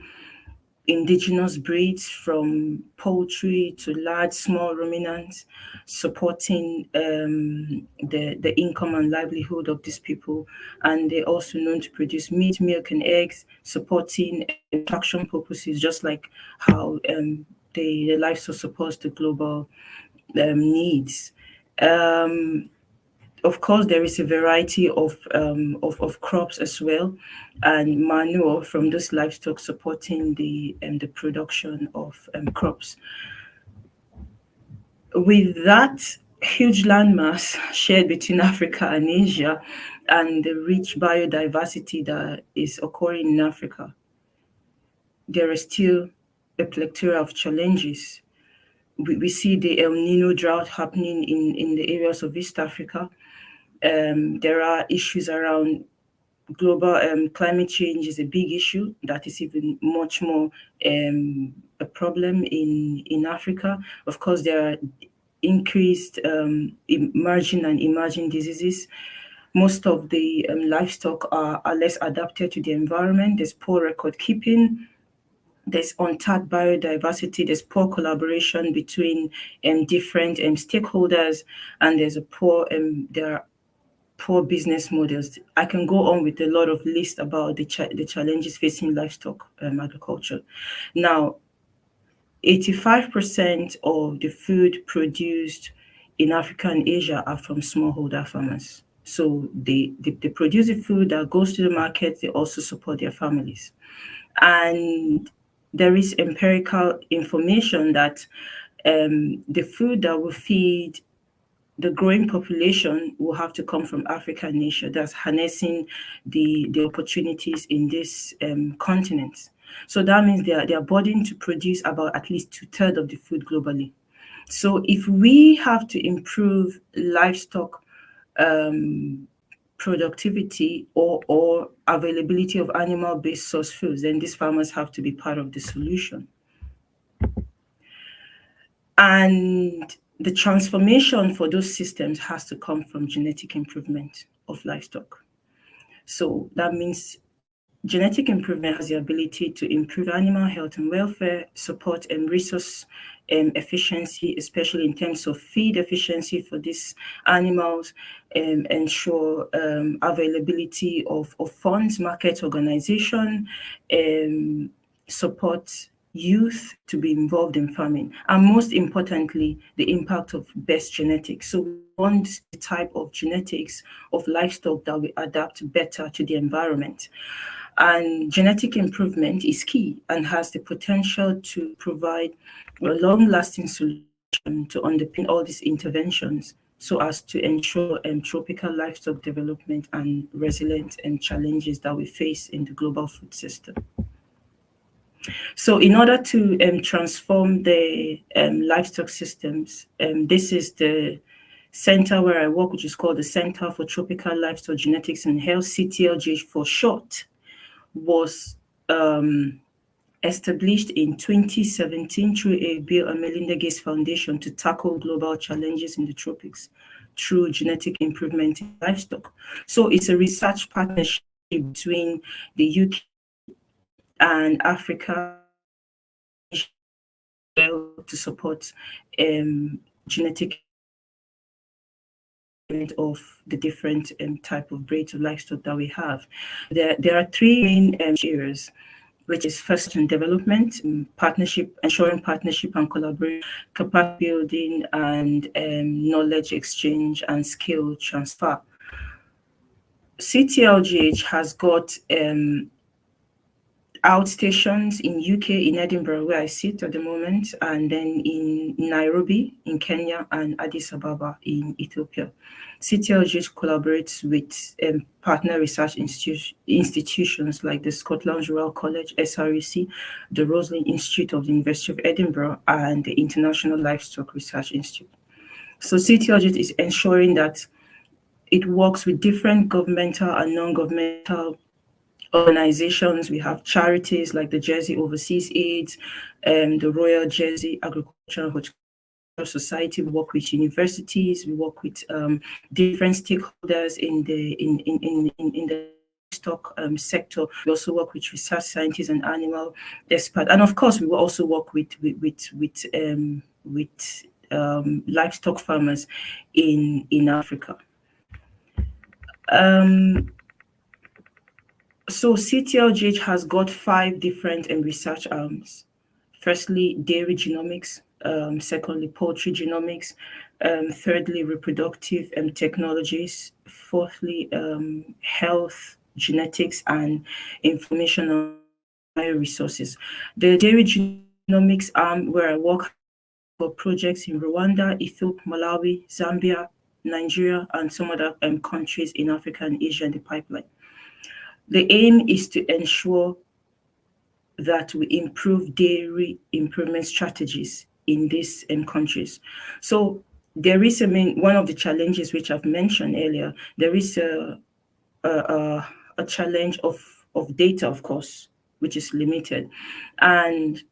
indigenous breeds from poultry to large, small ruminants, supporting the income and livelihood of these people. And they're also known to produce meat, milk, and eggs, supporting extraction purposes, just like how the livestock supports the global needs. Of course, there is a variety of crops as well, and manure from those livestock supporting the production of crops. With that huge landmass shared between Africa and Asia, and the rich biodiversity that is occurring in Africa, there is still a plethora of challenges. We see the El Nino drought happening in the areas of East Africa. There are issues around global climate change is a big issue that is even much more a problem in Africa. Of course, there are increased emerging and emerging diseases. Most of the livestock are less adapted to the environment. There's poor record keeping. There's untapped biodiversity. There's poor collaboration between different stakeholders, and there's there are poor business models. I can go on with a lot of lists about the challenges facing livestock agriculture. Now, 85% of the food produced in Africa and Asia are from smallholder farmers. So they produce the food that goes to the market. They also support their families. And there is empirical information that the food that will feed the growing population will have to come from Africa and Asia. That's harnessing the opportunities in this continent. So that means they are burdened to produce about at least 2/3 of the food globally. So if we have to improve livestock productivity or availability of animal-based source foods, then these farmers have to be part of the solution. And the transformation for those systems has to come from genetic improvement of livestock. So that means genetic improvement has the ability to improve animal health and welfare, support and resource efficiency, especially in terms of feed efficiency for these animals, ensure availability of funds, market organization, support youth to be involved in farming, and most importantly, the impact of best genetics. So we want the type of genetics of livestock that will adapt better to the environment. And genetic improvement is key and has the potential to provide a long-lasting solution to underpin all these interventions so as to ensure tropical livestock development and resilience and challenges that we face in the global food system. So in order to transform the livestock systems, this is the center where I work, which is called the Center for Tropical Livestock Genetics and Health, CTLGH for short, was established in 2017 through a Bill and Melinda Gates Foundation to tackle global challenges in the tropics through genetic improvement in livestock. So it's a research partnership between the UK and Africa to support genetic of the different type of breeds of livestock that we have. There are three main areas, which is first in development, partnership, ensuring partnership and collaboration, capacity building, and knowledge exchange and skill transfer. CTLGH has got outstations in UK, in Edinburgh, where I sit at the moment, and then in Nairobi, in Kenya, and Addis Ababa in Ethiopia. CTLGH collaborates with partner research institutions like the Scotland's Royal College, SREC, the Roslin Institute of the University of Edinburgh, and the International Livestock Research Institute. So CTLGH is ensuring that it works with different governmental and non-governmental organizations. We have charities like the Jersey Overseas Aids, the Royal Jersey Agricultural Society. We work with universities. We work with different stakeholders in the livestock sector. We also work with research scientists and animal experts, and of course, we will also work with livestock farmers in Africa. So CTLGH has got 5 different research arms. Firstly, dairy genomics. Secondly, poultry genomics. Thirdly, reproductive technologies. Fourthly, health genetics and information on bioresources. The dairy genomics arm, where I work for projects in Rwanda, Ethiopia, Malawi, Zambia, Nigeria, and some other countries in Africa and Asia in the pipeline. The aim is to ensure that we improve dairy improvement strategies in these countries. So there is one of the challenges which I've mentioned earlier. There is a challenge of data, of course, which is limited, and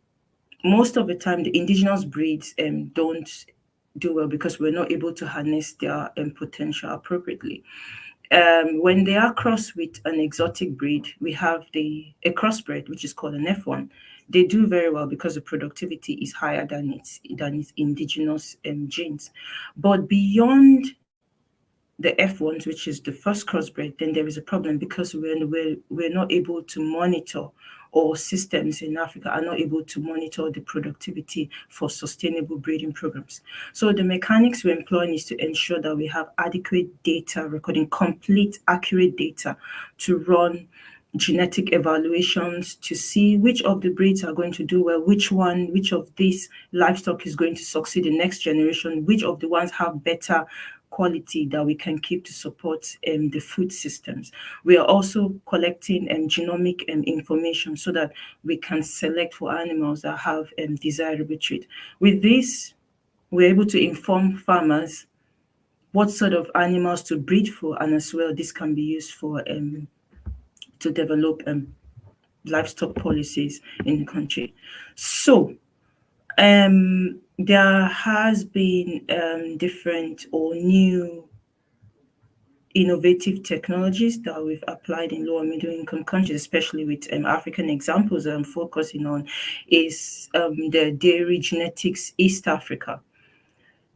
most of the time the indigenous breeds don't do well because we're not able to harness their potential appropriately. When they are crossed with an exotic breed, we have a crossbred, which is called an F1. They do very well because the productivity is higher than its indigenous genes. But beyond the F1s, which is the first crossbred, then there is a problem because we're not able to monitor, or systems in Africa are not able to monitor the productivity for sustainable breeding programs. So the mechanics we're employing is to ensure that we have adequate data, recording complete, accurate data to run genetic evaluations to see which of the breeds are going to do well, which of these livestock is going to succeed in next generation, which of the ones have better quality that we can keep to support the food systems. We are also collecting genomic information so that we can select for animals that have desirable trait. With this, we're able to inform farmers what sort of animals to breed for, and as well, this can be used for to develop livestock policies in the country. So there has been different or new innovative technologies that we've applied in low and middle income countries, especially with African examples that I'm focusing on, is the Dairy Genetics East Africa.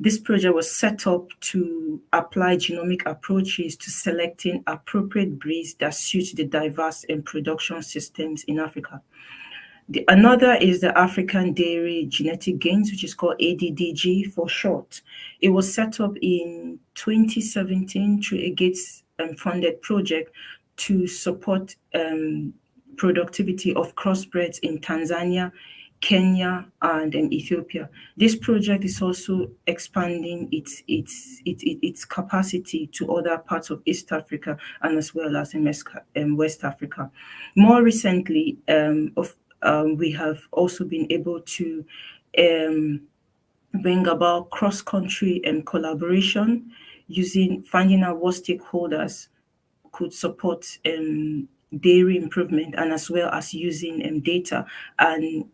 This project was set up to apply genomic approaches to selecting appropriate breeds that suit the diverse production systems in Africa. Another is the African Dairy Genetic Gains, which is called ADDG for short. It was set up in 2017 through a Gates funded project to support productivity of crossbreds in Tanzania, Kenya, and Ethiopia. This project is also expanding its capacity to other parts of East Africa and as well as in West Africa. More recently, we have also been able to bring about cross-country collaboration, finding out what stakeholders could support dairy improvement, and as well as using data, and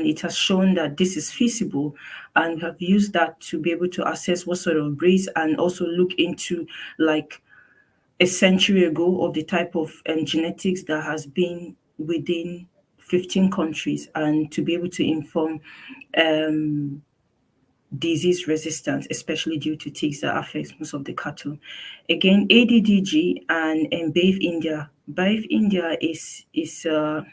it has shown that this is feasible, and we have used that to be able to assess what sort of breeds, and also look into like a century ago of the type of genetics that has been within 15 countries, and to be able to inform disease resistance, especially due to ticks that affects most of the cattle. Again, ADDG and BAVE India. BAVE India is a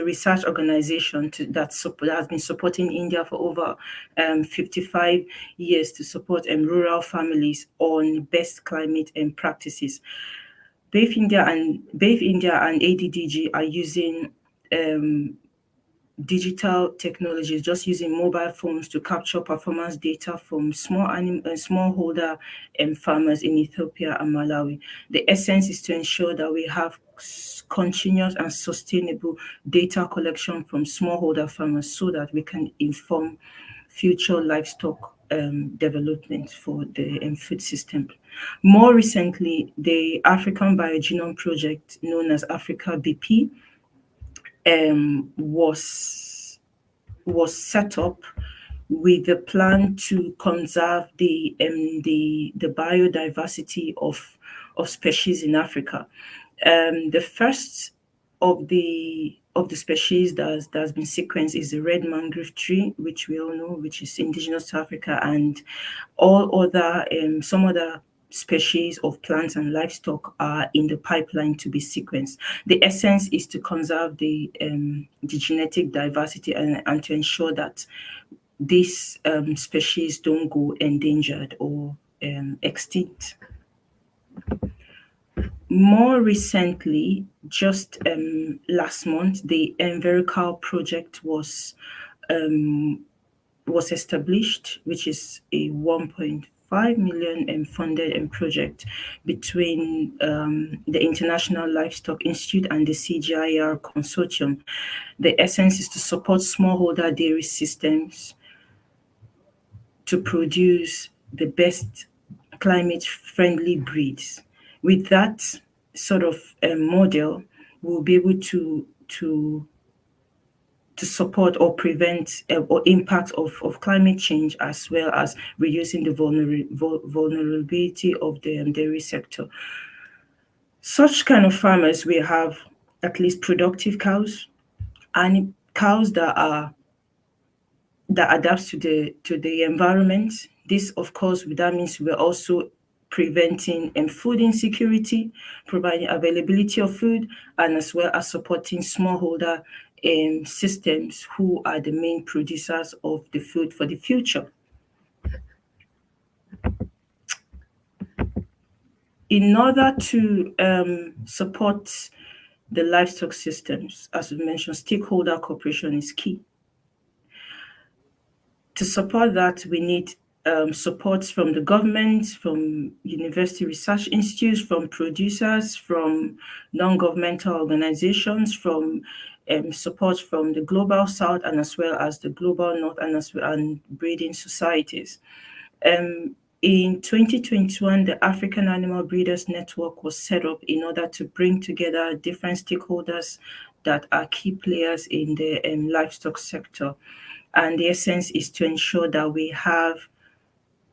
research organization that has been supporting India for over 55 years to support rural families on best climate and practices. BAVE India and ADDG are using digital technologies, just using mobile phones to capture performance data from smallholder farmers in Ethiopia and Malawi. The essence is to ensure that we have continuous and sustainable data collection from smallholder farmers so that we can inform future livestock development for the food system. More recently, the African Biogenome Project, known as Africa BP, was set up with the plan to conserve the biodiversity of species in Africa. The first of the species that's been sequenced is the red mangrove tree, which we all know, which is indigenous to Africa, and all other some other species of plants and livestock are in the pipeline to be sequenced. The essence is to conserve the genetic diversity and to ensure that these species don't go endangered or extinct. More recently, just last month, the Envirical project was established, which is a 1.5 million funded project between the International Livestock Institute and the CGIAR consortium. The essence is to support smallholder dairy systems to produce the best climate-friendly breeds. With that sort of model, we'll be able to support or prevent or impact of climate change, as well as reducing the vulnerability of the dairy sector. Such kind of farmers will have at least productive cows and cows that adapts to the environment. This, of course, that means we're also preventing food insecurity, providing availability of food, and as well as supporting smallholder systems who are the main producers of the food for the future. In order to support the livestock systems, as we mentioned, stakeholder cooperation is key. To support that, we need support from the government, from university research institutes, from producers, from non-governmental organizations, from support from the global south, and as well as the global north, and breeding societies. In 2021, the African Animal Breeders Network was set up in order to bring together different stakeholders that are key players in the livestock sector. And the essence is to ensure that we have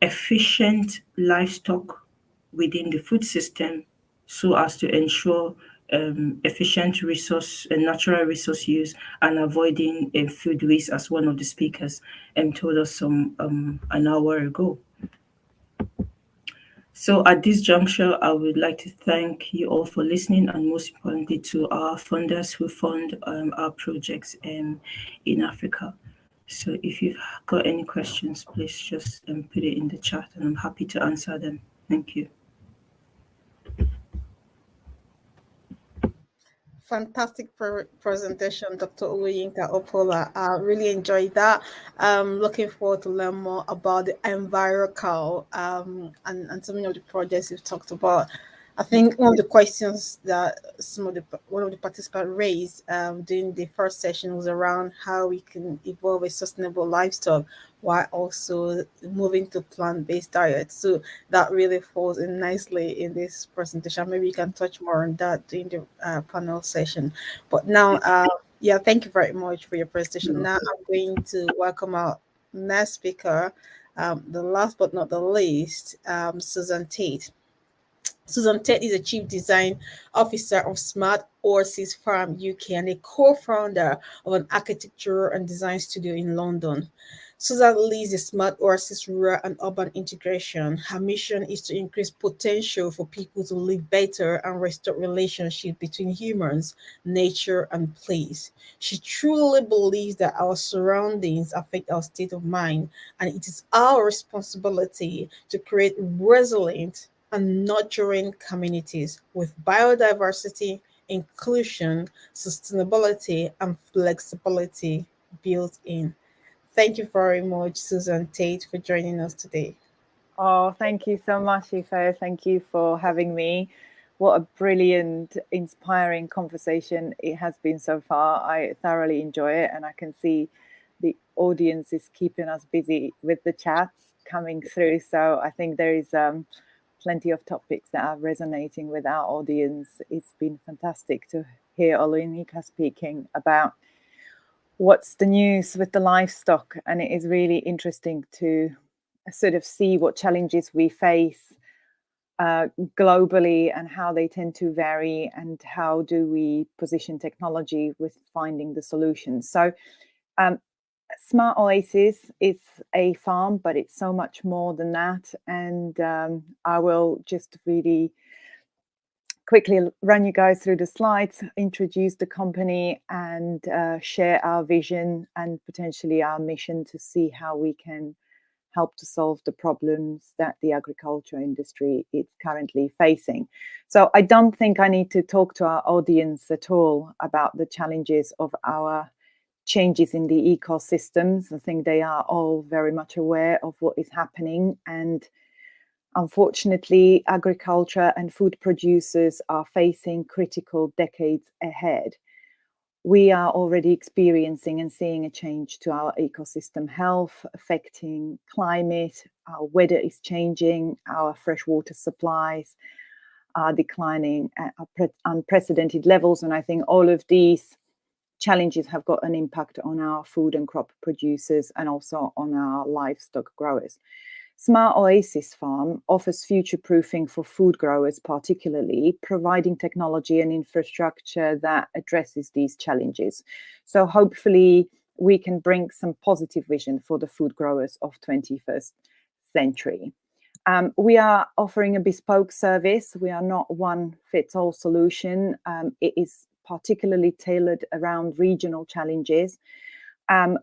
efficient livestock within the food system, so as to ensure efficient resource and natural resource use, and avoiding food waste, as one of the speakers told us an hour ago. So at this juncture, I would like to thank you all for listening, and most importantly to our funders who fund our projects in Africa. So if you've got any questions, please just put it in the chat, and I'm happy to answer them. Thank you. Fantastic presentation, Dr. Uyinka Opola. I really enjoyed that. Looking forward to learn more about the Envirical and some of the projects you've talked about. I think one of the questions that one of the participants raised during the first session was around how we can evolve a sustainable livestock while also moving to plant-based diets. So that really falls in nicely in this presentation. Maybe you can touch more on that during the panel session. But now, yeah, thank you very much for your presentation. Now I'm going to welcome our next speaker, the last but not the least, Susan Tate. Susan Tate is a Chief Design Officer of Smart Horses Farm UK and a co-founder of an architecture and design studio in London. Susan leads the Smart Horses rural and urban integration. Her mission is to increase potential for people to live better and restore relationships between humans, nature, and place. She truly believes that our surroundings affect our state of mind, and it is our responsibility to create resilient and nurturing communities with biodiversity, inclusion, sustainability, and flexibility built in. Thank you very much, Susan Tate, for joining us today. Oh, thank you so much, Ife. Thank you for having me. What a brilliant, inspiring conversation it has been so far. I thoroughly enjoy it, and I can see the audience is keeping us busy with the chats coming through. So I think there is plenty of topics that are resonating with our audience. It's been fantastic to hear Olunika speaking about what's the news with the livestock, and it is really interesting to sort of see what challenges we face globally and how they tend to vary, and how do we position technology with finding the solutions. So Smart Oasis is a farm, but it's so much more than that. And I will just really quickly run you guys through the slides, introduce the company, and share our vision and potentially our mission to see how we can help to solve the problems that the agriculture industry is currently facing. So I don't think I need to talk to our audience at all about the challenges of our changes in the ecosystems. I think they are all very much aware of what is happening, and unfortunately, agriculture and food producers are facing critical decades ahead. We are already experiencing and seeing a change to our ecosystem health, affecting climate. Our weather is changing, our freshwater supplies are declining at unprecedented levels. And I think all of these challenges have got an impact on our food and crop producers and also on our livestock growers. Smart Oasis Farm offers future proofing for food growers, particularly providing technology and infrastructure that addresses these challenges. So hopefully we can bring some positive vision for the food growers of 21st century. We are offering a bespoke service. We are not one fits all solution. It is particularly tailored around regional challenges.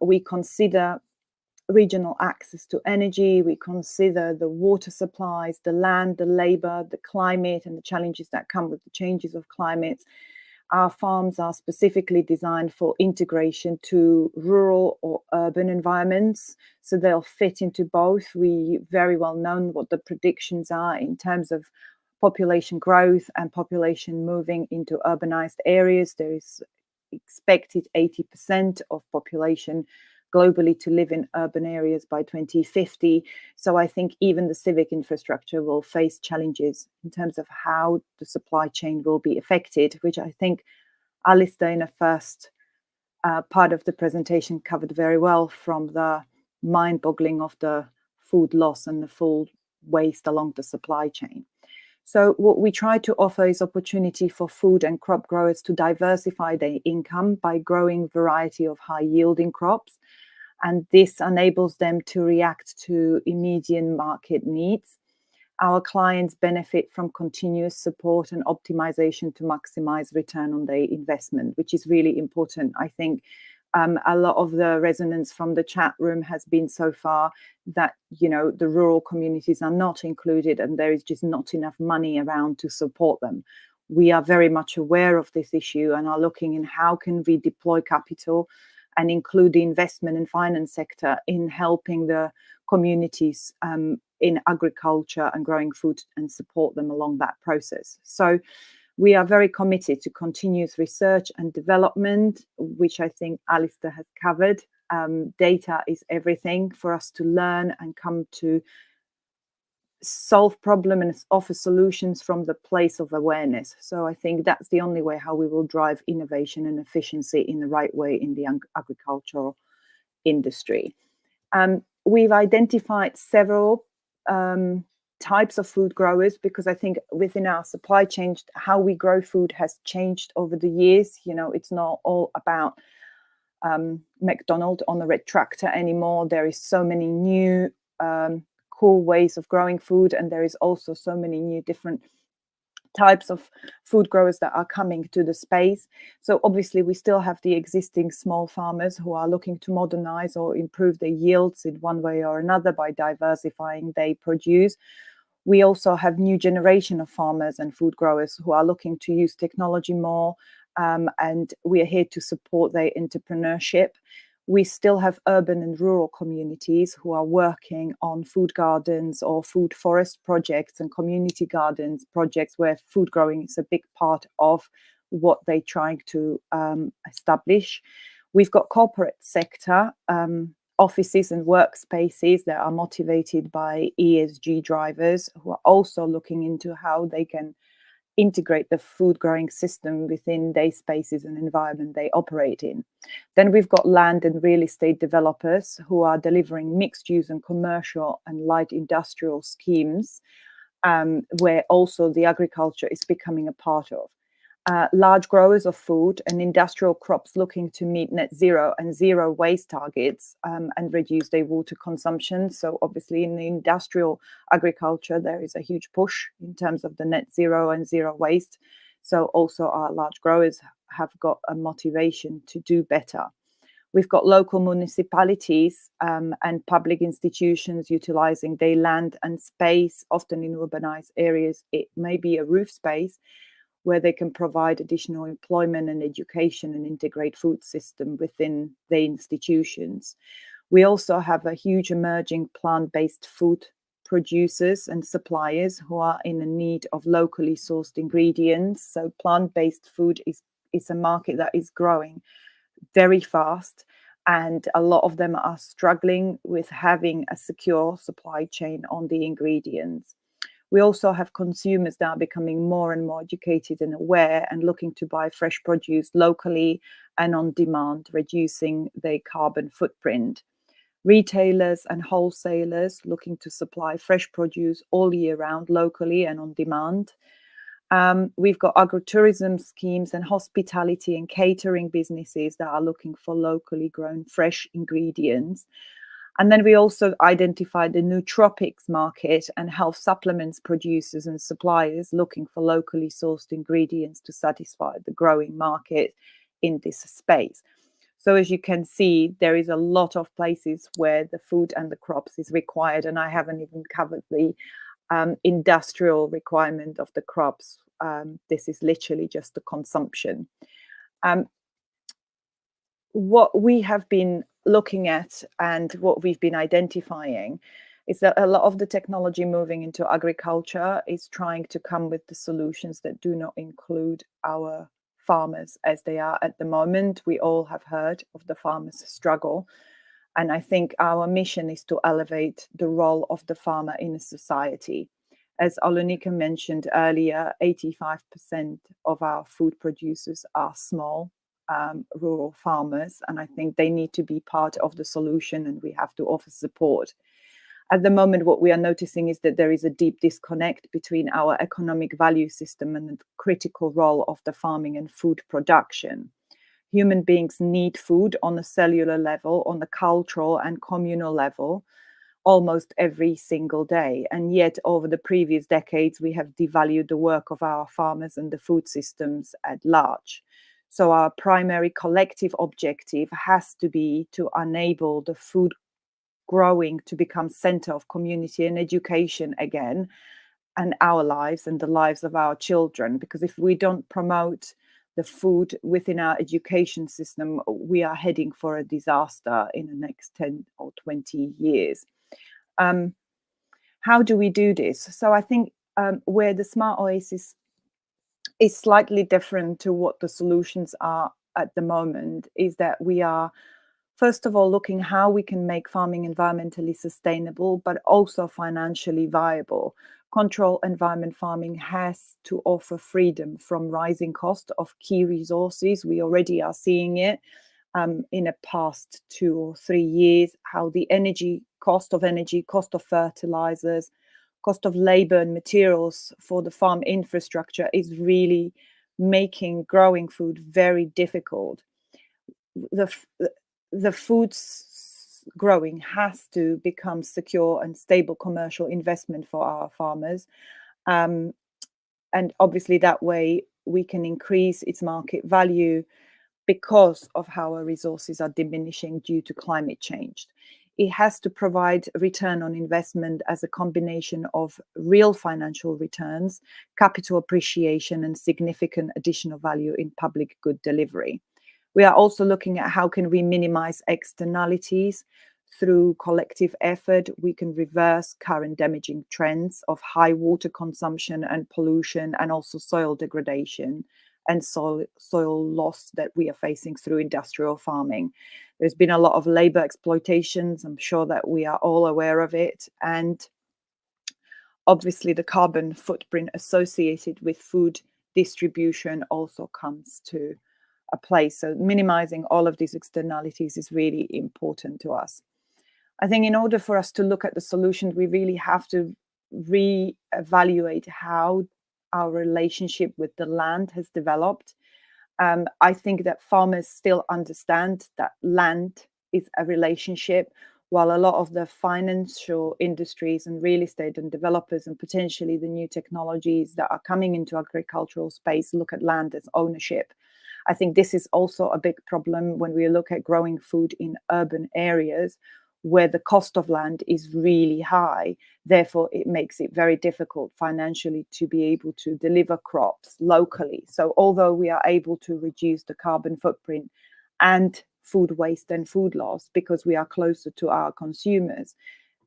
We consider regional access to energy, we consider the water supplies, the land, the labor, the climate, and the challenges that come with the changes of climates. Our farms are specifically designed for integration to rural or urban environments, so they'll fit into both. We very well know what the predictions are in terms of population growth and population moving into urbanized areas. There is expected 80% of population globally to live in urban areas by 2050. So I think even the civic infrastructure will face challenges in terms of how the supply chain will be affected, which I think Alistair in the first part of the presentation covered very well, from the mind-boggling of the food loss and the food waste along the supply chain. So what we try to offer is opportunity for food and crop growers to diversify their income by growing variety of high-yielding crops. And this enables them to react to immediate market needs. Our clients benefit from continuous support and optimization to maximize return on their investment, which is really important. I think a lot of the resonance from the chat room has been so far that, you know, the rural communities are not included and there is just not enough money around to support them. We are very much aware of this issue and are looking in how can we deploy capital and include the investment and finance sector in helping the communities in agriculture and growing food and support them along that process. So we are very committed to continuous research and development, which I think Alistair has covered. Data is everything for us to learn and come to solve problems and offer solutions from the place of awareness. So I think that's the only way how we will drive innovation and efficiency in the right way in the agricultural industry. We've identified several types of food growers, because I think within our supply chain, how we grow food has changed over the years. You know, it's not all about McDonald's on the red tractor anymore. There is so many new cool ways of growing food, and there is also so many new different types of food growers that are coming to the space. So obviously we still have the existing small farmers who are looking to modernize or improve their yields in one way or another by diversifying their produce. We also have new generation of farmers and food growers who are looking to use technology more, and we are here to support their entrepreneurship. We still have urban and rural communities who are working on food gardens or food forest projects and community gardens projects where food growing is a big part of what they're trying to establish. We've got corporate sector, offices and workspaces that are motivated by ESG drivers who are also looking into how they can integrate the food growing system within their spaces and environment they operate in. Then we've got land and real estate developers who are delivering mixed use and commercial and light industrial schemes where also the agriculture is becoming a part of. Large growers of food and industrial crops looking to meet net zero and zero waste targets and reduce their water consumption. So obviously in the industrial agriculture, there is a huge push in terms of the net zero and zero waste. So also our large growers have got a motivation to do better. We've got local municipalities and public institutions utilising their land and space, often in urbanised areas. It may be a roof space where they can provide additional employment and education and integrate food system within their institutions. We also have a huge emerging plant-based food producers and suppliers who are in the need of locally sourced ingredients. So plant-based food is a market that is growing very fast, and a lot of them are struggling with having a secure supply chain on the ingredients. We also have consumers now becoming more and more educated and aware and looking to buy fresh produce locally and on demand, reducing their carbon footprint. Retailers and wholesalers looking to supply fresh produce all year round locally and on demand. We've got agritourism schemes and hospitality and catering businesses that are looking for locally grown fresh ingredients. And then we also identified the nootropics market and health supplements producers and suppliers looking for locally sourced ingredients to satisfy the growing market in this space. So as you can see, there is a lot of places where the food and the crops is required, and I haven't even covered the industrial requirement of the crops. This is literally just the consumption. What we have been looking at and what we've been identifying is that a lot of the technology moving into agriculture is trying to come with the solutions that do not include our farmers as they are at the moment. We all have heard of the farmers' struggle. And I think our mission is to elevate the role of the farmer in a society. As Olunika mentioned earlier, 85% of our food producers are small rural farmers, and I think they need to be part of the solution, and we have to offer support. At the moment, what we are noticing is that there is a deep disconnect between our economic value system and the critical role of the farming and food production. Human beings need food on a cellular level, on the cultural and communal level, almost every single day. And yet, over the previous decades, we have devalued the work of our farmers and the food systems at large. So our primary collective objective has to be to enable the food growing to become center of community and education again, and our lives and the lives of our children. Because if we don't promote the food within our education system, we are heading for a disaster in the next 10 or 20 years. How do we do this? So I think where the Smart Oasis is slightly different to what the solutions are at the moment is that we are, first of all, looking how we can make farming environmentally sustainable, but also financially viable. Control environment farming has to offer freedom from rising cost of key resources. We already are seeing it in the past 2 or 3 years, how the cost of fertilizers, cost of labor and materials for the farm infrastructure is really making growing food very difficult. The food growing has to become secure and stable commercial investment for our farmers. And obviously that way we can increase its market value because of how our resources are diminishing due to climate change. It has to provide return on investment as a combination of real financial returns, capital appreciation, and significant additional value in public good delivery. We are also looking at how can we minimize externalities. Through collective effort, we can reverse current damaging trends of high water consumption and pollution, and also soil degradation and soil loss that we are facing through industrial farming. There's been a lot of labor exploitations. I'm sure that we are all aware of it. And obviously the carbon footprint associated with food distribution also comes to a place. So minimizing all of these externalities is really important to us. I think in order for us to look at the solutions, we really have to re-evaluate how our relationship with the land has developed. I think that farmers still understand that land is a relationship, while a lot of the financial industries and real estate and developers and potentially the new technologies that are coming into agricultural space look at land as ownership. I think this is also a big problem when we look at growing food in urban areas where the cost of land is really high. Therefore, it makes it very difficult financially to be able to deliver crops locally. So although we are able to reduce the carbon footprint and food waste and food loss because we are closer to our consumers,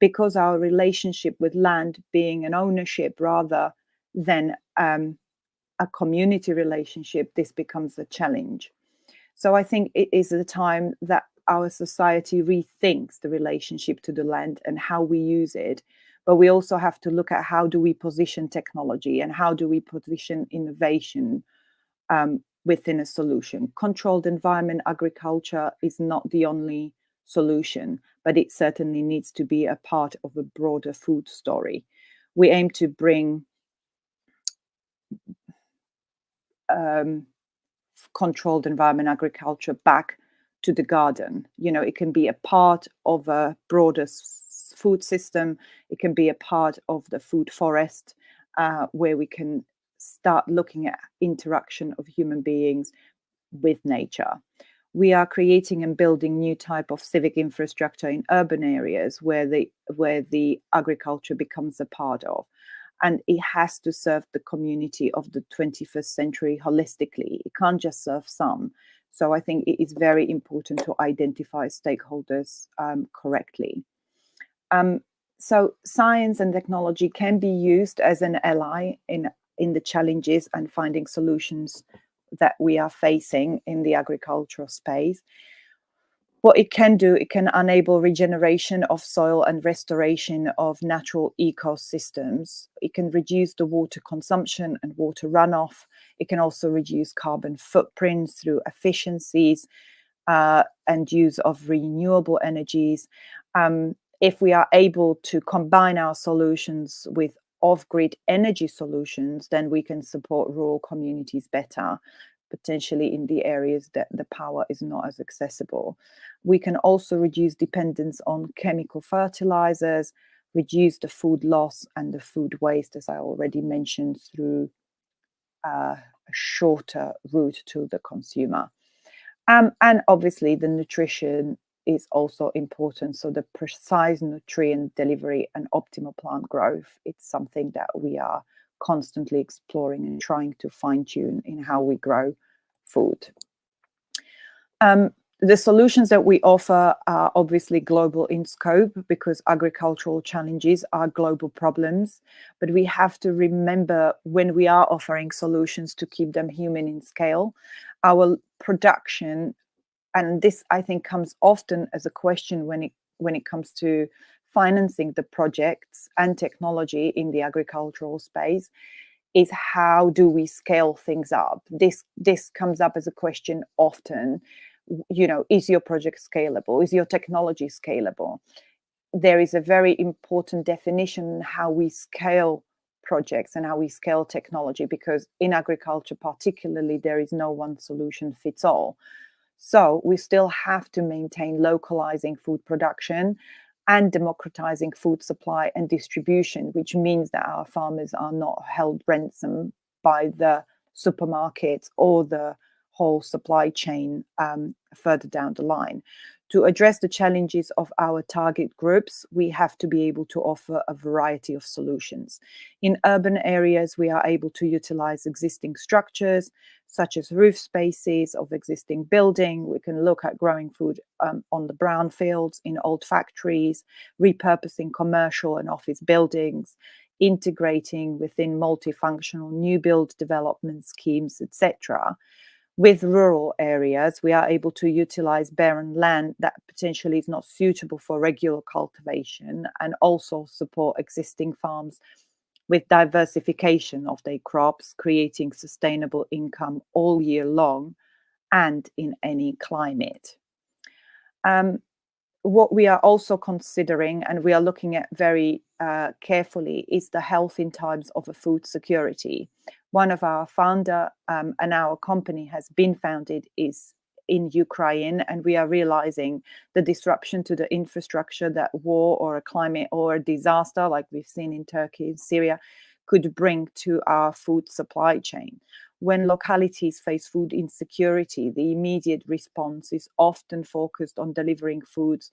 because our relationship with land being an ownership rather than a community relationship, this becomes a challenge. So I think it is the time that our society rethinks the relationship to the land and how we use it. But we also have to look at how do we position technology and how do we position innovation within a solution. Controlled environment agriculture is not the only solution, but it certainly needs to be a part of a broader food story. We aim to bring controlled environment agriculture back to the garden. You know, it can be a part of a broader food system. It can be a part of the food forest, where we can start looking at interaction of human beings with nature. We are creating and building new type of civic infrastructure in urban areas where the agriculture becomes a part of. And it has to serve the community of the 21st century holistically. It can't just serve some. So I think it is very important to identify stakeholders correctly. So science and technology can be used as an ally in the challenges and finding solutions that we are facing in the agricultural space. What it can do, it can enable regeneration of soil and restoration of natural ecosystems. It can reduce the water consumption and water runoff. It can also reduce carbon footprints through efficiencies and use of renewable energies. If we are able to combine our solutions with off-grid energy solutions, then we can support rural communities better, potentially in the areas that the power is not as accessible. We can also reduce dependence on chemical fertilizers, reduce the food loss and the food waste, as I already mentioned, through a shorter route to the consumer. And obviously the nutrition is also important. So the precise nutrient delivery and optimal plant growth, it's something that we are constantly exploring and trying to fine-tune in how we grow food. The solutions that we offer are obviously global in scope because agricultural challenges are global problems, but we have to remember when we are offering solutions to keep them human in scale. Our production, and this I think comes often as a question when it comes to financing the projects and technology in the agricultural space, is how do we scale things up? This comes up as a question often. You know, is your project scalable? Is your technology scalable? There is a very important definition how we scale projects and how we scale technology, because in agriculture particularly, there is no one solution fits all. So we still have to maintain localizing food production and democratizing food supply and distribution, which means that our farmers are not held ransom by the supermarkets or the whole supply chain further down the line. To address the challenges of our target groups, we have to be able to offer a variety of solutions. In urban areas, we are able to utilize existing structures, such as roof spaces of existing building. We can look at growing food on the brownfields, in old factories, repurposing commercial and office buildings, integrating within multifunctional new build development schemes, etc. With rural areas, we are able to utilize barren land that potentially is not suitable for regular cultivation and also support existing farms with diversification of their crops, creating sustainable income all year long and in any climate. What we are also considering, and we are looking at very carefully is the health in times of a food security. One of our founder and our company has been founded is in Ukraine, and we are realizing the disruption to the infrastructure that war or a climate or a disaster like we've seen in Turkey and Syria could bring to our food supply chain. When localities face food insecurity, the immediate response is often focused on delivering foods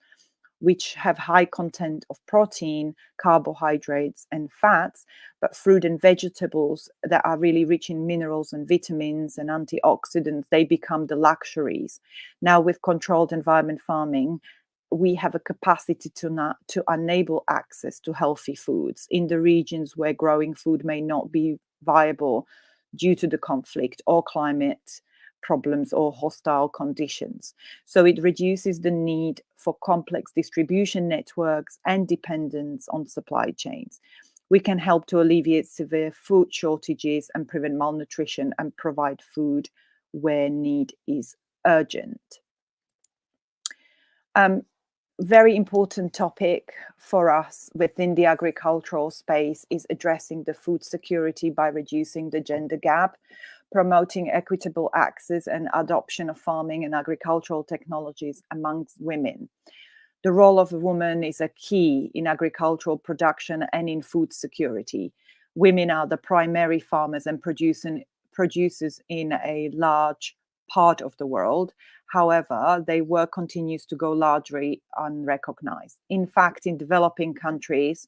which have high content of protein, carbohydrates, and fats, but fruit and vegetables that are really rich in minerals and vitamins and antioxidants, they become the luxuries. Now, with controlled environment farming, we have a capacity to enable access to healthy foods in the regions where growing food may not be viable due to the conflict or climate problems or hostile conditions. So it reduces the need for complex distribution networks and dependence on supply chains. We can help to alleviate severe food shortages and prevent malnutrition and provide food where need is urgent. Very important topic for us within the agricultural space is addressing the food security by reducing the gender gap, promoting equitable access and adoption of farming and agricultural technologies amongst women. The role of a woman is a key in agricultural production and in food security. Women are the primary farmers and producers in a large part of the world. However, their work continues to go largely unrecognized. In fact, in developing countries,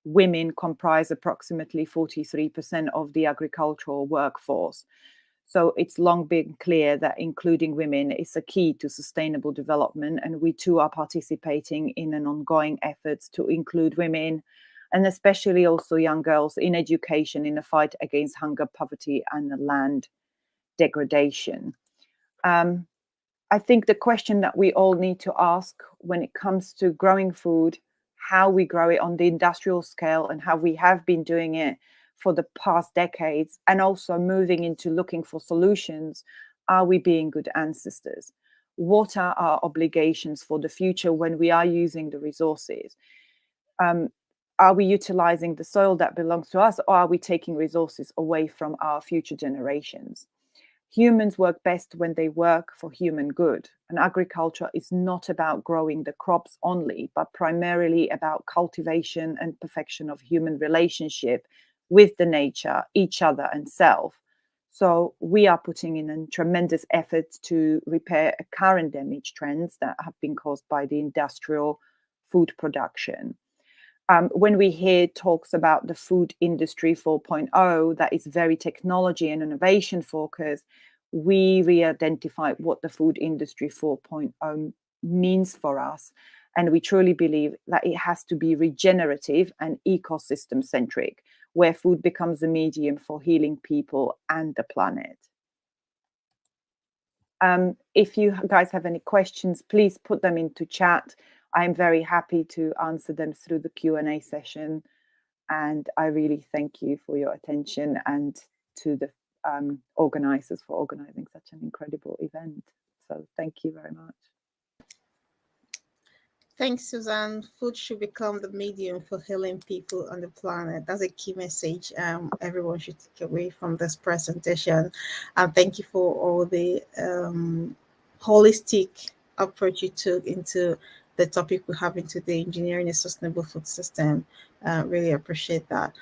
women comprise approximately 43% of the agricultural workforce. So it's long been clear that including women is a key to sustainable development, and we too are participating in an ongoing efforts to include women, and especially also young girls, in education in the fight against hunger, poverty, and land degradation. I think the question that we all need to ask when it comes to growing food, how we grow it on the industrial scale and how we have been doing it for the past decades, and also moving into looking for solutions, are we being good ancestors? What are our obligations for the future when we are using the resources? Are we utilizing the soil that belongs to us, or are we taking resources away from our future generations? Humans work best when they work for human good. And agriculture is not about growing the crops only, but primarily about cultivation and perfection of human relationship with the nature, each other, and self. So we are putting in a tremendous effort to repair current damage trends that have been caused by the industrial food production. When we hear talks about the food industry 4.0, that is very technology and innovation focused, we re-identify what the food industry 4.0 means for us. And we truly believe that it has to be regenerative and ecosystem centric, where food becomes a medium for healing people and the planet. If you guys have any questions, please put them into chat. I'm very happy to answer them through the Q&A session. And I really thank you for your attention, and to the organizers for organizing such an incredible event. So thank you very much. Thanks, Suzanne. Food should become the medium for healing people on the planet. That's a key message everyone should take away from this presentation. And thank you for all the holistic approach you took into the topic we're having today, engineering a sustainable food system. Really appreciate that.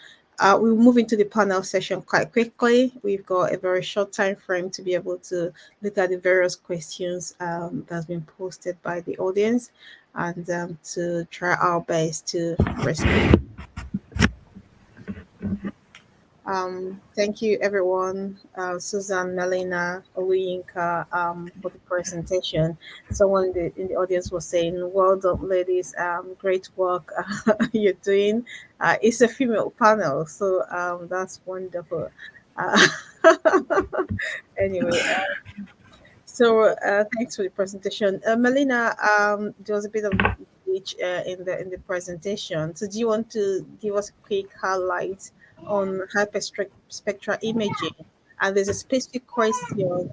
We'll move into the panel session quite quickly. We've got a very short time frame to be able to look at the various questions that's been posted by the audience, and to try our best to respond. Thank you, everyone. Susan, Melina, Oluyinka, for the presentation. Someone in the audience was saying, well done, ladies. Great work you're doing. It's a female panel, so that's wonderful. Anyway, so thanks for the presentation. Melina, there was a bit of glitch in the presentation. So do you want to give us a quick highlight on hyperspectral imaging? And there's a specific question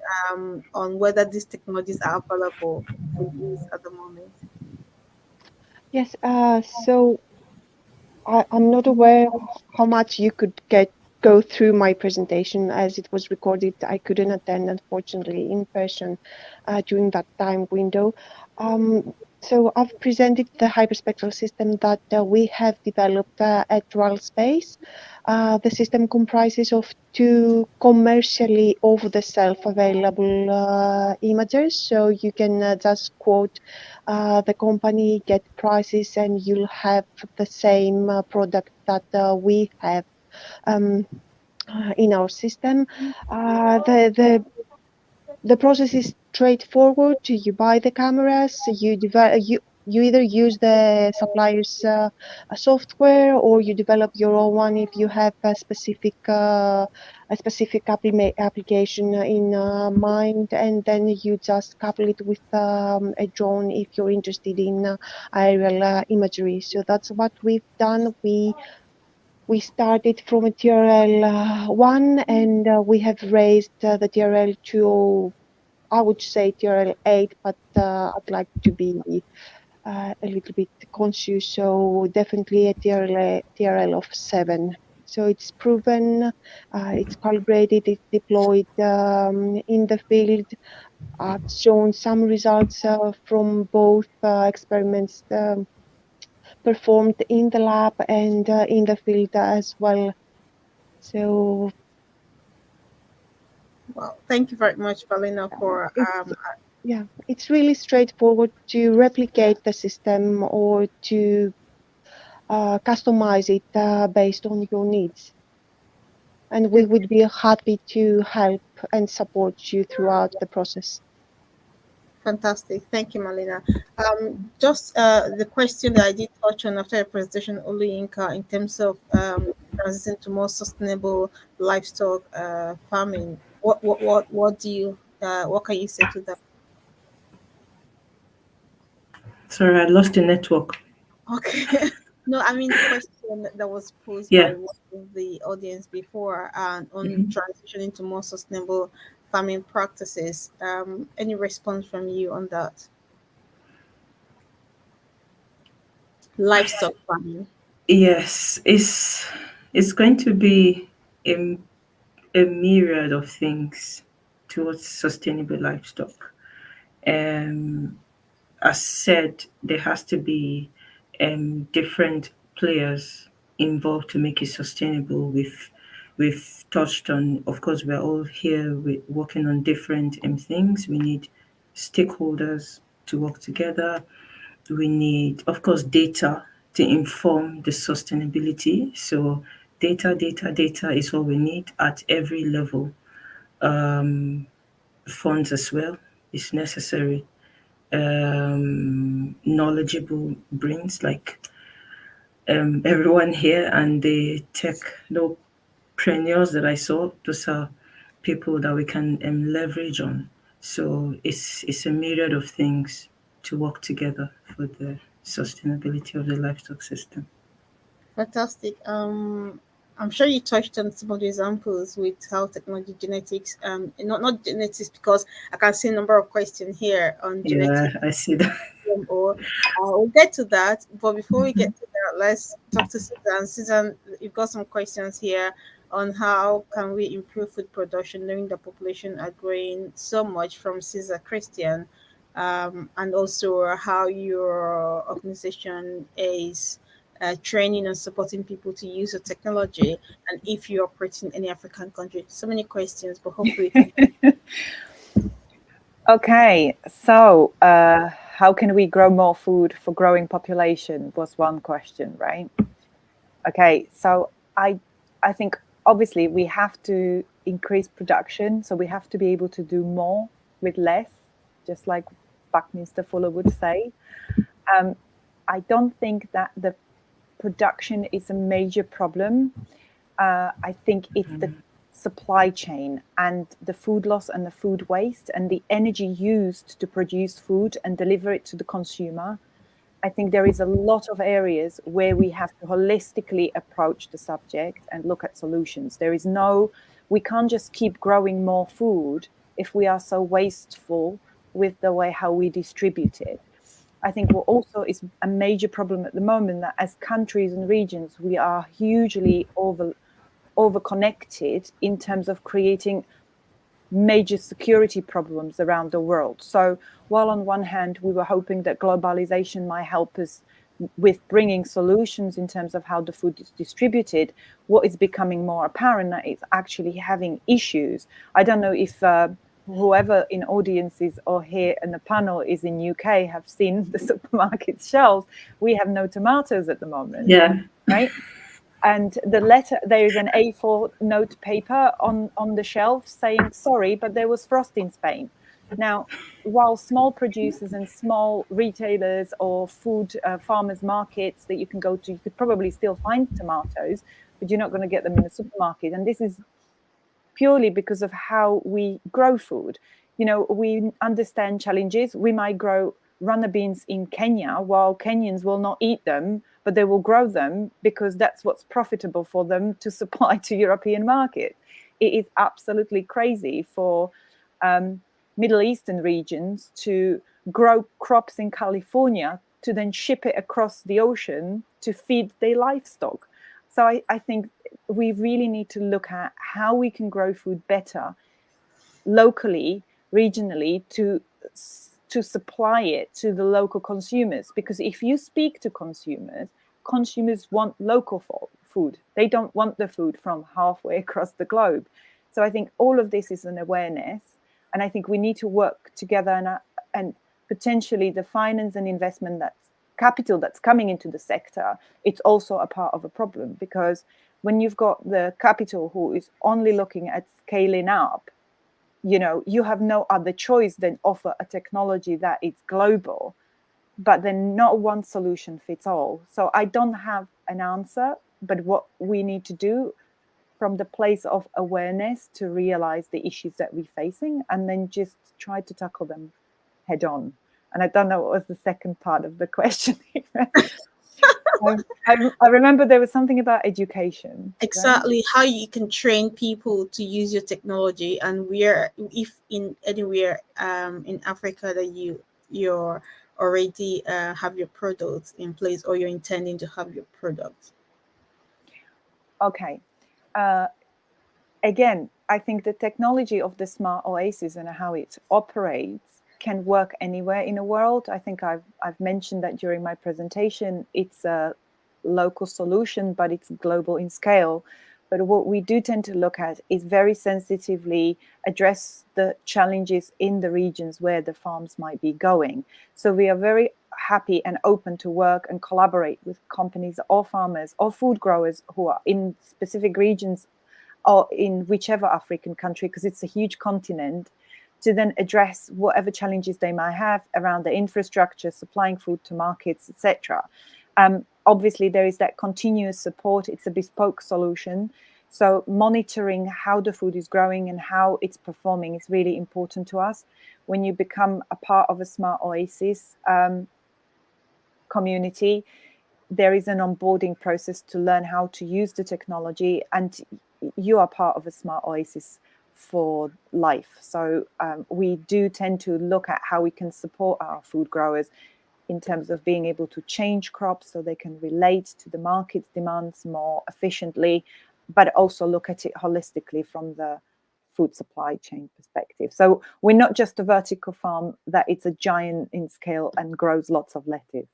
on whether these technologies are available for use at the moment. Yes, so I'm not aware of how much you could go through my presentation as it was recorded. I couldn't attend, unfortunately, in person during that time window. So I've presented the hyperspectral system that we have developed at Rural Space. The system comprises of 2 commercially off-the-shelf available imagers. So you can just quote the company, get prices, and you'll have the same product that we have in our system. The process is straightforward. You buy the cameras, you either use the supplier's software, or you develop your own one if you have a specific application in mind, and then you just couple it with a drone if you're interested in aerial imagery. So that's what we've done. We started from a TRL 1, and we have raised the TRL to, I would say, TRL 8, but I'd like to be a little bit conscious, so definitely a TRL of 7. So it's proven, it's calibrated, it's deployed in the field. I've shown some results from both experiments performed in the lab and in the field as well. So Well, thank you very much, Valina, for it's really straightforward to replicate the system or to customize it based on your needs. And we would be happy to help and support you throughout the process. Fantastic. Thank you, Malina. Just the question that I did touch on after your presentation, Oluyinka, in terms of transition to more sustainable livestock farming. What do you what can you say to that? Sorry, I lost the network. Okay. No, I mean the question that was posed Yeah. by one of the audience before on transitioning to more sustainable farming practices. Any response from you on that? Livestock farming. Yes, it's going to be a myriad of things towards sustainable livestock. As said, there has to be different players involved to make it sustainable. We've touched on, of course, we're all here working on different things. We need stakeholders to work together. We need, of course, data to inform the sustainability. So data is all we need at every level. Funds as well is necessary. Knowledgeable brains like everyone here, and the technopreneurs that I saw, those are people that we can leverage on. So it's a myriad of things to work together for the sustainability of the livestock system. Fantastic. I'm sure you touched on some of the examples with how technology genetics, not genetics, because I can see a number of questions here on Yeah, genetics. I see that. Or we'll get to that. But before we get to that, let's talk to Susan. Susan, you've got some questions here on how can we improve food production knowing the population are growing so much from Caesar Christian, and also how your organization is training and supporting people to use the technology, and if you operate in any African country. So many questions, but hopefully we can. Okay, so how can we grow more food for growing population was one question, right? Okay, so I think obviously we have to increase production, so we have to be able to do more with less, just like Buckminster Fuller would say. I don't think that the production is a major problem. I think it's the supply chain and the food loss and the food waste and the energy used to produce food and deliver it to the consumer. I think there is a lot of areas where we have to holistically approach the subject and look at solutions. We can't just keep growing more food if we are so wasteful with the way how we distribute it. I think what also is a major problem at the moment, that as countries and regions, we are hugely over-connected in terms of creating major security problems around the world. So while on one hand, we were hoping that globalization might help us with bringing solutions in terms of how the food is distributed, what is becoming more apparent that it's actually having issues. I don't know if whoever in audiences or here in the panel is in UK have seen the supermarket shelves. We have no tomatoes at the moment. Yeah. Right. And the letter, there is an A4 note paper on the shelf saying, sorry, but there was frost in Spain. Now, while small producers and small retailers or food farmers markets that you can go to, you could probably still find tomatoes, but you're not going to get them in the supermarket. And this is purely because of how we grow food. You know, we understand challenges. We might grow runner beans in Kenya, while Kenyans will not eat them, but they will grow them because that's what's profitable for them to supply to European market. It is absolutely crazy for Middle Eastern regions to grow crops in California to then ship it across the ocean to feed their livestock. So I think we really need to look at how we can grow food better locally, regionally, to supply it to the local consumers. Because if you speak to consumers, consumers want local food. They don't want the food from halfway across the globe. So I think all of this is an awareness. And I think we need to work together, and potentially the finance and investment, that's capital that's coming into the sector, it's also a part of a problem. Because when you've got the capital who is only looking at scaling up, you know, you have no other choice than offer a technology that is global, but then not one solution fits all. So I don't have an answer, but what we need to do from the place of awareness to realize the issues that we're facing, and then just try to tackle them head on. And I don't know what was the second part of the question. I remember there was something about education. Exactly, right? how you can train people to use your technology, and where, if in anywhere in Africa that you're already have your products in place, or you're intending to have your products. Okay. Again, I think the technology of the smart oasis and how it operates can work anywhere in the world. I think I've mentioned that during my presentation. It's a local solution, but it's global in scale. But what we do tend to look at is very sensitively address the challenges in the regions where the farms might be going. So we are very happy and open to work and collaborate with companies or farmers or food growers who are in specific regions or in whichever African country, because it's a huge continent, to then address whatever challenges they might have around the infrastructure, supplying food to markets, etc. Obviously, there is that continuous support. It's a bespoke solution. So monitoring how the food is growing and how it's performing is really important to us. When you become a part of a smart oasis community, there is an onboarding process to learn how to use the technology, and you are part of a smart oasis for life. So we do tend to look at how we can support our food growers in terms of being able to change crops so they can relate to the market's demands more efficiently, but also look at it holistically from the food supply chain perspective. So we're not just a vertical farm that it's a giant in scale and grows lots of lettuce.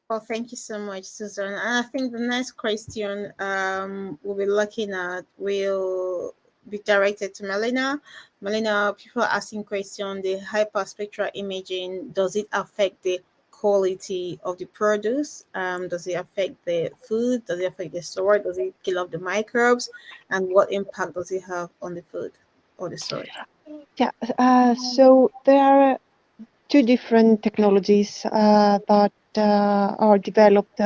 Well, thank you so much, Susan. And I think the next question we'll be looking at will be directed to Melina. Melina, people are asking question, the hyperspectral imaging, does it affect the quality of the produce? Does it affect the food? Does it affect the soil? Does it kill off the microbes? And what impact does it have on the food or the soil? Yeah, so there are two different technologies that are developed.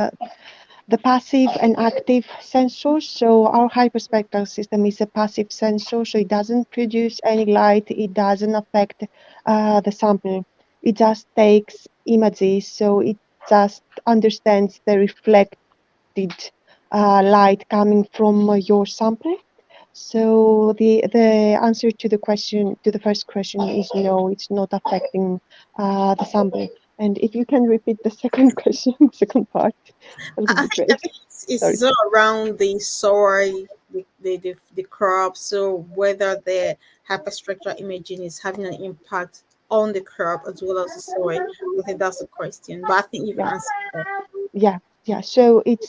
The passive and active sensors. So our hyperspectral system is a passive sensor, so it doesn't produce any light, it doesn't affect the sample. It just takes images, so it just understands the reflected light coming from your sample. So the answer to the question, to the first question, is no. It's not affecting the sample. And if you can repeat the second question, second part, that would I be think I great. think it's Sorry. so around the soil, the crop. So whether the hyperspectral imaging is having an impact on the crop as well as the soil. I think that's the question. But I think you've Yeah, answered that. yeah. So it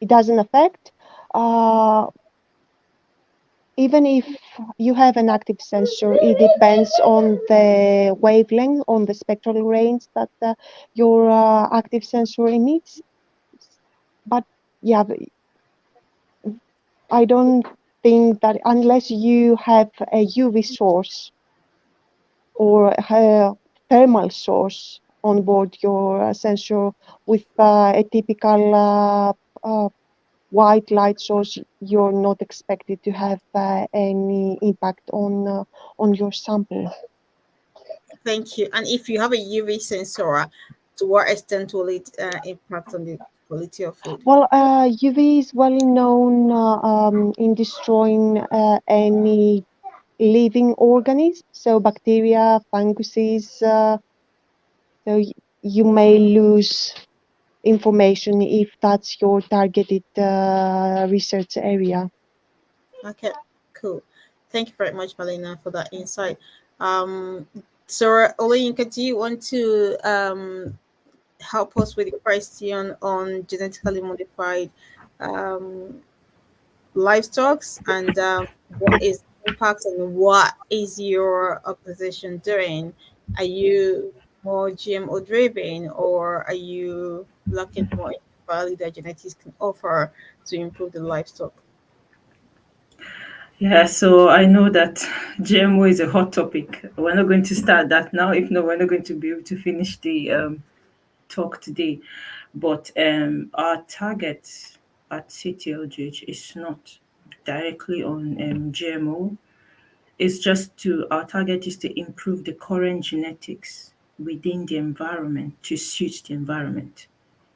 doesn't affect. Uh, Even if you have an active sensor, it depends on the wavelength, on the spectral range that your active sensor emits. But yeah, I don't think that unless you have a UV source or a thermal source on board your sensor with a typical white light source, you're not expected to have any impact on your sample. Thank you. And if you have a UV sensor, to what extent will it impact on the quality of food? Well, UV is well known in destroying any living organism, so bacteria, funguses. So you may lose information if that's your targeted research area. Okay, cool. Thank you very much, Malina, for that insight. Um, so, Olayinka, do you want to help us with the question on genetically modified um, livestock and what is the impact and what is your organization doing? Are you more GMO driven or are you looking more into value that genetics can offer to improve the livestock? Yeah, so I know that GMO is a hot topic. We're not going to start that now. If not, we're not going to be able to finish the talk today. But our target at CTLGH is not directly on GMO. It's just our target is to improve the current genetics within the environment to suit the environment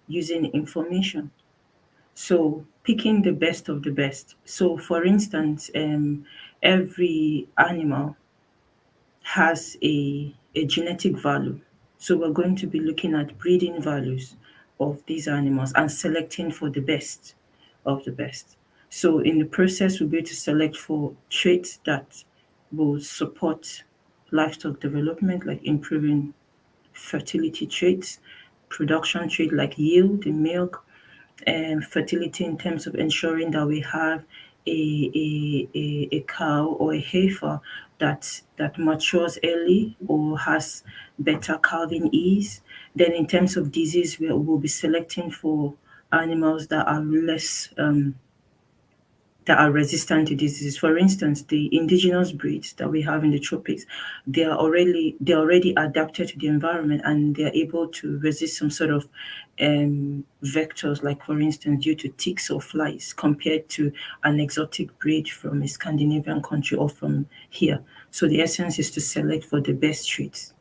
using information. So picking the best of the best. So for instance, every animal has a genetic value. So we're going to be looking at breeding values of these animals and selecting for the best of the best. So in the process, we'll be able to select for traits that will support livestock development, like improving fertility traits, production trait like yield in milk, and fertility in terms of ensuring that we have a cow or a heifer that matures early or has better calving ease. Then in terms of disease, we'll be selecting for animals that are less that are resistant to diseases. For instance, the indigenous breeds that we have in the tropics, they're already adapted to the environment and they're able to resist some sort of vectors, like for instance, due to ticks or flies, compared to an exotic breed from a Scandinavian country or from here. So the essence is to select for the best traits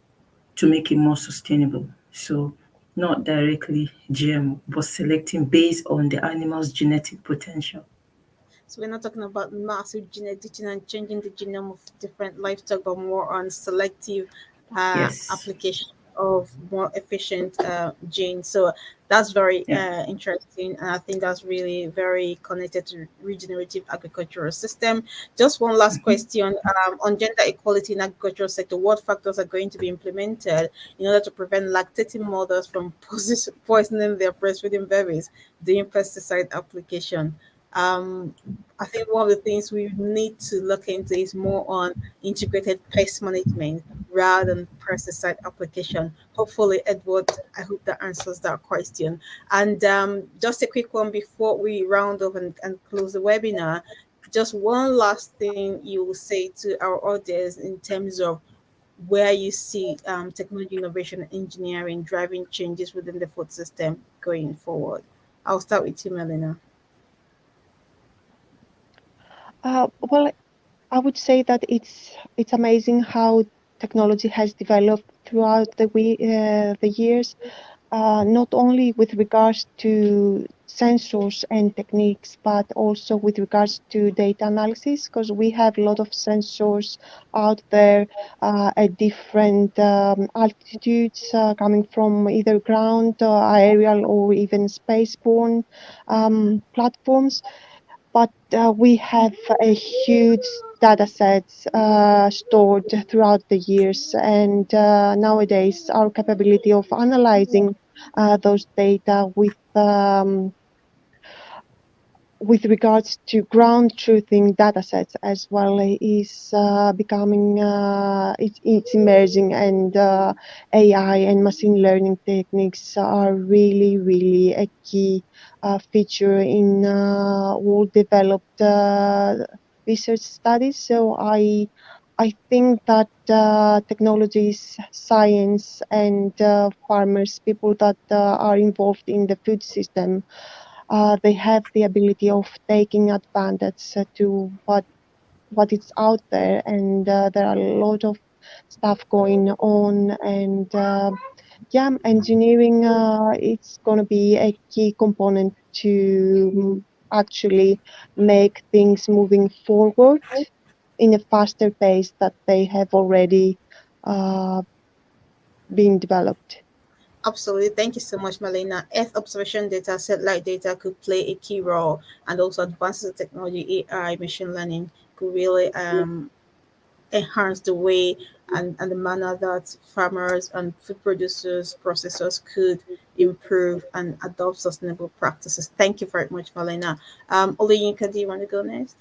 to make it more sustainable. So not directly GM, but selecting based on the animal's genetic potential. So we're not talking about massive gene editing and changing the genome of different livestock, but more on selective Yes. application of more efficient genes. So that's very Yeah. interesting, and I think that's really very connected to regenerative agricultural system. Just one last question on gender equality in agricultural sector. What factors are going to be implemented in order to prevent lactating mothers from poisoning their breastfeeding babies during pesticide application? Um, I think one of the things we need to look into is more on integrated pest management rather than pesticide application. Hopefully, Edward, I hope that answers that question. And just a quick one before we round up and close the webinar. Just one last thing you will say to our audience in terms of where you see technology, innovation, and engineering driving changes within the food system going forward. I'll start with you, Melina. Well, I would say that it's amazing how technology has developed throughout the years, not only with regards to sensors and techniques, but also with regards to data analysis, because we have a lot of sensors out there at different altitudes, coming from either ground, aerial, or even spaceborne platforms. But we have a huge data sets stored throughout the years, and nowadays our capability of analyzing those data with regards to ground truthing data sets as well is becoming it's emerging, and AI and machine learning techniques are really a key feature in all developed research studies. So I think that technologies, science, and farmers, people that are involved in the food system, they have the ability of taking advantage to what is out there, and there are a lot of stuff going on, and yeah, engineering it's going to be a key component to actually make things moving forward in a faster pace that they have already uh, been developed. Absolutely. Thank you so much, Malena. Earth observation data, satellite data could play a key role, and also advances in technology, AI, machine learning could really enhance the way and the manner that farmers and food producers, processors could improve and adopt sustainable practices. Thank you very much, Malena. Oleyinka, do you want to go next?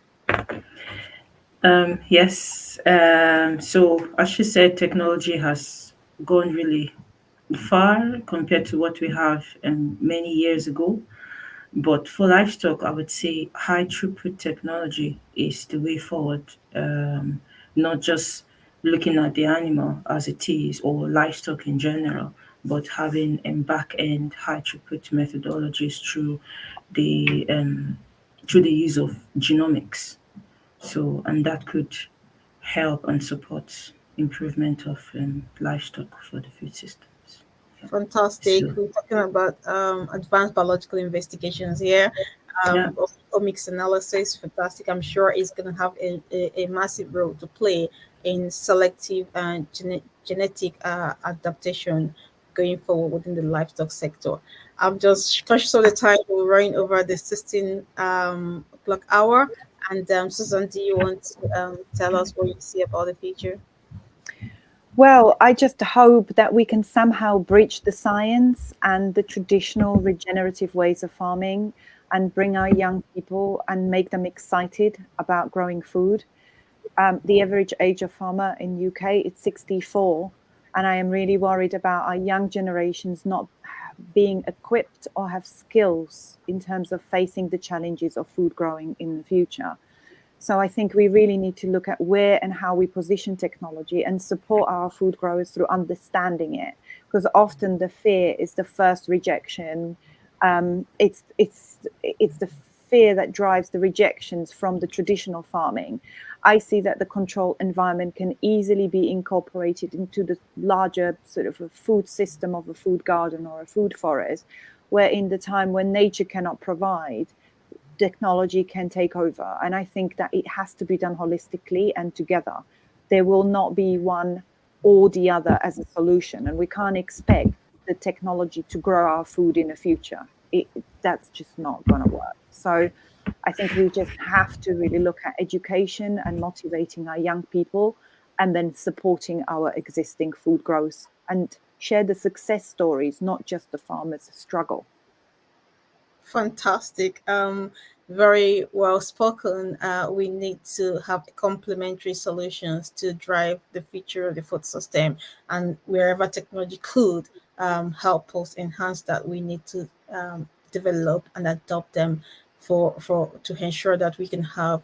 Yes. So, as she said, technology has gone really far compared to what we have many years ago. But for livestock, I would say high throughput technology is the way forward, not just looking at the animal as it is or livestock in general, but having back end high throughput methodologies the through the use of genomics. So, and that could help and support improvement of livestock for the food systems. Fantastic. So, We're talking about advanced biological investigations here. yeah. Omics analysis, fantastic. I'm sure it's going to have a massive role to play in selective and genetic adaptation going forward within the livestock sector. I'm just conscious of the time. We're running over the 16 o'clock hour. And Susan, do you want to tell us what you see about the future? Well, I just hope that we can somehow bridge the science and the traditional regenerative ways of farming and bring our young people and make them excited about growing food. The average age of farmer in UK is 64, and I am really worried about our young generations not being equipped or have skills in terms of facing the challenges of food growing in the future. So I think we really need to look at where and how we position technology and support our food growers through understanding it, because often the fear is the first rejection. It's the fear that drives the rejections from the traditional farming. I see that the control environment can easily be incorporated into the larger sort of a food system of a food garden or a food forest, where in the time when nature cannot provide, technology can take over. And I think that it has to be done holistically and together. There will not be one or the other as a solution. And we can't expect the technology to grow our food in the future. That's just not going to work. So I think we just have to really look at education and motivating our young people, and then supporting our existing food growers and share the success stories, not just the farmers' struggle. Fantastic. Very well spoken. We need to have complementary solutions to drive the future of the food system, and wherever technology could help us enhance that, we need to develop and adopt them for to ensure that we can have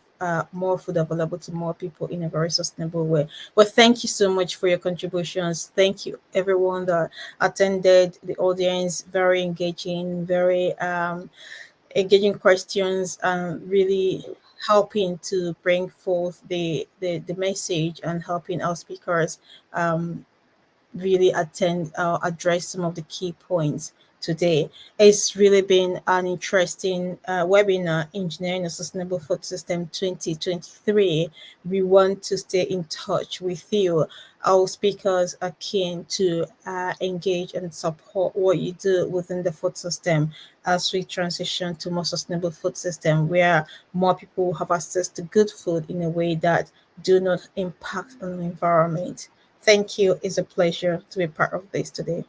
more food available to more people in a very sustainable way. Well, thank you so much for your contributions. Thank you everyone that attended, the audience, very engaging, very engaging questions, really helping to bring forth the message and helping our speakers really address some of the key points. today. It's really been an interesting webinar, Engineering a Sustainable Food System 2023. We want to stay in touch with you. Our speakers are keen to engage and support what you do within the food system as we transition to more sustainable food system where more people have access to good food in a way that do not impact on the environment. Thank you. It's a pleasure to be part of this today.